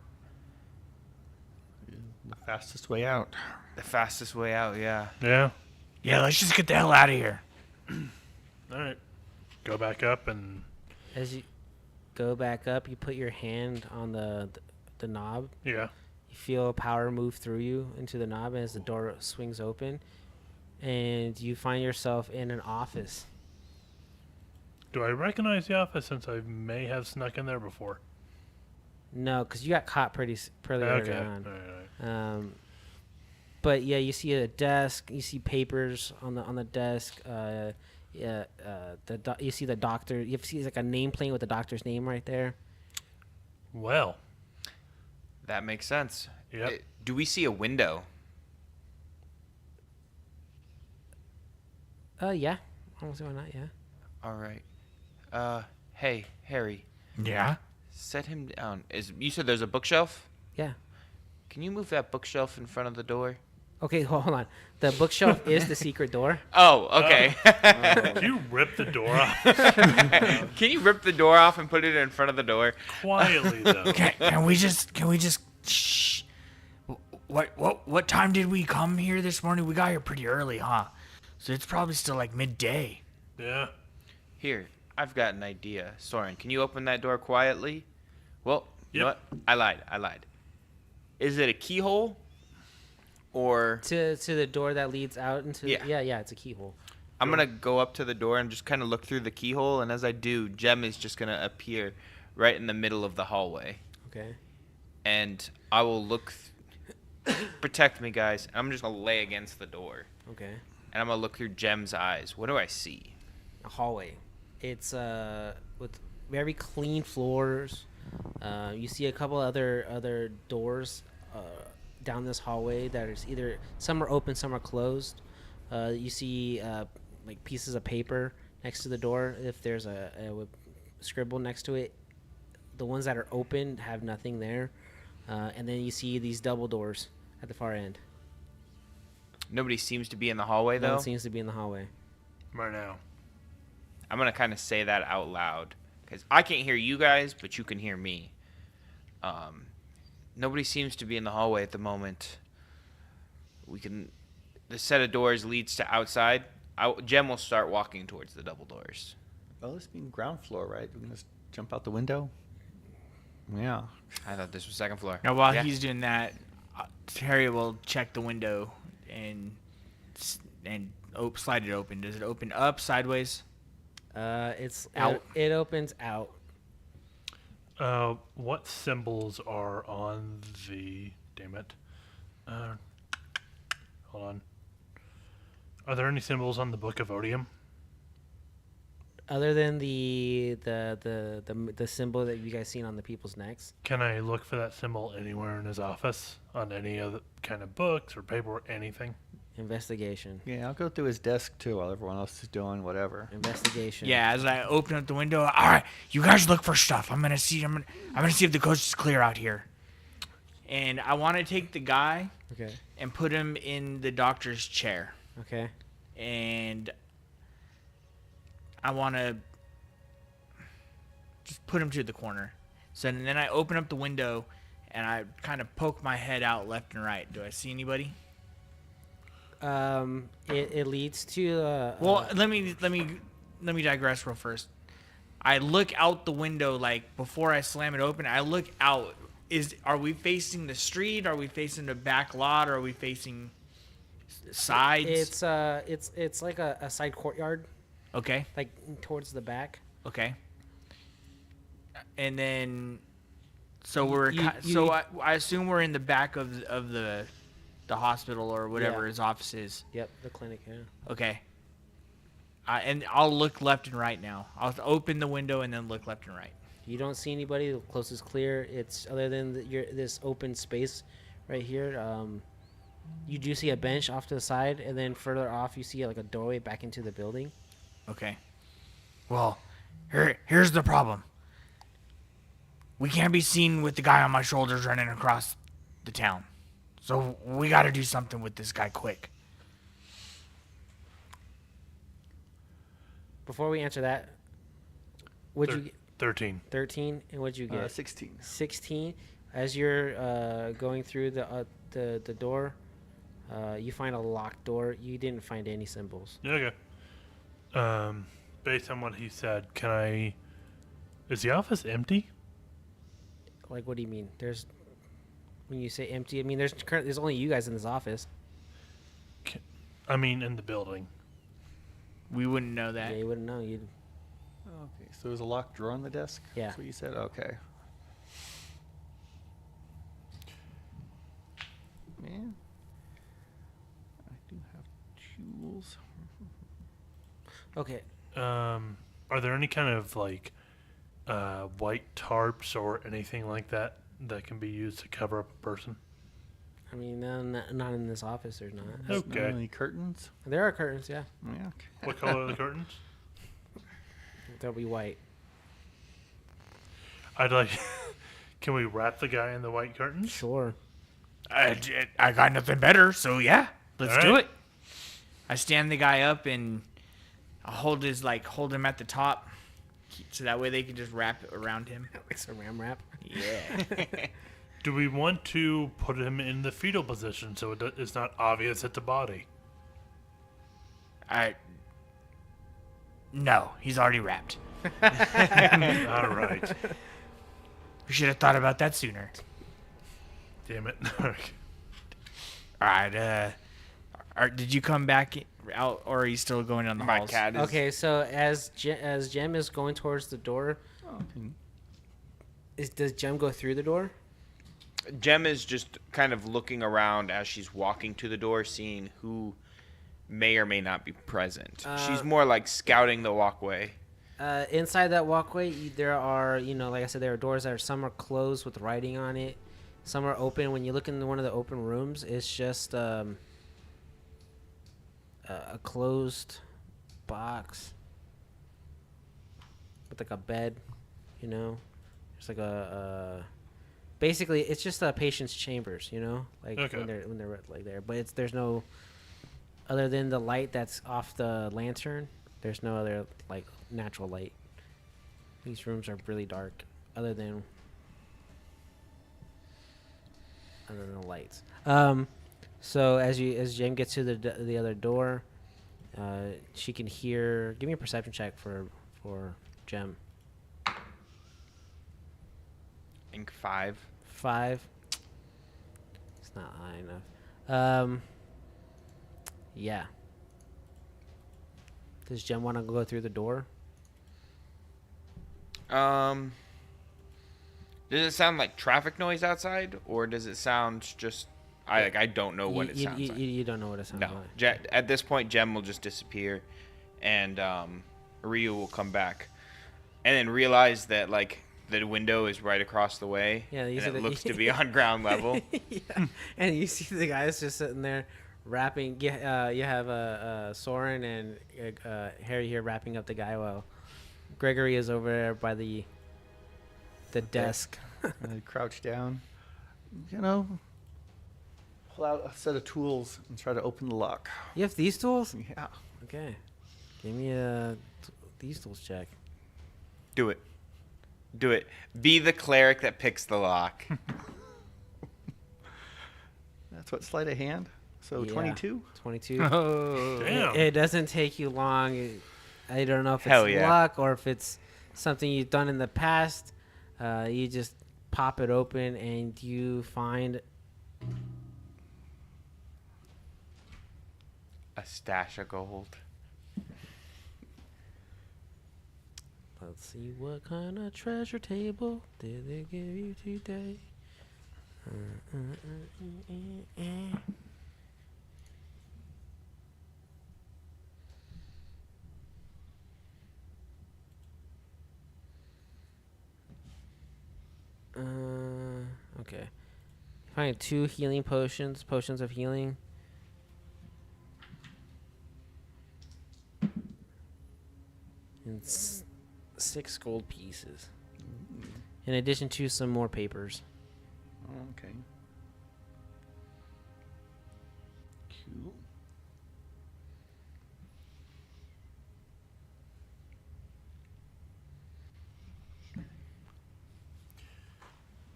The fastest way out. The fastest way out, yeah. Yeah. Yeah, let's just get the hell out of here. All right. Go back up and As you go back up, you put your hand on the knob. yeah. You feel power move through you into the knob as the door swings open, and you find yourself in an office. Do I recognize the office since I may have snuck in there before? No, because you got caught pretty early Okay. on. All right. But yeah, you see a desk. You see papers on the desk. You see the doctor. You see like a nameplate with the doctor's name right there. Well, That makes sense. Yep. Do we see a window? Yeah. I don't see why not. Yeah. All right. Hey, Harry, Yeah. set him down. You said there's a bookshelf? Yeah. Can you move that bookshelf in front of the door? Okay, hold on. The bookshelf is the secret door. Oh, okay. did you rip the door off Can you rip the door off and put it in front of the door? quietly though? Can we just shh? What time did we come here this morning? We got here pretty early, huh? So it's probably still like midday. Yeah. Here, I've got an idea. Soren, can you open that door quietly? Well, you know Yep. what? I lied. Is it a keyhole? Or To the door that leads out into. Yeah. Yeah. It's a keyhole. I'm going to go up to the door and just kind of look through the keyhole. And as I do, Jem is just going to appear right in the middle of the hallway. Okay. And I will look. Protect me, guys. I'm just going to lay against the door. Okay. And I'm going to look through Jem's eyes. What do I see? A hallway. It's with very clean floors. You see a couple other doors down this hallway that is either some are open, some are closed. You see like pieces of paper next to the door. If there's a scribble next to it, the ones that are open have nothing there. And then you see these double doors at the far end. Nobody seems to be in the hallway, No though. one seems to be in the hallway. Right now. I'm going to kind of say that out loud. Because I can't hear you guys, but you can hear me. Nobody seems to be in the hallway at the moment. The set of doors leads to outside. Jem will start walking towards the double doors. Oh, this being ground floor, right? We can just jump out the window. Yeah. I thought this was second floor. Now, while Yeah. he's doing that, Harry will check the window and slide it open. Does it open up, sideways? It's Out. It opens out. What symbols are on the? Damn it. Hold on. Are there any symbols on the Book of Odium? Other than the symbol that you guys seen on the people's necks. Can I look for that symbol anywhere in his office on any other kind of books or paper or anything? Investigation. Yeah, I'll go through his desk too while everyone else is doing whatever. Investigation. Yeah. As I open up the window, all right, you guys look for stuff. I'm gonna see if the coast is clear out here. And I want to take the guy Okay. and put him in the doctor's chair. Okay. And I want to just put him to the corner. So and then I open up the window and I kind of poke my head out left and right. Do I see anybody? It leads to. Well, let me digress real first. I look out the window like before I slam it open. I look out. Are we facing the street? Are we facing the back lot? Or are we facing sides? It's like a side courtyard, Okay. like towards the back. Okay. And then, so we're I assume we're in the back of the hospital or whatever Yeah. his office is. Yep, the clinic. Yeah. Okay. And I'll look left and right now. I'll open the window and then look left and right. You don't see anybody. The coast is clear. It's other than this open space right here. You do see a bench off to the side, and then further off you see like a doorway back into the building. Okay. Well, here's the problem. We can't be seen with the guy on my shoulders running across the town. So we got to do something with this guy quick. Before we answer that, what'd you get? 13. 13, and what'd you get? 16. 16. As you're going through the door, you find a locked door. You didn't find any symbols. Okay. Based on what he said, is the office empty? Like, what do you mean? When you say empty, I mean there's only you guys in this office. I mean, in the building. We wouldn't know that. Yeah, you wouldn't know. Okay, so there's a locked drawer on the desk? Yeah. That's what you said? Okay. Man. Tools. Okay. Are there any kind of like white tarps or anything like that that can be used to cover up a person? I mean, no, not in this office. There's not. Okay. Any curtains? There are curtains. Yeah, Yeah. What color are the curtains? they'll be white. I'd like. Can we wrap the guy in the white curtains? Sure. I got nothing better, so yeah, let's All do right. it. I stand the guy up and I hold him at the top, so that way they can just wrap it around him. Like saran wrap. Yeah. Do we want to put him in the fetal position so it's not obvious it's a body? No, he's already wrapped. All right. We should have thought about that sooner. Damn it. All right. Did you come back out, or are you still going on the My halls? cat is. Okay, so as Jem is going towards the door, does Jem go through the door? Jem is just kind of looking around as she's walking to the door, seeing who may or may not be present. She's more like scouting the walkway. Inside that walkway, there are, like I said, there are doors that some are closed with writing on it. Some are open. When you look into one of the open rooms, it's just a closed box with like a bed, It's like basically it's just a patient's chambers, like Okay. when they're like there. But there's no other than the light that's off the lantern. There's no other like natural light. These rooms are really dark, other than the lights. So as Jem gets to the other door, she can hear. Give me a perception check for Jem. I think 5. 5. It's not high enough. Yeah. Does Jem want to go through the door? Does it sound like traffic noise outside, or does it sound just? I don't know what it sounds like. You don't know what it sounds No. like. At this point, Jem will just disappear, and Ryu will come back, and then realize that like the window is right across the way. Yeah, and you see it the- looks to be on ground level. Yeah. And you see the guys just sitting there wrapping. You have Soren and Harry here wrapping up the guy while Gregory is over there by the desk. And I crouch down. Pull out a set of tools and try to open the lock. You have these tools? Yeah. Okay. Give me a these tools check. Do it. Be the cleric that picks the lock. That's what sleight of hand. So Yeah. 22. 22. Oh. Damn. It doesn't take you long. I don't know if Hell it's yeah. luck or if it's something you've done in the past. You just pop it open and you find A stash of gold. Let's see, what kind of treasure table did they give you today? Okay. Find 2 healing potions of healing. And 6 gold pieces. In addition to some more papers. Okay. Cool.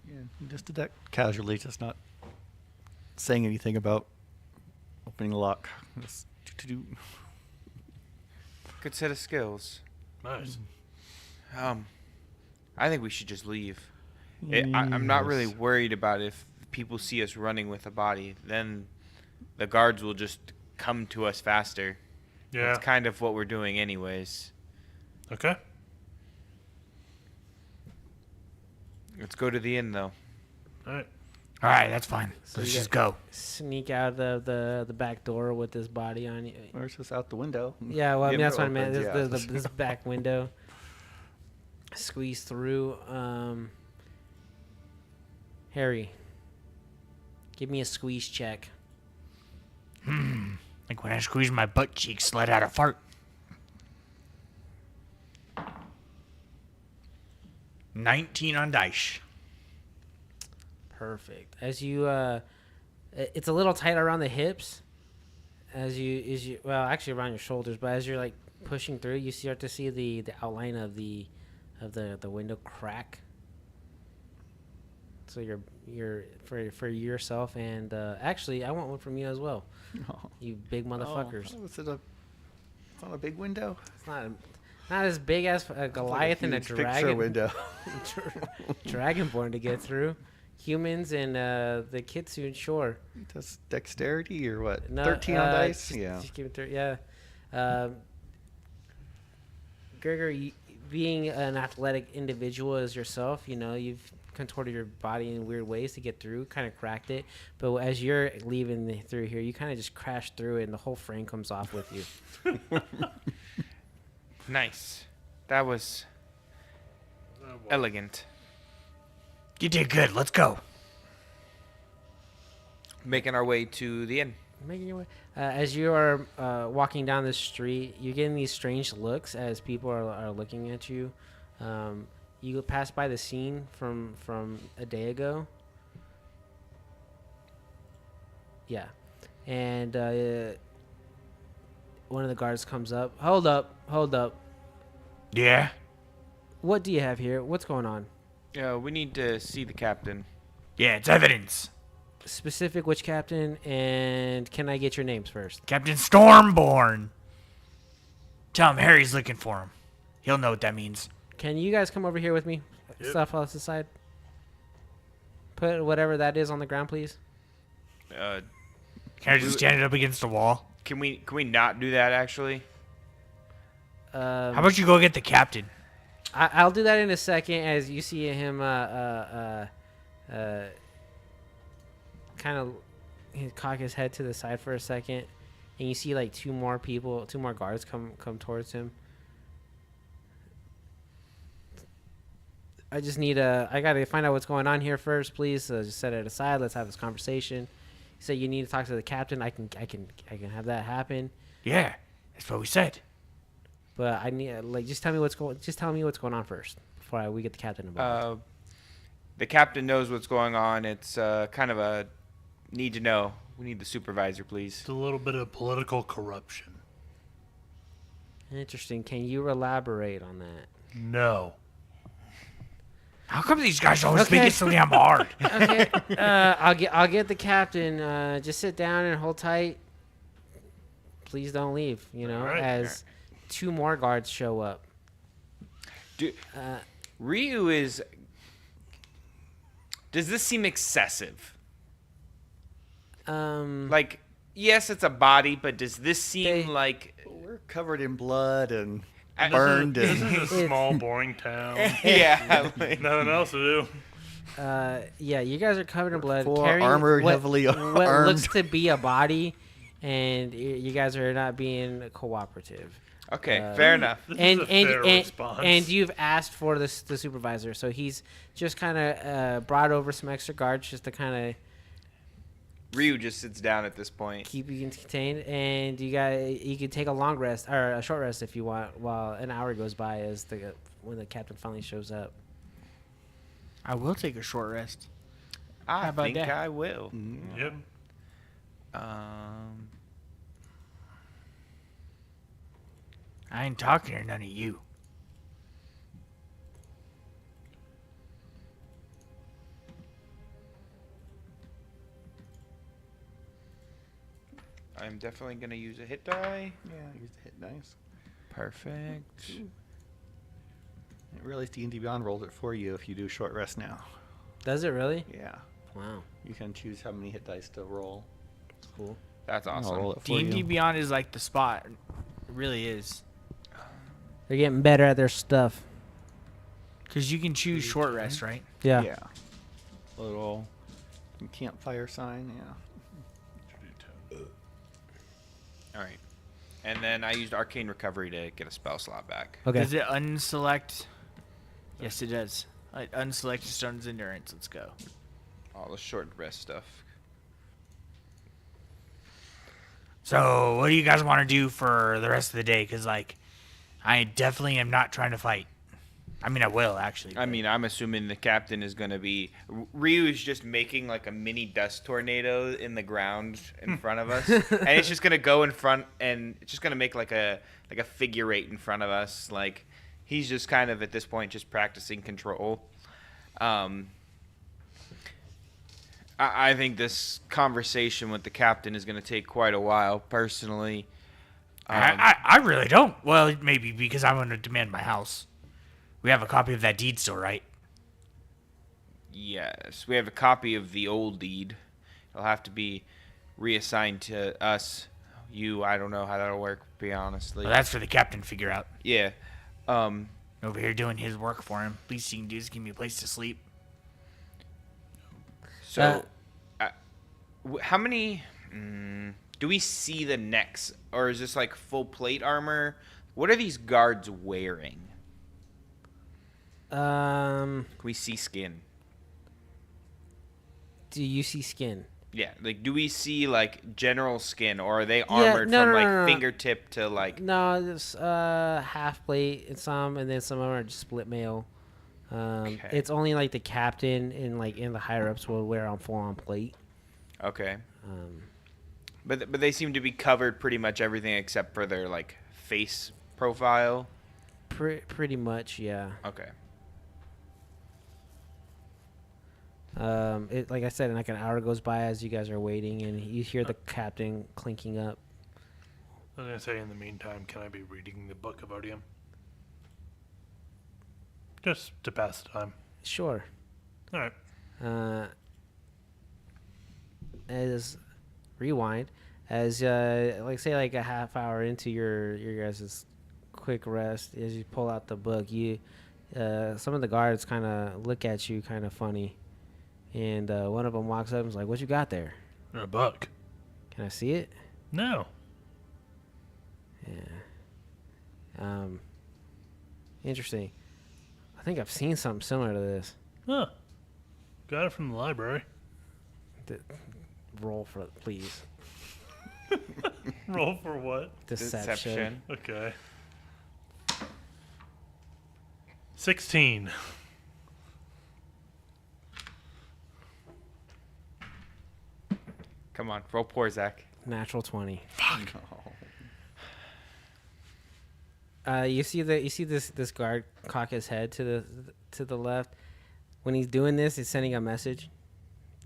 Yeah, you just did that casually, just not saying anything about opening the lock. Just do. Good set of skills. Nice. I think we should just leave. I'm not really worried about if people see us running with a body. Then the guards will just come to us faster. Yeah. That's kind of what we're doing anyways. Okay. Let's go to the inn, though. All right. All right, that's fine. Let's you just go. Sneak out of the back door with this body on you. Or it's just out the window. Yeah, well, I mean, Yeah, that's what I meant. opens, This back window. Squeeze through. Harry, give me a squeeze check. Like when I squeezed my butt cheeks, let out a fart. 19 on dice. Perfect. As you, it's a little tight around the hips. As you, well, actually around your shoulders, but as you're like pushing through, you start to see the outline of the window crack. So you're for yourself, and actually, I want one from you as well. Oh. You big motherfuckers. Oh, it's not a big window. It's not as big as a Goliath and a huge picture dragon. window. Dragonborn to get through. Humans and the Kitsune, sure. That's dexterity or what? No, 13 on dice? Just give it through. Yeah. Gregor, being an athletic individual as yourself, you know, you've contorted your body in weird ways to get through, kind of cracked it. But as you're leaving through here, you kind of just crash through it, and the whole frame comes off with you. Nice. That was elegant. You did good. Let's go. Making our way to the inn. Making your way. As you are walking down the street, you're getting these strange looks as people are looking at you. You pass by the scene from a day ago. Yeah. And one of the guards comes up. Hold up. Yeah? What do you have here? What's going on? We need to see the captain. Yeah, it's evidence. Specific which captain, and can I get your names first? Captain Stormborn. Tell him Harry's looking for him. He'll know what that means. Can you guys come over here with me? Yep. Stuff off the side. Put whatever that is on the ground, please. Uh, Can I just stand it up against the wall? can we not do that actually? How about you go get the captain? I'll do that in a second. As you see him, kind of cock his head to the side for a second, and you see like two more guards come towards him. I just need I gotta find out what's going on here first, please. So just set it aside. Let's have this conversation. You say you need to talk to the captain. I can have that happen. Yeah, that's what we said. But I need just tell me what's going on first before we get the captain involved. The captain knows what's going on. It's kind of a need to know. We need the supervisor, please. It's a little bit of political corruption. Interesting. Can you elaborate on that? No. How come these guys always Okay. make it so damn hard? Okay. I'll get the captain. Just sit down and hold tight. Please don't leave. You know, All right. as two more guards show up. Ryu is. Does this seem excessive? Like, yes, it's a body, but does this seem like? We're covered in blood and I- burned. This And is a small, boring town. Yeah. like- Nothing else to do. Yeah, you guys are covered in blood. full carrying armored, what- heavily what armed. looks to be a body, and you guys are not being cooperative. Okay, fair enough. This And is a fair response. and you've asked for the supervisor, so he's just kind of brought over some extra guards just to kind of Ryu just sits down at this point. keep you contained. And you can take a long rest or a short rest if you want, while an hour goes by when the captain finally shows up. I will take a short rest. I about think that? I will. Yep. I ain't talking to none of you. I'm definitely gonna use a hit die. yeah, use the hit dice. Perfect. I realize D&D Beyond rolled it for you if you do short rest now. Does it really? Yeah. Wow, You can choose how many hit dice to roll. that's cool. That's I'll awesome. roll it for D&D you. Beyond is like the spot. It really is. They're getting better at their stuff. Because you can choose short rest, right? Yeah. Yeah. Little Campfire sign, yeah. All right. And then I used Arcane Recovery to get a spell slot back. Okay. Does it unselect? Yes, it does. Unselect Stone's Endurance. Let's go. All the short rest stuff. So, what do you guys want to do for the rest of the day? Because, like, I definitely am not trying to fight. I mean, I will, actually. I mean, I'm assuming the captain is going to be... Ryu is just making, like, a mini dust tornado in the ground in front of us. And it's just going to go in front, and it's just going to make, like a figure eight in front of us. Like, he's just kind of, at this point, just practicing control. I think this conversation with the captain is going to take quite a while, personally. I really don't. Well, maybe because I'm going to demand my house. We have a copy of that deed still, right? Yes, we have a copy of the old deed. It'll have to be reassigned to us. I don't know how that'll work, to be honestly. Well, that's for the captain to figure out. Yeah. Over here doing his work for him. Least he can do is give me a place to sleep. So, how many... do we see the necks? Or is this like full plate armor? What are these guards wearing? Can we see skin? Do you see skin? Yeah, like do we see like general skin, or are they armored from fingertip to like? No, it's half plate and some, and then some of them are just split mail. Okay. It's only like the captain and like in the higher ups will wear on full on plate. Okay. But they seem to be covered pretty much everything except for their like face profile. Pretty much, yeah. Okay. Like I said, like an hour goes by as you guys are waiting, and you hear the captain clinking up. I was going to say, in the meantime, can I be reading the Book of Odium? Just to pass the time. Sure. All right. As rewind, as like say like a half hour into your guys' quick rest, as you pull out the book, you some of the guards kind of look at you kind of funny, and one of them walks up and is like, "What you got there? A book. Can I see it?" No. Yeah. Interesting. I think I've seen something similar to this. Huh. Got it from the library. Roll for it, please. Roll for what? Deception. Okay. 16. Come on, roll poor Zach. Natural 20. Fuck. You see this guard cock his head to the left. When he's doing this, he's sending a message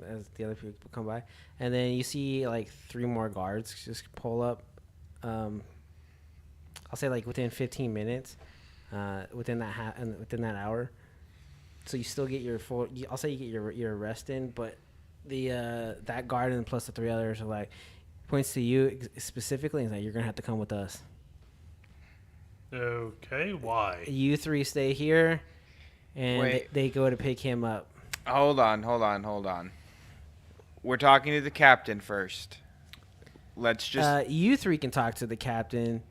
as the other people come by, and then you see like 3 more guards just pull up. I'll say like within 15 minutes, within that hour. So you still get your full. I'll say you get your rest in, but that guard and plus the 3 others are like points to you specifically and is like, you're gonna have to come with us. Okay, why? You 3 stay here, and they go to pick him up. Hold on. We're talking to the captain first. Let's just... you 3 can talk to the captain.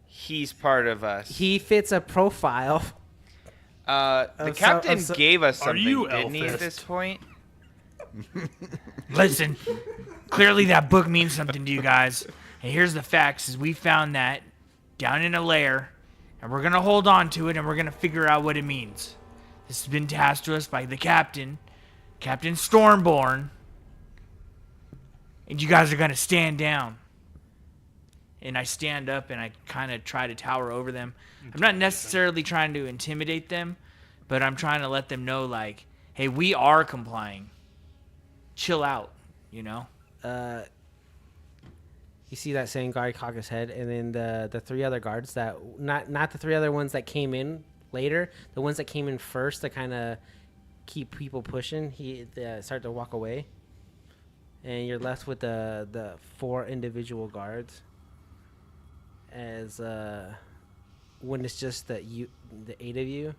He's part of us. He fits a profile. The captain gave us something, you didn't he, at Elfist? this point? Listen, clearly that book means something to you guys. And here's the facts: is we found that down in a lair, and we're gonna hold on to it, and we're gonna figure out what it means. This has been tasked to us by the captain, Captain Stormborn, and you guys are gonna stand down. And I stand up and I kind of try to tower over them. I'm not necessarily trying to intimidate them, but I'm trying to let them know, like, hey, we are complying. Chill out, you know? You see that same guard cock his head, and then the 3 other guards that not the 3 other ones that came in later, the ones that came in first to kind of keep people pushing. They start to walk away, and you're left with the 4 individual guards. As when it's just the 8 of you,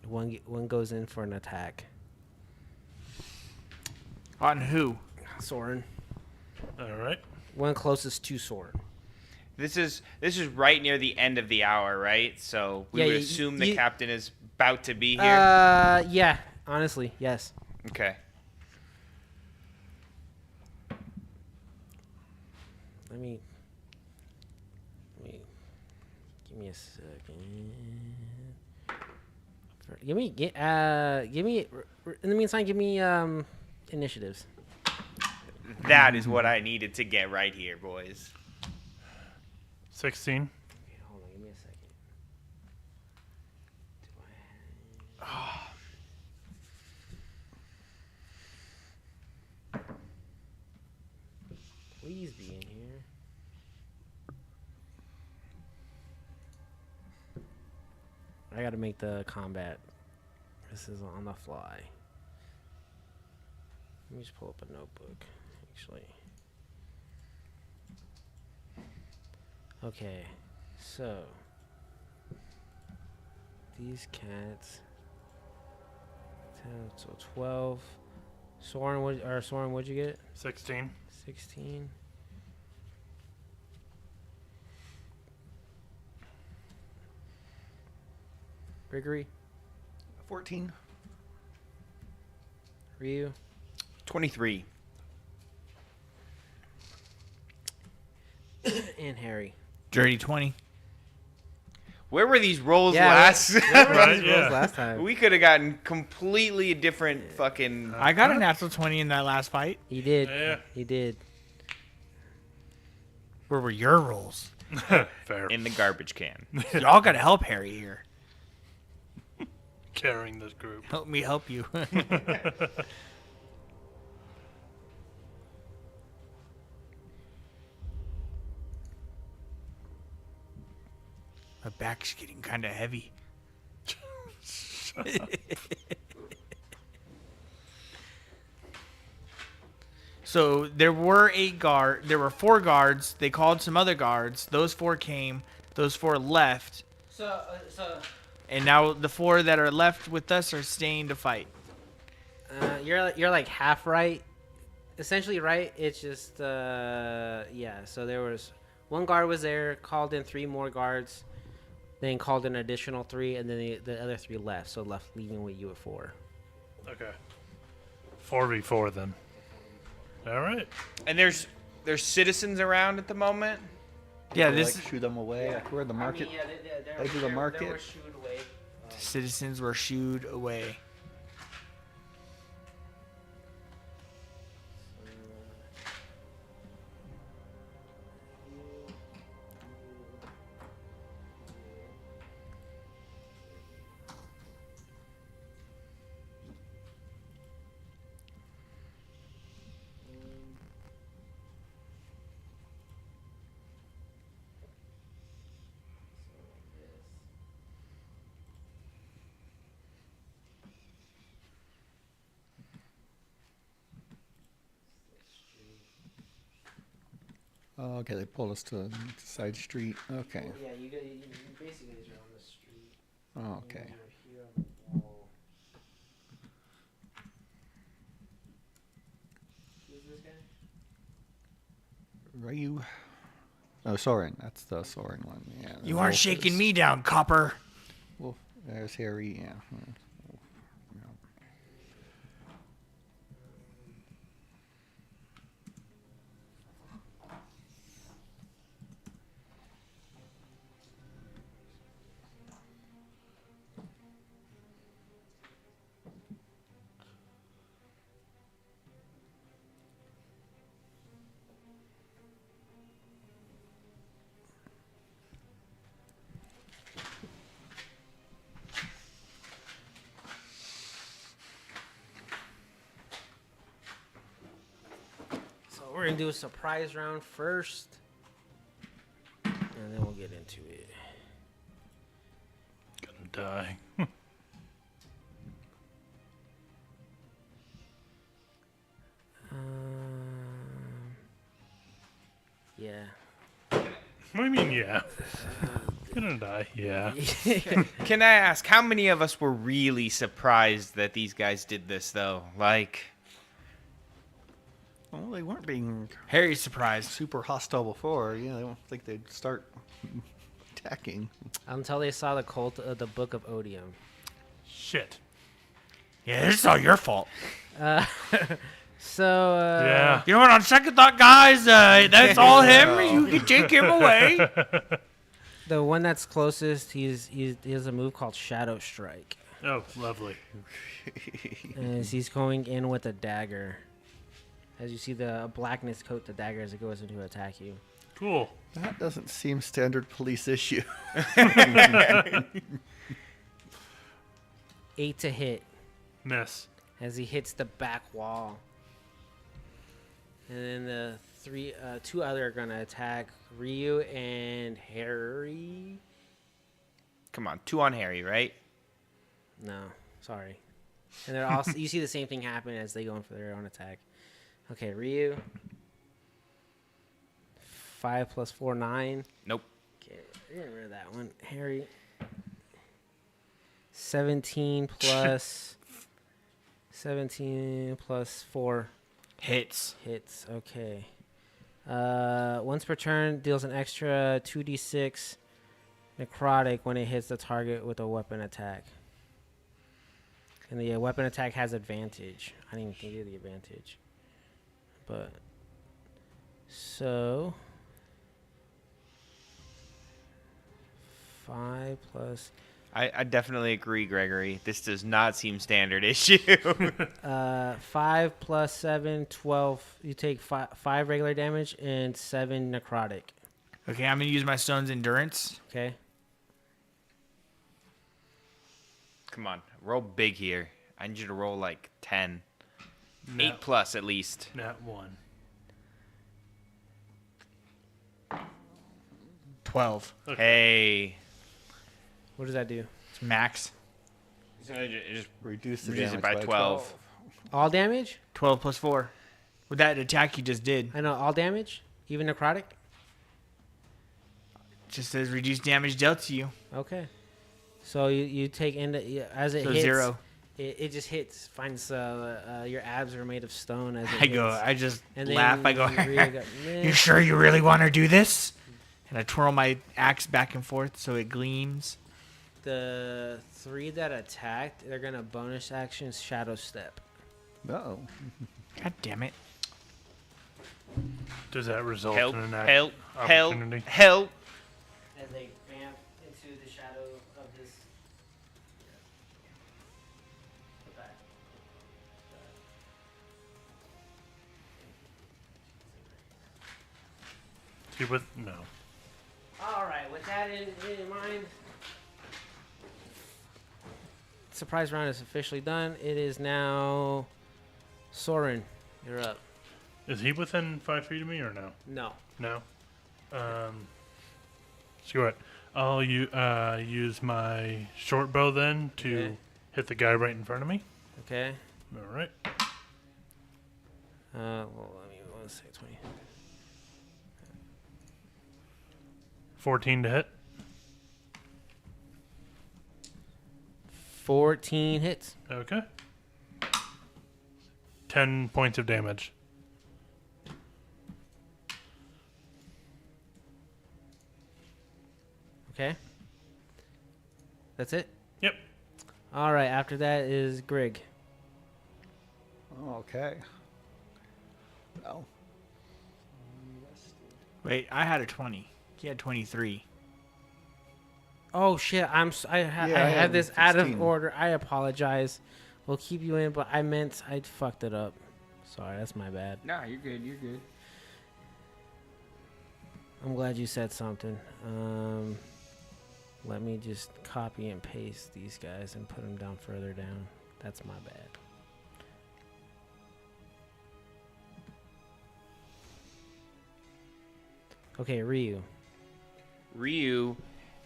one goes in for an attack. On who? Soren. All right. One closest to Soren. This is right near the end of the hour, right? So we Yeah, would you- assume the you- captain is about to be here. Yeah. Honestly, yes. Okay. Let me. Give me a second. Give me. In the meantime, give me initiatives. That is what I needed to get right here, boys. 16. Okay, hold on. Give me a second. Please be in here. I gotta make the combat. This is on the fly. Let me just pull up a notebook, actually. Okay, so these cats. 10, so 12. Soren, what'd you get? 16. 16. Gregory, 14. Ryu, 23. and Harry. Dirty 20. Where were these rolls Yeah, last? Right, What was yeah. last time? We could have gotten completely different fucking. I got a natural 20 in that last fight. He did. Yeah. He did. Where were your rolls? Fair. In the garbage can. Y'all gotta help Harry here. Carrying this group. Help me help you. My back's getting kind of heavy. So there were 8 guard. There were 4 guards. They called some other guards. Those 4 came. Those 4 left. So, And now the 4 that are left with us are staying to fight. you're like half right. Essentially right. It's just yeah. So there was one guard was there, called in 3 more guards, then called in an additional 3, and then the other 3 left. So left leaving with you at 4. Okay. 4v4 then. All right. And there's citizens around at the moment. Yeah, Or, this like, shoo them away. Like, we're in the market. Edge of the market. They were shooed away. citizens were shooed away. Oh, okay, they pulled us to a side street. Okay. Yeah, you basically are on the street. Oh, okay. You're here on the wall. Who's this guy? Ryu. Oh, Soren. That's the Soren one. Yeah. the You aren't wolf shaking is- me down, Copper. Wolf. There's Harry. Yeah. Yeah. So we're gonna do a surprise round first, and then we'll get into it. Gonna die. Yeah. What do you mean, yeah? Gonna die, yeah. Can I ask, how many of us were really surprised that these guys did this, though? Like, Well, they weren't being Harry's surprised. super hostile before. Yeah, I don't think they'd start attacking. Until they saw the cult of the Book of Odium. Shit. Yeah, this is all your fault. So, Yeah. You know what? On second thought, guys, that's all him. You can take him away. the one that's closest, he has a move called Shadow Strike. Oh, lovely. And he's going in with a dagger. As you see the blackness coat the dagger as it goes in to attack you. Cool. That doesn't seem standard police issue. 8 to hit Miss. as he hits the back wall. And then the two other are gonna attack Ryu and Harry. Come on, 2 on Harry, right? No, sorry. And they're also you see the same thing happen as they go in for their own attack. Okay, Ryu. 5 plus 4, 9. Nope. Okay, get rid of that one. Harry. 17 plus 4 Hits. hits. Okay. Once per turn, deals an extra 2d6 necrotic when it hits the target with a weapon attack. And the weapon attack has advantage. I didn't even think of the advantage. But so 5 plus I definitely agree, Gregory. This does not seem standard issue. 5 plus 7, 12. You take 5 regular damage and 7 necrotic. Okay, I'm gonna use my stone's endurance. Okay. Come on, roll big here. I need you to roll like 10. Nat, 8 plus at least. Nat 1. 12. Hey. What does that do? It's max. So it just Reduce the reduce damage it by 12. All damage? 12 plus 4. With that attack you just did. I know, all damage? Even necrotic? Just says reduce damage dealt to you. Okay. So you take as it So hits. 0. It just hits, finds your abs are made of stone as it I hits. go, I just And laugh. I go, Ryu go, "Meh." you sure you really want to do this? And I twirl my axe back and forth so it gleams. The 3 that attacked, they're going to bonus action Shadow Step. Uh-oh. God damn it. Does that result Help, in an help, help, opportunity? help. As they bam into the shadow of this. See with no. All right, with that in mind, surprise round is officially done. It is now Soren. You're up. Is he within 5 feet of me or no? No. No. Screw it. I'll use my short bow then to Okay. hit the guy right in front of me. Okay. All right. Well, let me 20. 14 to hit. 14 hits. Okay. 10 points of damage. Okay. That's it? Yep. All right, after that is Grig. Okay. Well, Wait, I had a 20. He had 23. Oh shit! I I had had this out of 16. order. I apologize. We'll keep you in, but I fucked it up. Sorry, that's my bad. Nah, you're good. You're good. I'm glad you said something. Let me just copy and paste these guys and put them down further down. That's my bad. Okay, Ryu. Ryu,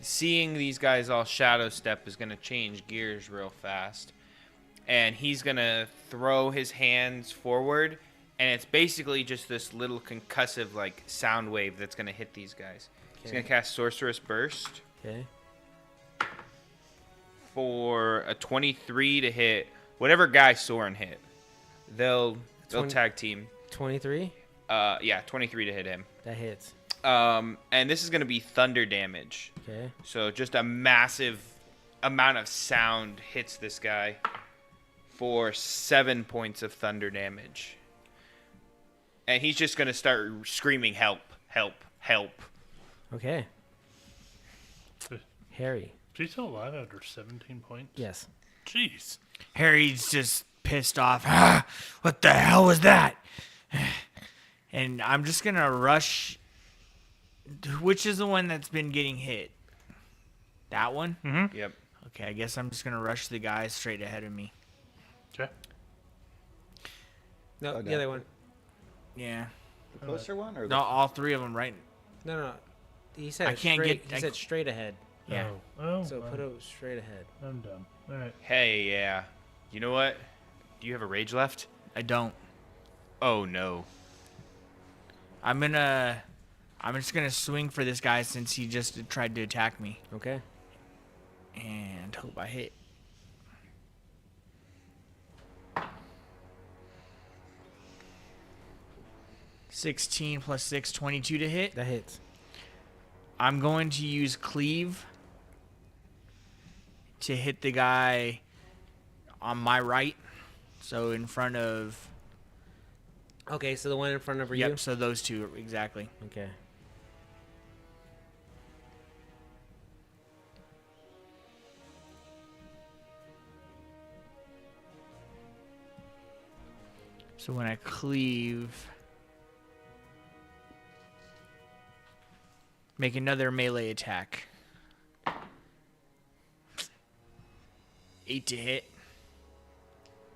seeing these guys all shadow step is going to change gears real fast. And he's going to throw his hands forward. And it's basically just this little concussive like sound wave that's going to hit these guys. He's going to cast Sorcerous Burst Okay. for a 23 to hit whatever guy Soren hit. They'll tag team. 23. Yeah, 23 to hit him. That hits. And this is going to be thunder damage. Okay. So just a massive amount of sound hits this guy for 7 points of thunder damage. And he's just going to start screaming, help, help, help. Okay. Harry. Is he still alive after 17 points? Yes. Jeez. Harry's just pissed off. Ah, what the hell was that? And I'm just gonna rush. Which is the one that's been getting hit? That one? Mm-hmm. Yep. Okay, I guess I'm just gonna rush the guy straight ahead of me. Okay. No, Oh, the no. other one. Yeah. The closer one or No, all three of them, right? No. He said I can't straight, get- He said straight ahead. Yeah. Oh, So well, put it straight ahead. I'm done. All right. Hey, yeah. You know what? Do you have a rage left? I don't. Oh, no. I'm just gonna swing for this guy since he just tried to attack me, Okay. and hope I hit. $16 plus 6, 22 to hit. That hits. I'm going to use cleave to hit the guy on my right, so in front of. Okay, so the one in front of you. Yep. So those two exactly. Okay. So when I cleave, make another melee attack. 8 to hit.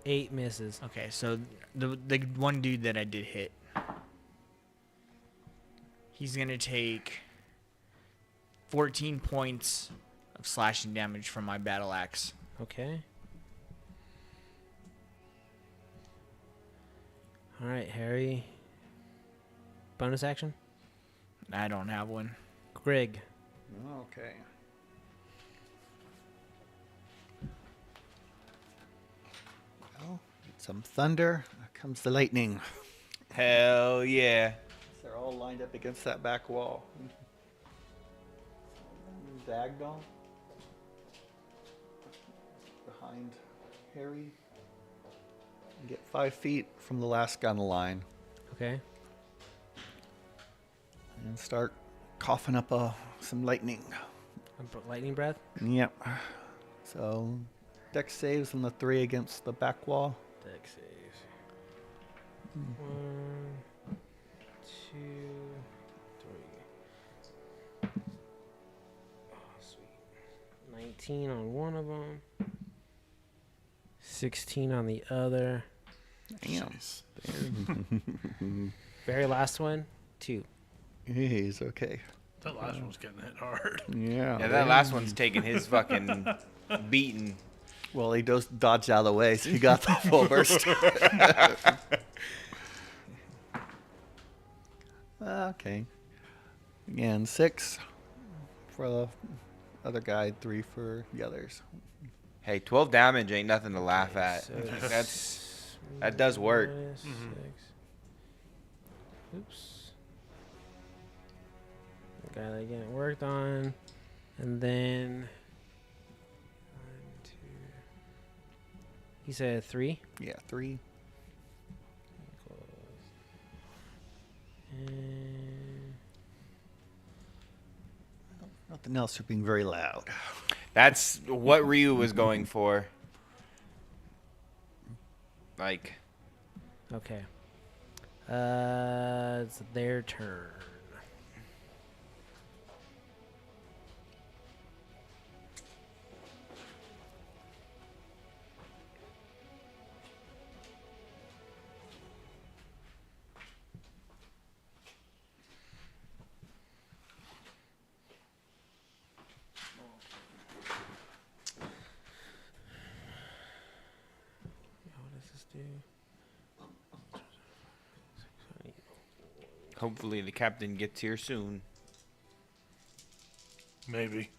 8 misses. Okay, so the one dude that I did hit, he's gonna take 14 points of slashing damage from my battle axe. Okay. All right, Harry. Bonus action. I don't have one. Greg. Okay. Well, some thunder. Here comes the lightning. Hell yeah. They're all lined up against that back wall. Diagonal. Behind Harry. And get 5 feet from the last guy on the line. Okay. And start coughing up some lightning. Lightning breath. Yep. So, dex saves on the 3 against the back wall. Dex saves. 1, 2, 3. Oh, sweet. 19 on one of them. 16 on the other. Damn. Very last one. 2. He's okay. That last one was getting hit hard. Yeah. Yeah, that last one's taking his fucking beating. Well, he does dodge out of the way, so he got the full burst. Okay. Again, 6 for the other guy, 3 for the others. Hey, 12 damage ain't nothing to laugh at. So That does work. minus 6. Oops. The guy that getting worked on. And then 1, 2. He said 3. Yeah, 3. And Nothing else for being very loud. That's what Ryu was going for. Like, okay. It's their turn. What does this do? hopefully the captain gets here soon. Maybe.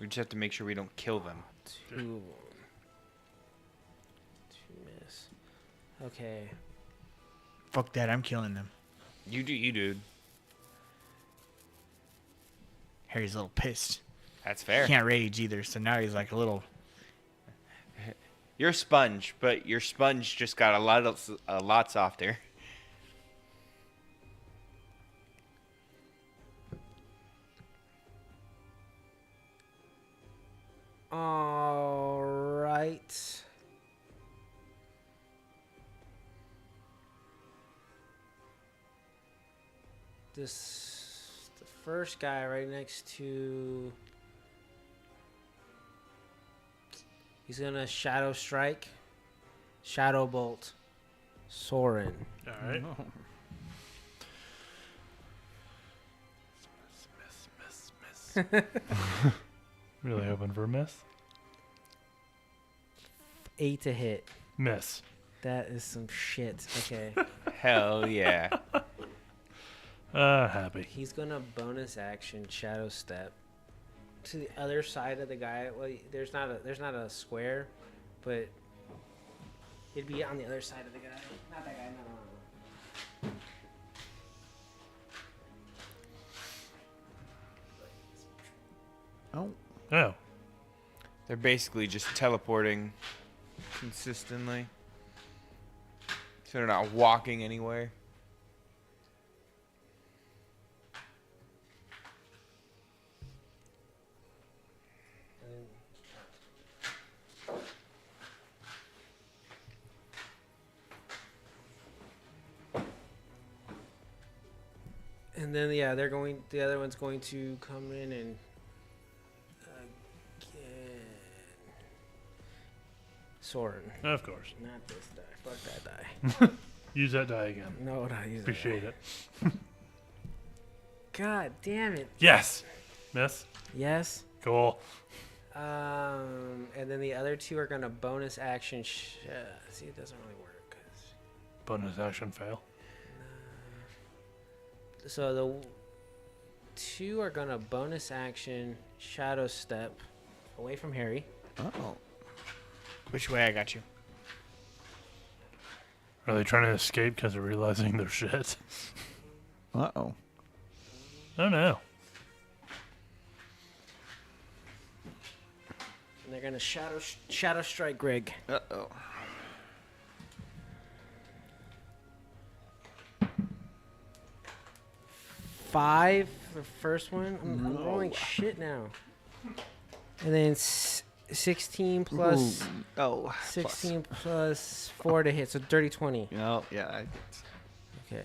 We just have to make sure we don't kill them. 2. Okay. Fuck that, I'm killing them. You do, you dude. Harry's a little pissed. That's He fair. can't rage either, so now he's like a little. You're a sponge, but your sponge just got a lot softer. All right. The first guy right next to. He's gonna shadow strike, shadow bolt, Soren. All right. Miss. Really hoping for a miss. 8 to hit. Miss. That is some shit. Okay. Hell yeah. Happy. He's gonna bonus action shadow step to the other side of the guy. Well, there's not a square, but it'd be on the other side of the guy. Not that guy. No. Oh. Oh. They're basically just teleporting consistently. So they're not walking anywhere. And then the other one's going to come in and again. Soren. Of course. Not this die. Fuck that die. Use that die again. No, not use that Appreciate die. it. God damn it. Yes. Miss. Yes. Cool. And then the other two are gonna bonus action. See, it doesn't really work. Bonus action fail. So the two are gonna bonus action shadow step away from Harry. Oh. Which way? I got you. Are they trying to escape because they're realizing their shit? Uh-oh. Oh no. And they're gonna shadow strike Greg. Uh-oh. Five for the first one. I'm rolling shit now. And then 16 plus Oh. 16 plus 4 to hit, so dirty 20. Oh, yeah. Okay.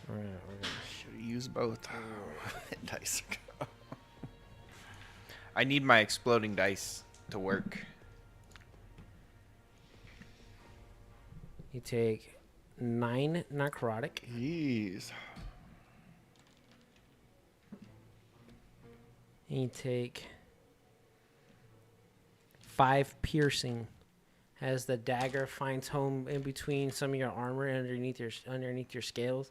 All right, we're gonna Should use both. Dice. I need my exploding dice to work. You take 9 necrotic. Jeez. And you take 5 piercing, as the dagger finds home in between some of your armor and underneath your scales.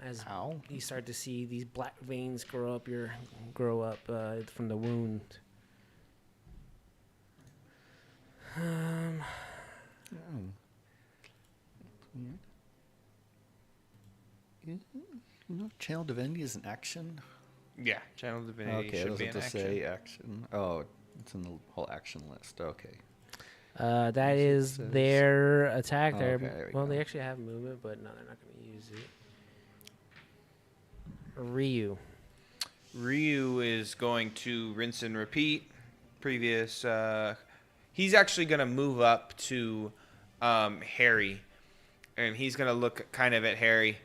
As Ow. you start to see these black veins grow up from the wound. Channel Divinity is an action. Yeah, Channel Divinity Okay, it should be doesn't an just action. say action. Oh, it's in the whole action list. Okay. That is says- their attack. Okay, there we Well, go. they actually have movement, but no, they're not going to use it. Ryu. Ryu is going to rinse and repeat. Previous, he's actually going to move up to Harry, and he's going to look kind of at Harry,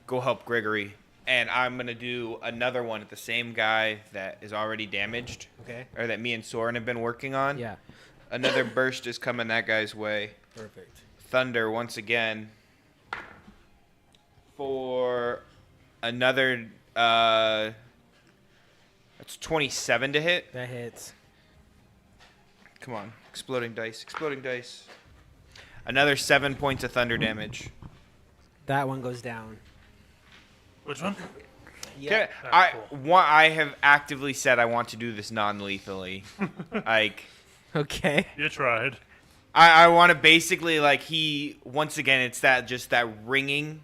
go help Gregory, and I'm going to do another one at the same guy that is already damaged, Okay. or that me and Soren have been working on. Yeah. Another burst is coming that guy's way. Perfect. Thunder once again for another that's 27 to hit. That hits. Come on, exploding dice. Another 7 points of thunder damage. That one goes down. Which one? Okay, That's cool. I have actively said I want to do this non-lethally. Like, Okay. You tried. I want to basically like once again it's that ringing,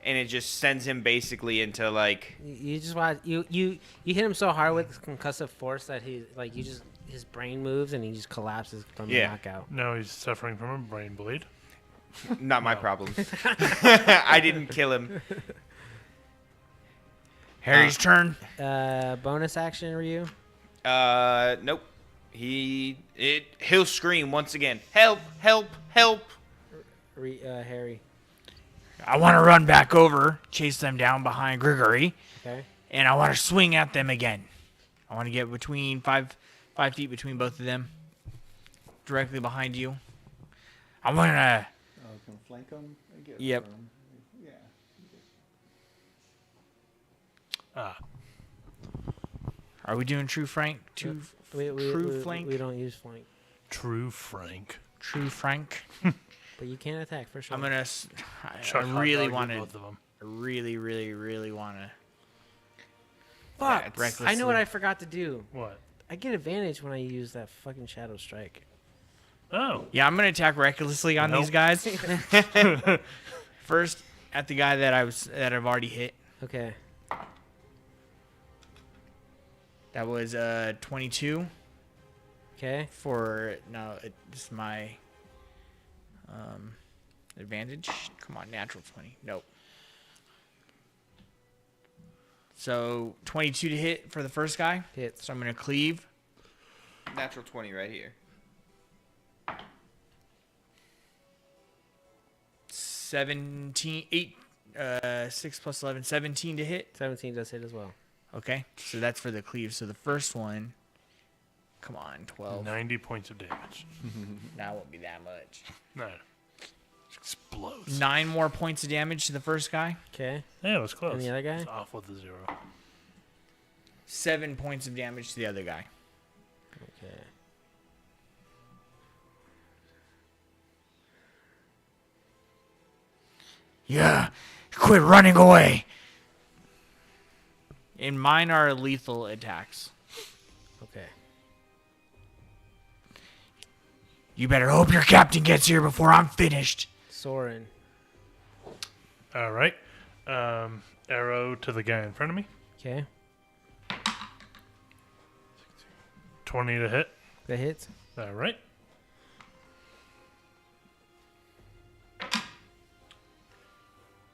and it just sends him basically into like You just want you hit him so hard with concussive force that his brain moves and he just collapses from the knockout. No, he's suffering from a brain bleed. not my problem. I didn't kill him. Harry's turn. Bonus action, Ryu. Nope. He'll scream once again. Help! Help! Help! Harry. I want to run back over, chase them down behind Grigory, Okay. and I want to swing at them again. I want to get between 5 feet between both of them, directly behind you. I want to. Oh, can flank them? Yep. Yeah. Ah, Are we doing true Frank? True flank? We don't use flank, true Frank. True Frank. but you can attack for sure. I'm gonna. Chuck I hot really dog want with to. both of them. I really want to. Fuck! recklessly. I know what I forgot to do. What? I get advantage when I use that fucking shadow strike. Oh, Yeah, I'm gonna attack recklessly on these Nope. guys. First, at the guy that I've already hit. Okay. That was 22 Okay. for this is my advantage. Come on, natural 20. Nope. So 22 to hit for the first guy. Hits. So I'm gonna cleave. Natural 20 right here. 17, 6 plus 11, 17 to hit. 17 does hit as well. Okay, so that's for the cleave. So the first one, come on, 12. 90 points of damage. That won't be that much. No. It explodes. 9 more points of damage to the first guy. Okay. Yeah, it was close. And the other guy? It's off with the 0. 7 points of damage to the other guy. Okay. Yeah, quit running away. And mine are lethal attacks. Okay. You better hope your captain gets here before I'm finished. Soren. All right. Arrow to the guy in front of me. Okay. 20 to hit. That hits. All right.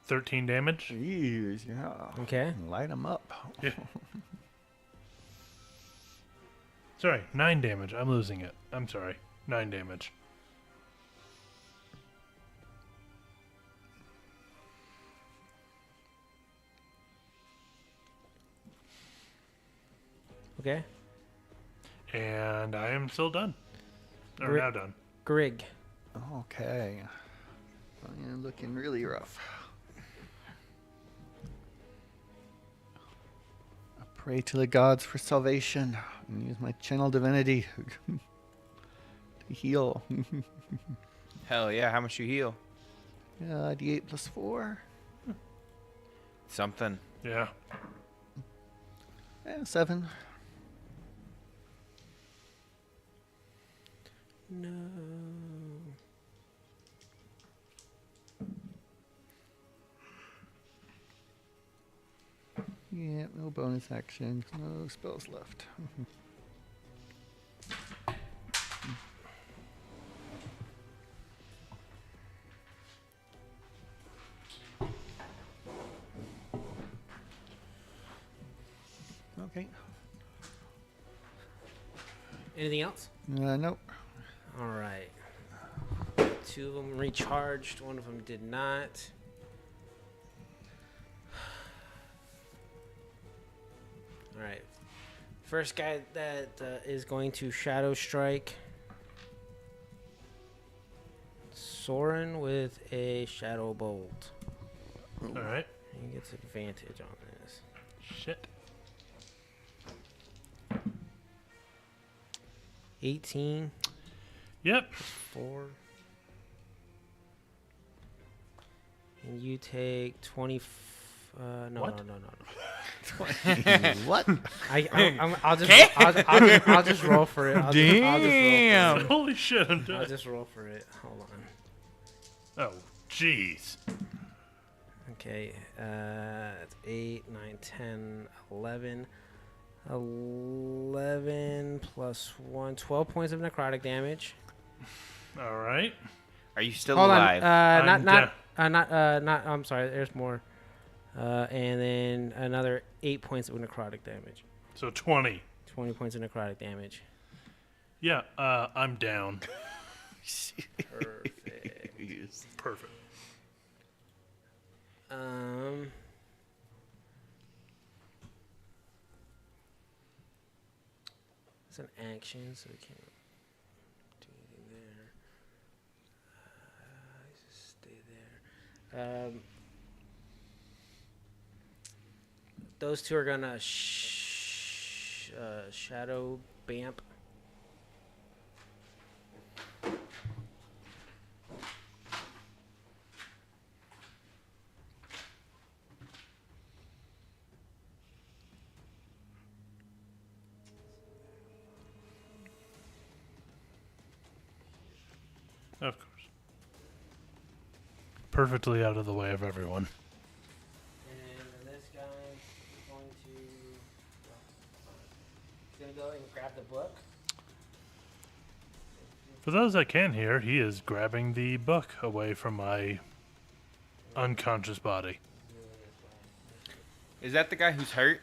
$13 damage. Jeez, yeah. Okay. Light them up. Yeah. Sorry, 9 damage. I'm losing it. I'm sorry. 9 damage. Okay. And I am still done. Or Gri- now done. Grig. Okay. Well, you're looking really rough. I pray to the gods for salvation and use my channel divinity to heal. Hell yeah! How much you heal? D8 plus 4. Something. Yeah. 7. No. Yeah, no bonus action. No spells left. Okay. Anything else? Nope. All right. 2 of them recharged. 1 of them did not. All right. First guy that is going to shadow strike Soren with a shadow bolt. All right. He gets advantage on this. Shit. 18. Yep. 4. And you take 20. No, What? no. What? I'll just roll for it. Damn. Holy shit, I'm I'll dead. just roll for it. Hold on. Oh, jeez. Okay, it's 8, 9, 10, 11. 11 plus 1, 12 points of necrotic damage. All right. Are you still Hold alive? on, I'm not. I'm sorry. There's more. And then another 8 points of necrotic damage. So 20. 20 points of necrotic damage. Yeah, I'm down. Perfect. Perfect. It's an action, so we can't do anything there. Just stay there. Those two are gonna shadow bamp. Of course. Perfectly out of the way of everyone. And then this guy is going to go and grab the book. For those that can hear, he is grabbing the book away from my unconscious body. Is that the guy who's hurt?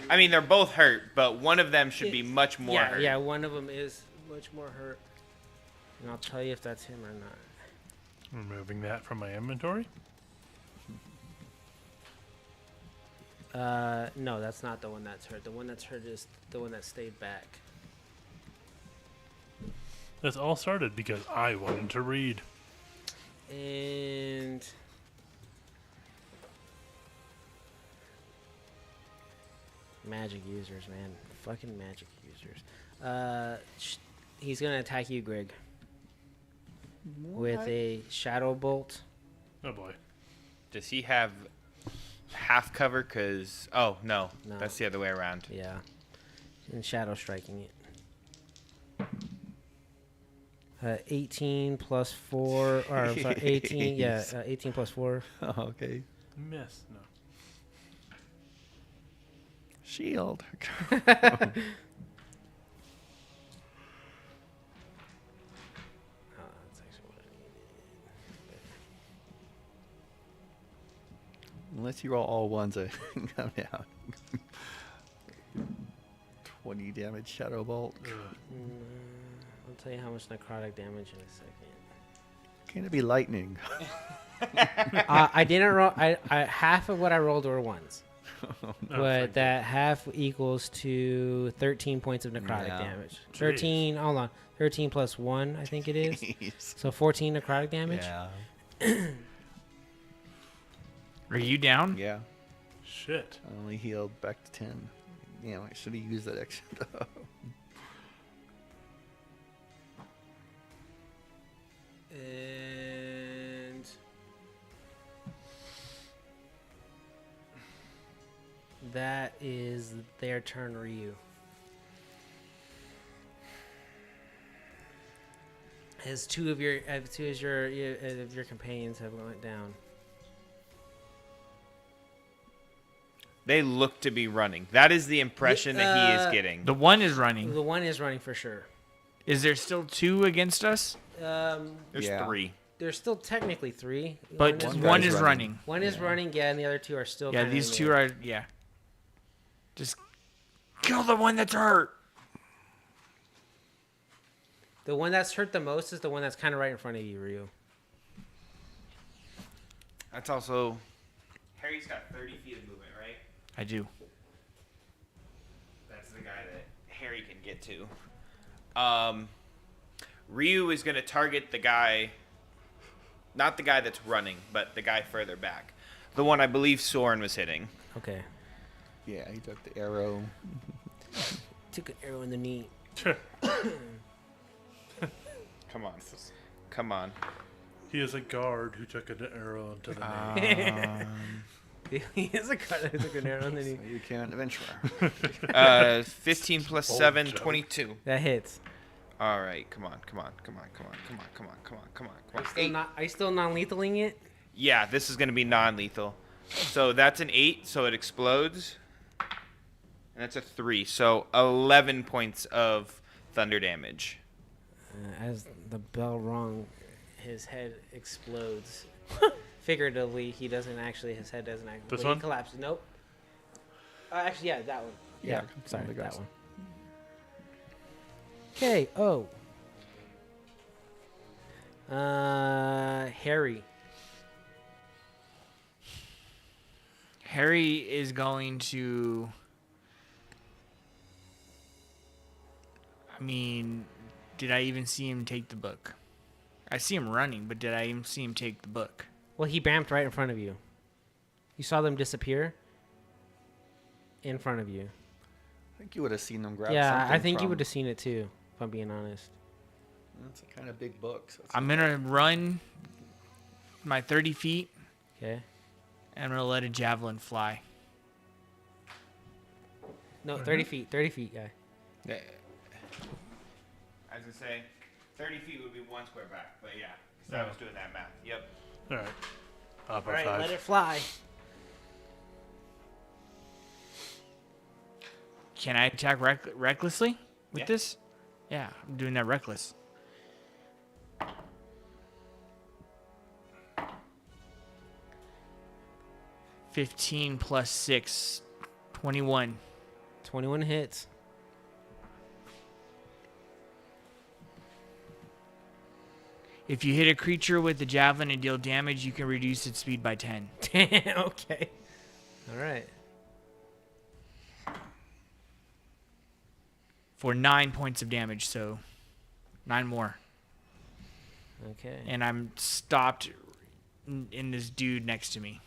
I mean, they're both hurt, but one of them should be much more hurt. Yeah, one of them is much more hurt. And I'll tell you if that's him or not. Removing that from my inventory. No, that's not the one that's hurt. The one that's hurt is the one that stayed back. This all started because I wanted to read. And magic users, man. Fucking magic users. He's gonna attack you, Greg. With a shadow bolt. Oh boy. Does he have half cover? Cause no, No. that's the other way around. Yeah. And shadow striking it. 18 plus 4, or I'm sorry, 18, yeah, 18 plus 4. Oh, okay. Miss. No. Shield. That's actually what I needed. Unless you roll all ones, I come down. 20 damage shadow bolt. I'll tell you how much necrotic damage in a second. Can it be lightning? I didn't roll. I half of what I rolled were ones, Oh, but that half equals to 13 points of necrotic Yeah. damage. 13. Hold on. 13 plus 1, I think it is. Jeez. So 14 necrotic damage. Yeah. Are you down? Yeah. Shit. I only healed back to 10. Damn, I should have used that extra. And that is their turn, Ryu. As two of your companions have went down. They look to be running. That is the impression that he is getting. The one is running. The one is running for sure. Is there still two against us? There's Yeah. 3. There's still technically 3. But One one guy's is running. running. One is running, yeah, and the other two are still. Yeah, kinda these in the two air. are. Yeah. Just kill the one that's hurt. The one that's hurt the most is the one that's kind of right in front of you, Ryu. That's also. Harry's got 30 feet of movement, right? I do. That's the guy that Harry can get to. Ryu is going to target the guy, not the guy that's running, but the guy further back. The one I believe Soren was hitting. Okay. Yeah, he took the arrow. Took an arrow in the knee. Come on. Come on. He is a guard who took an arrow into the name. He is a guy that took an arrow and then So you can't adventure. 15 plus Bold 7, joke. 22. that hits. All right, come on. Are you still non-lethaling it? Yeah, this is going to be non-lethal. So that's an 8, so it explodes. And that's a 3, so 11 points of thunder damage. As the bell rung, his head explodes. Figuratively, he doesn't actually. His head doesn't actually. This He one? collapses. Nope. Actually, yeah, that one. Yeah, sorry, the that guys. one. Okay. Oh. Harry. Harry is going to. I mean, did I even see him take the book? I see him running, but did I even see him take the book? Well, he bamped right in front of you. You saw them disappear in front of you. I think you would have seen them grab Yeah, something I think you from- would have seen it too, if I'm being honest. That's a kind of big book. So it's I'm going to run my 30 feet, Okay. and I'm going to let a javelin fly. No, 30 feet. 30 feet, guy. I was going to say, 30 feet would be 1 square back, but yeah. So I was doing that math. Yep. All right. Up All right, 5. let it fly. Can I attack recklessly with Yeah. this? Yeah, I'm doing that reckless. $15 plus 6, 21. 21 hits. If you hit a creature with the javelin and deal damage, you can reduce its speed by 10. Okay. All right. For 9 points of damage, so 9 more. Okay. And I'm stopped in this dude next to me.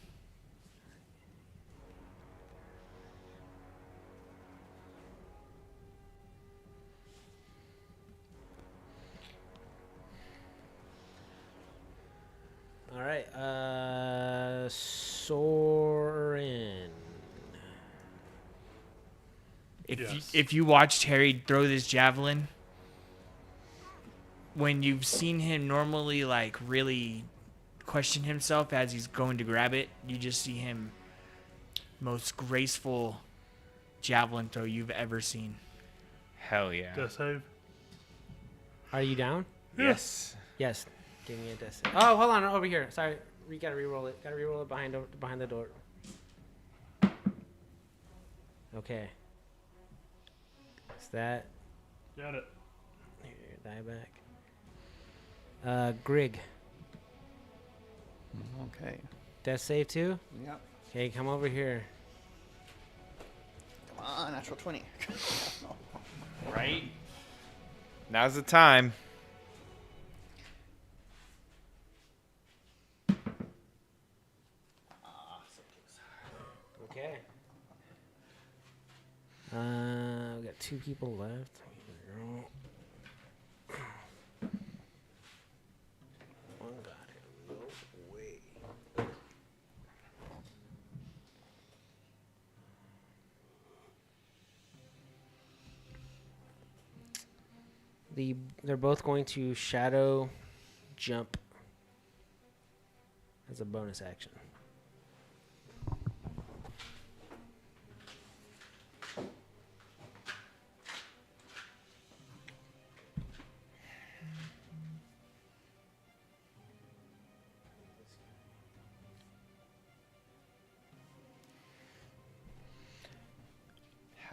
All right. Soren. Yes. If you watched Harry throw this javelin, when you've seen him normally like really question himself as he's going to grab it, you just see him most graceful javelin throw you've ever seen. Hell yeah. Death save. Are you down? Yes. Yes. Give me a death save. Oh, hold on. Over here. Sorry. We gotta re-roll it. Gotta re-roll it behind the door. Okay. Is that... Got it. Here, die back. Grig. Okay. Death save too? Yep. Okay, come over here. Come on, natural 20. Right? Now's the time. Okay. We got 2 people left. One got him. No way. They're both going to shadow jump as a bonus action.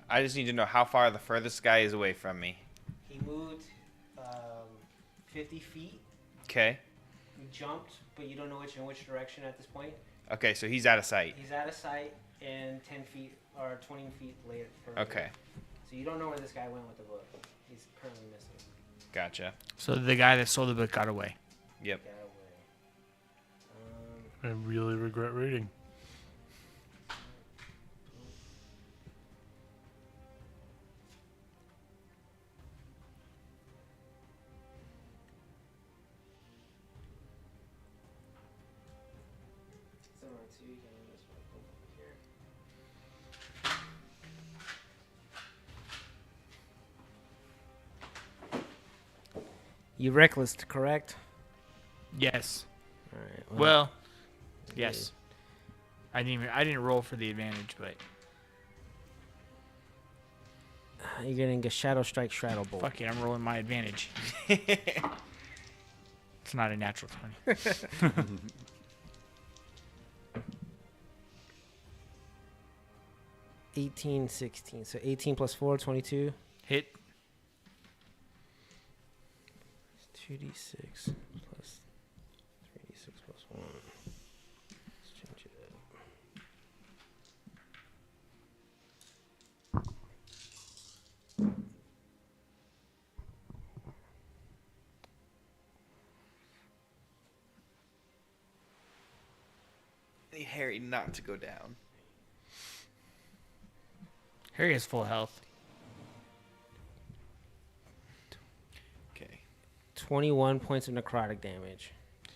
I just need to know how far the furthest guy is away from me. He moved 50 feet. Okay. You jumped, but you don't know in which direction at this point. Okay, so he's out of sight. He's out of sight and 10 feet or 20 feet later. Further. Okay. So you don't know where this guy went with the book. He's currently missing. Gotcha. So the guy that stole the book got away. Yep. Got away. I really regret reading. You reckless, correct? Yes. All right. Well, yes. I didn't roll for the advantage, but you're getting a shadow strike, straddle bolt. fuck it, I'm rolling my advantage. It's not a natural 20. 18, 16. So 18 plus 4, 22. Hit. 2d6 plus 3d6 plus 1. Let's change it up. Need Harry not to go down. Harry has full health. Okay. 21 points of necrotic damage.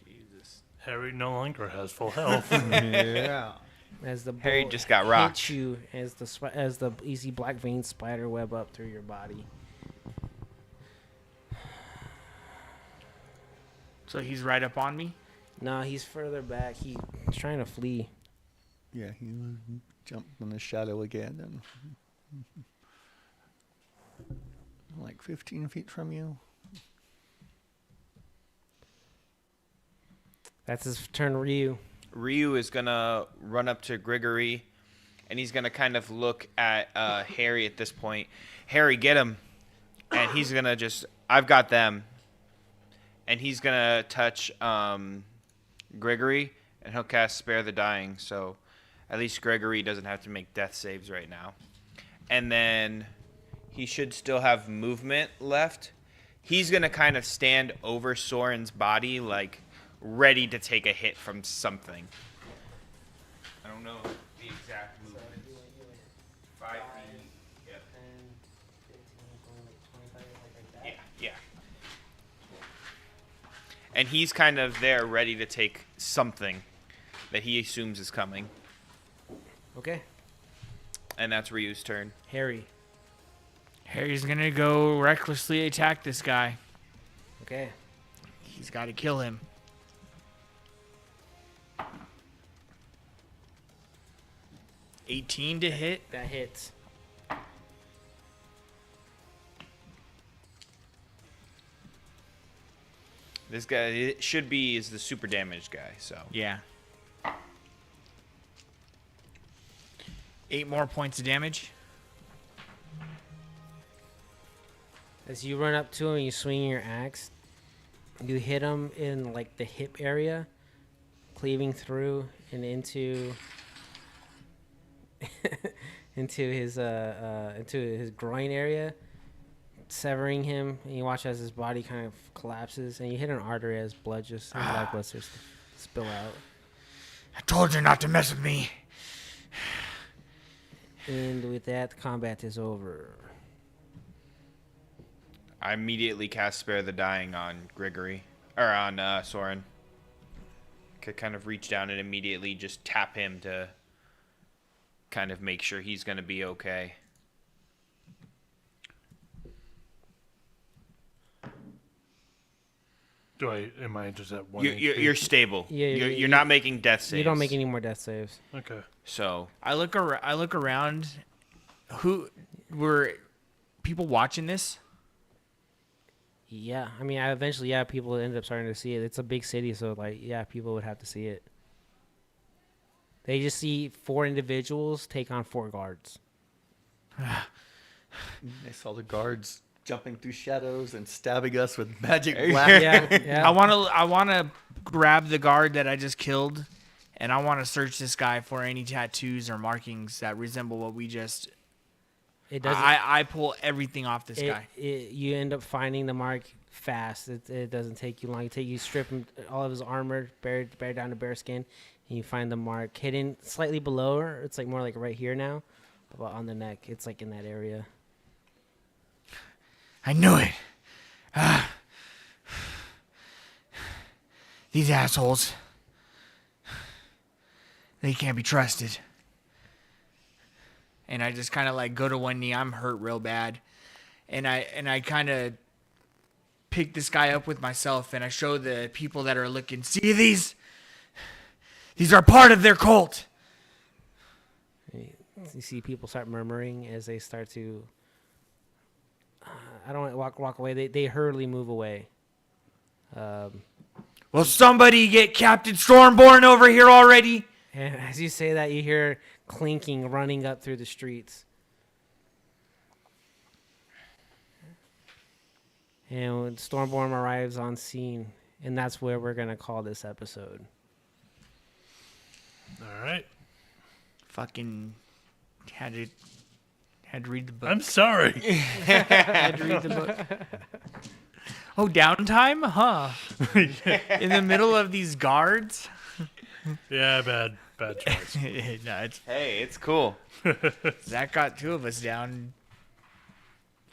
Jesus. Harry no longer has full health. Yeah. As the Harry bullet just got rocked. hits you as the you see black vein spider web up through your body. So he's right up on me. No, he's further back. He's trying to flee. Yeah, he jumped in the shadow again and like 15 feet from you. That's his turn, Ryu. Ryu is gonna run up to Grigory, and he's gonna kind of look at Harry at this point. Harry, get him, and he's gonna just. I've got them, and he's gonna touch Grigory, and he'll cast Spare the Dying. So, at least Grigory doesn't have to make death saves right now, and then he should still have movement left. He's gonna kind of stand over Soren's body, like, ready to take a hit from something. I don't know the exact movement. 5 feet. Yep. Yeah, yeah. And he's kind of there ready to take something that he assumes is coming. Okay. And that's Ryu's turn. Harry. Harry's gonna go recklessly attack this guy. Okay. He's got to kill him. $18 to hit. That hits. This guy it should be is the super damage guy, so. Yeah. 8 more points of damage. As you run up to him and you swing your axe, you hit him in like the hip area, cleaving through and into into his groin area, severing him. And you watch as his body kind of collapses, and you hit an artery as blood just life blood starts to spill out. I told you not to mess with me. And with that, the combat is over. I immediately cast Spare the Dying on Grigory. Or on Soren. Could kind of reach down and immediately just tap him to kind of make sure he's going to be okay. Am I just at 1 You're stable. Yeah, you're not making death saves. You don't make any more death saves. Okay. So I look around. Who were people watching this? Yeah, I mean, eventually, people end up starting to see it. It's a big city, so people would have to see it. They just see 4 individuals take on 4 guards. They saw the guards jumping through shadows and stabbing us with magic black. Yeah. I wanna grab the guard that I just killed, and I want to search this guy for any tattoos or markings that resemble what we just. It doesn't. I pull everything off this guy. You end up finding the mark fast. It doesn't take you long. You strip him all of his armor, bare down to bare skin, and you find the mark hidden slightly below her. It's like more like right here now, but on the neck, it's like in that area. I knew it. These assholes. They can't be trusted. And I just kind of like go to one knee. I'm hurt real bad. And I kind of pick this guy up with myself, and I show the people that are looking, see these? These are part of their cult. You see people start murmuring as they start to. I don't want to walk away. They hurriedly move away. Will somebody get Captain Stormborn over here already? And as you say that, you hear clinking running up through the streets. And when Stormborn arrives on scene, and that's where we're going to call this episode. All right. Fucking had to read the book. I'm sorry. Had to read the book. Oh, downtime? Huh. In the middle of these guards? Yeah, bad choice. No, Hey, it's cool. Zach got two of us down.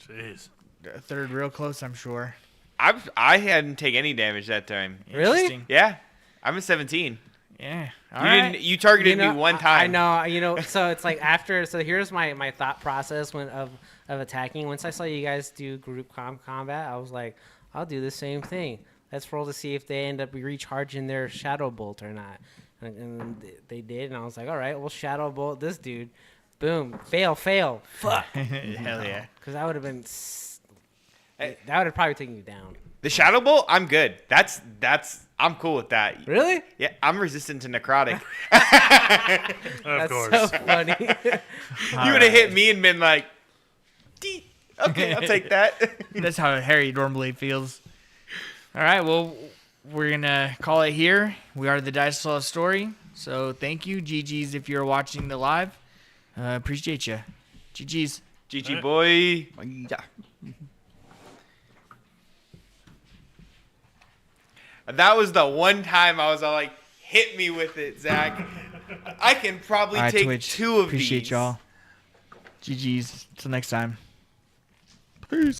Jeez. A third real close, I'm sure. I hadn't take any damage that time. Really? Interesting. Yeah, I'm a 17. Yeah. You didn't. You targeted me one time. I know. So it's like after. So here's my thought process of attacking. Once I saw you guys do group combat, I was like, I'll do the same thing. Let's roll to see if they end up recharging their shadow bolt or not. And they did, and I was like, all right, we'll shadow bolt this dude. Boom. Fail. Fuck. Hell yeah. Because that would have been. That would have probably taken you down. The Shadow Bolt, I'm good. That's I'm cool with that. Really? Yeah, I'm resistant to necrotic. Of That's course. so funny. You would have hit me and been like, "Dee, okay, I'll take that." That's how Harry normally feels. All right, well, we're going to call it here. We are the DiceTell story. So thank you, GG's, if you're watching the live. Appreciate you. GG's. GG boy. That was the one time I was all like, hit me with it, Zach. I can probably All right, take Twitch. two of Appreciate these. y'all. GG's. Till next time. Peace.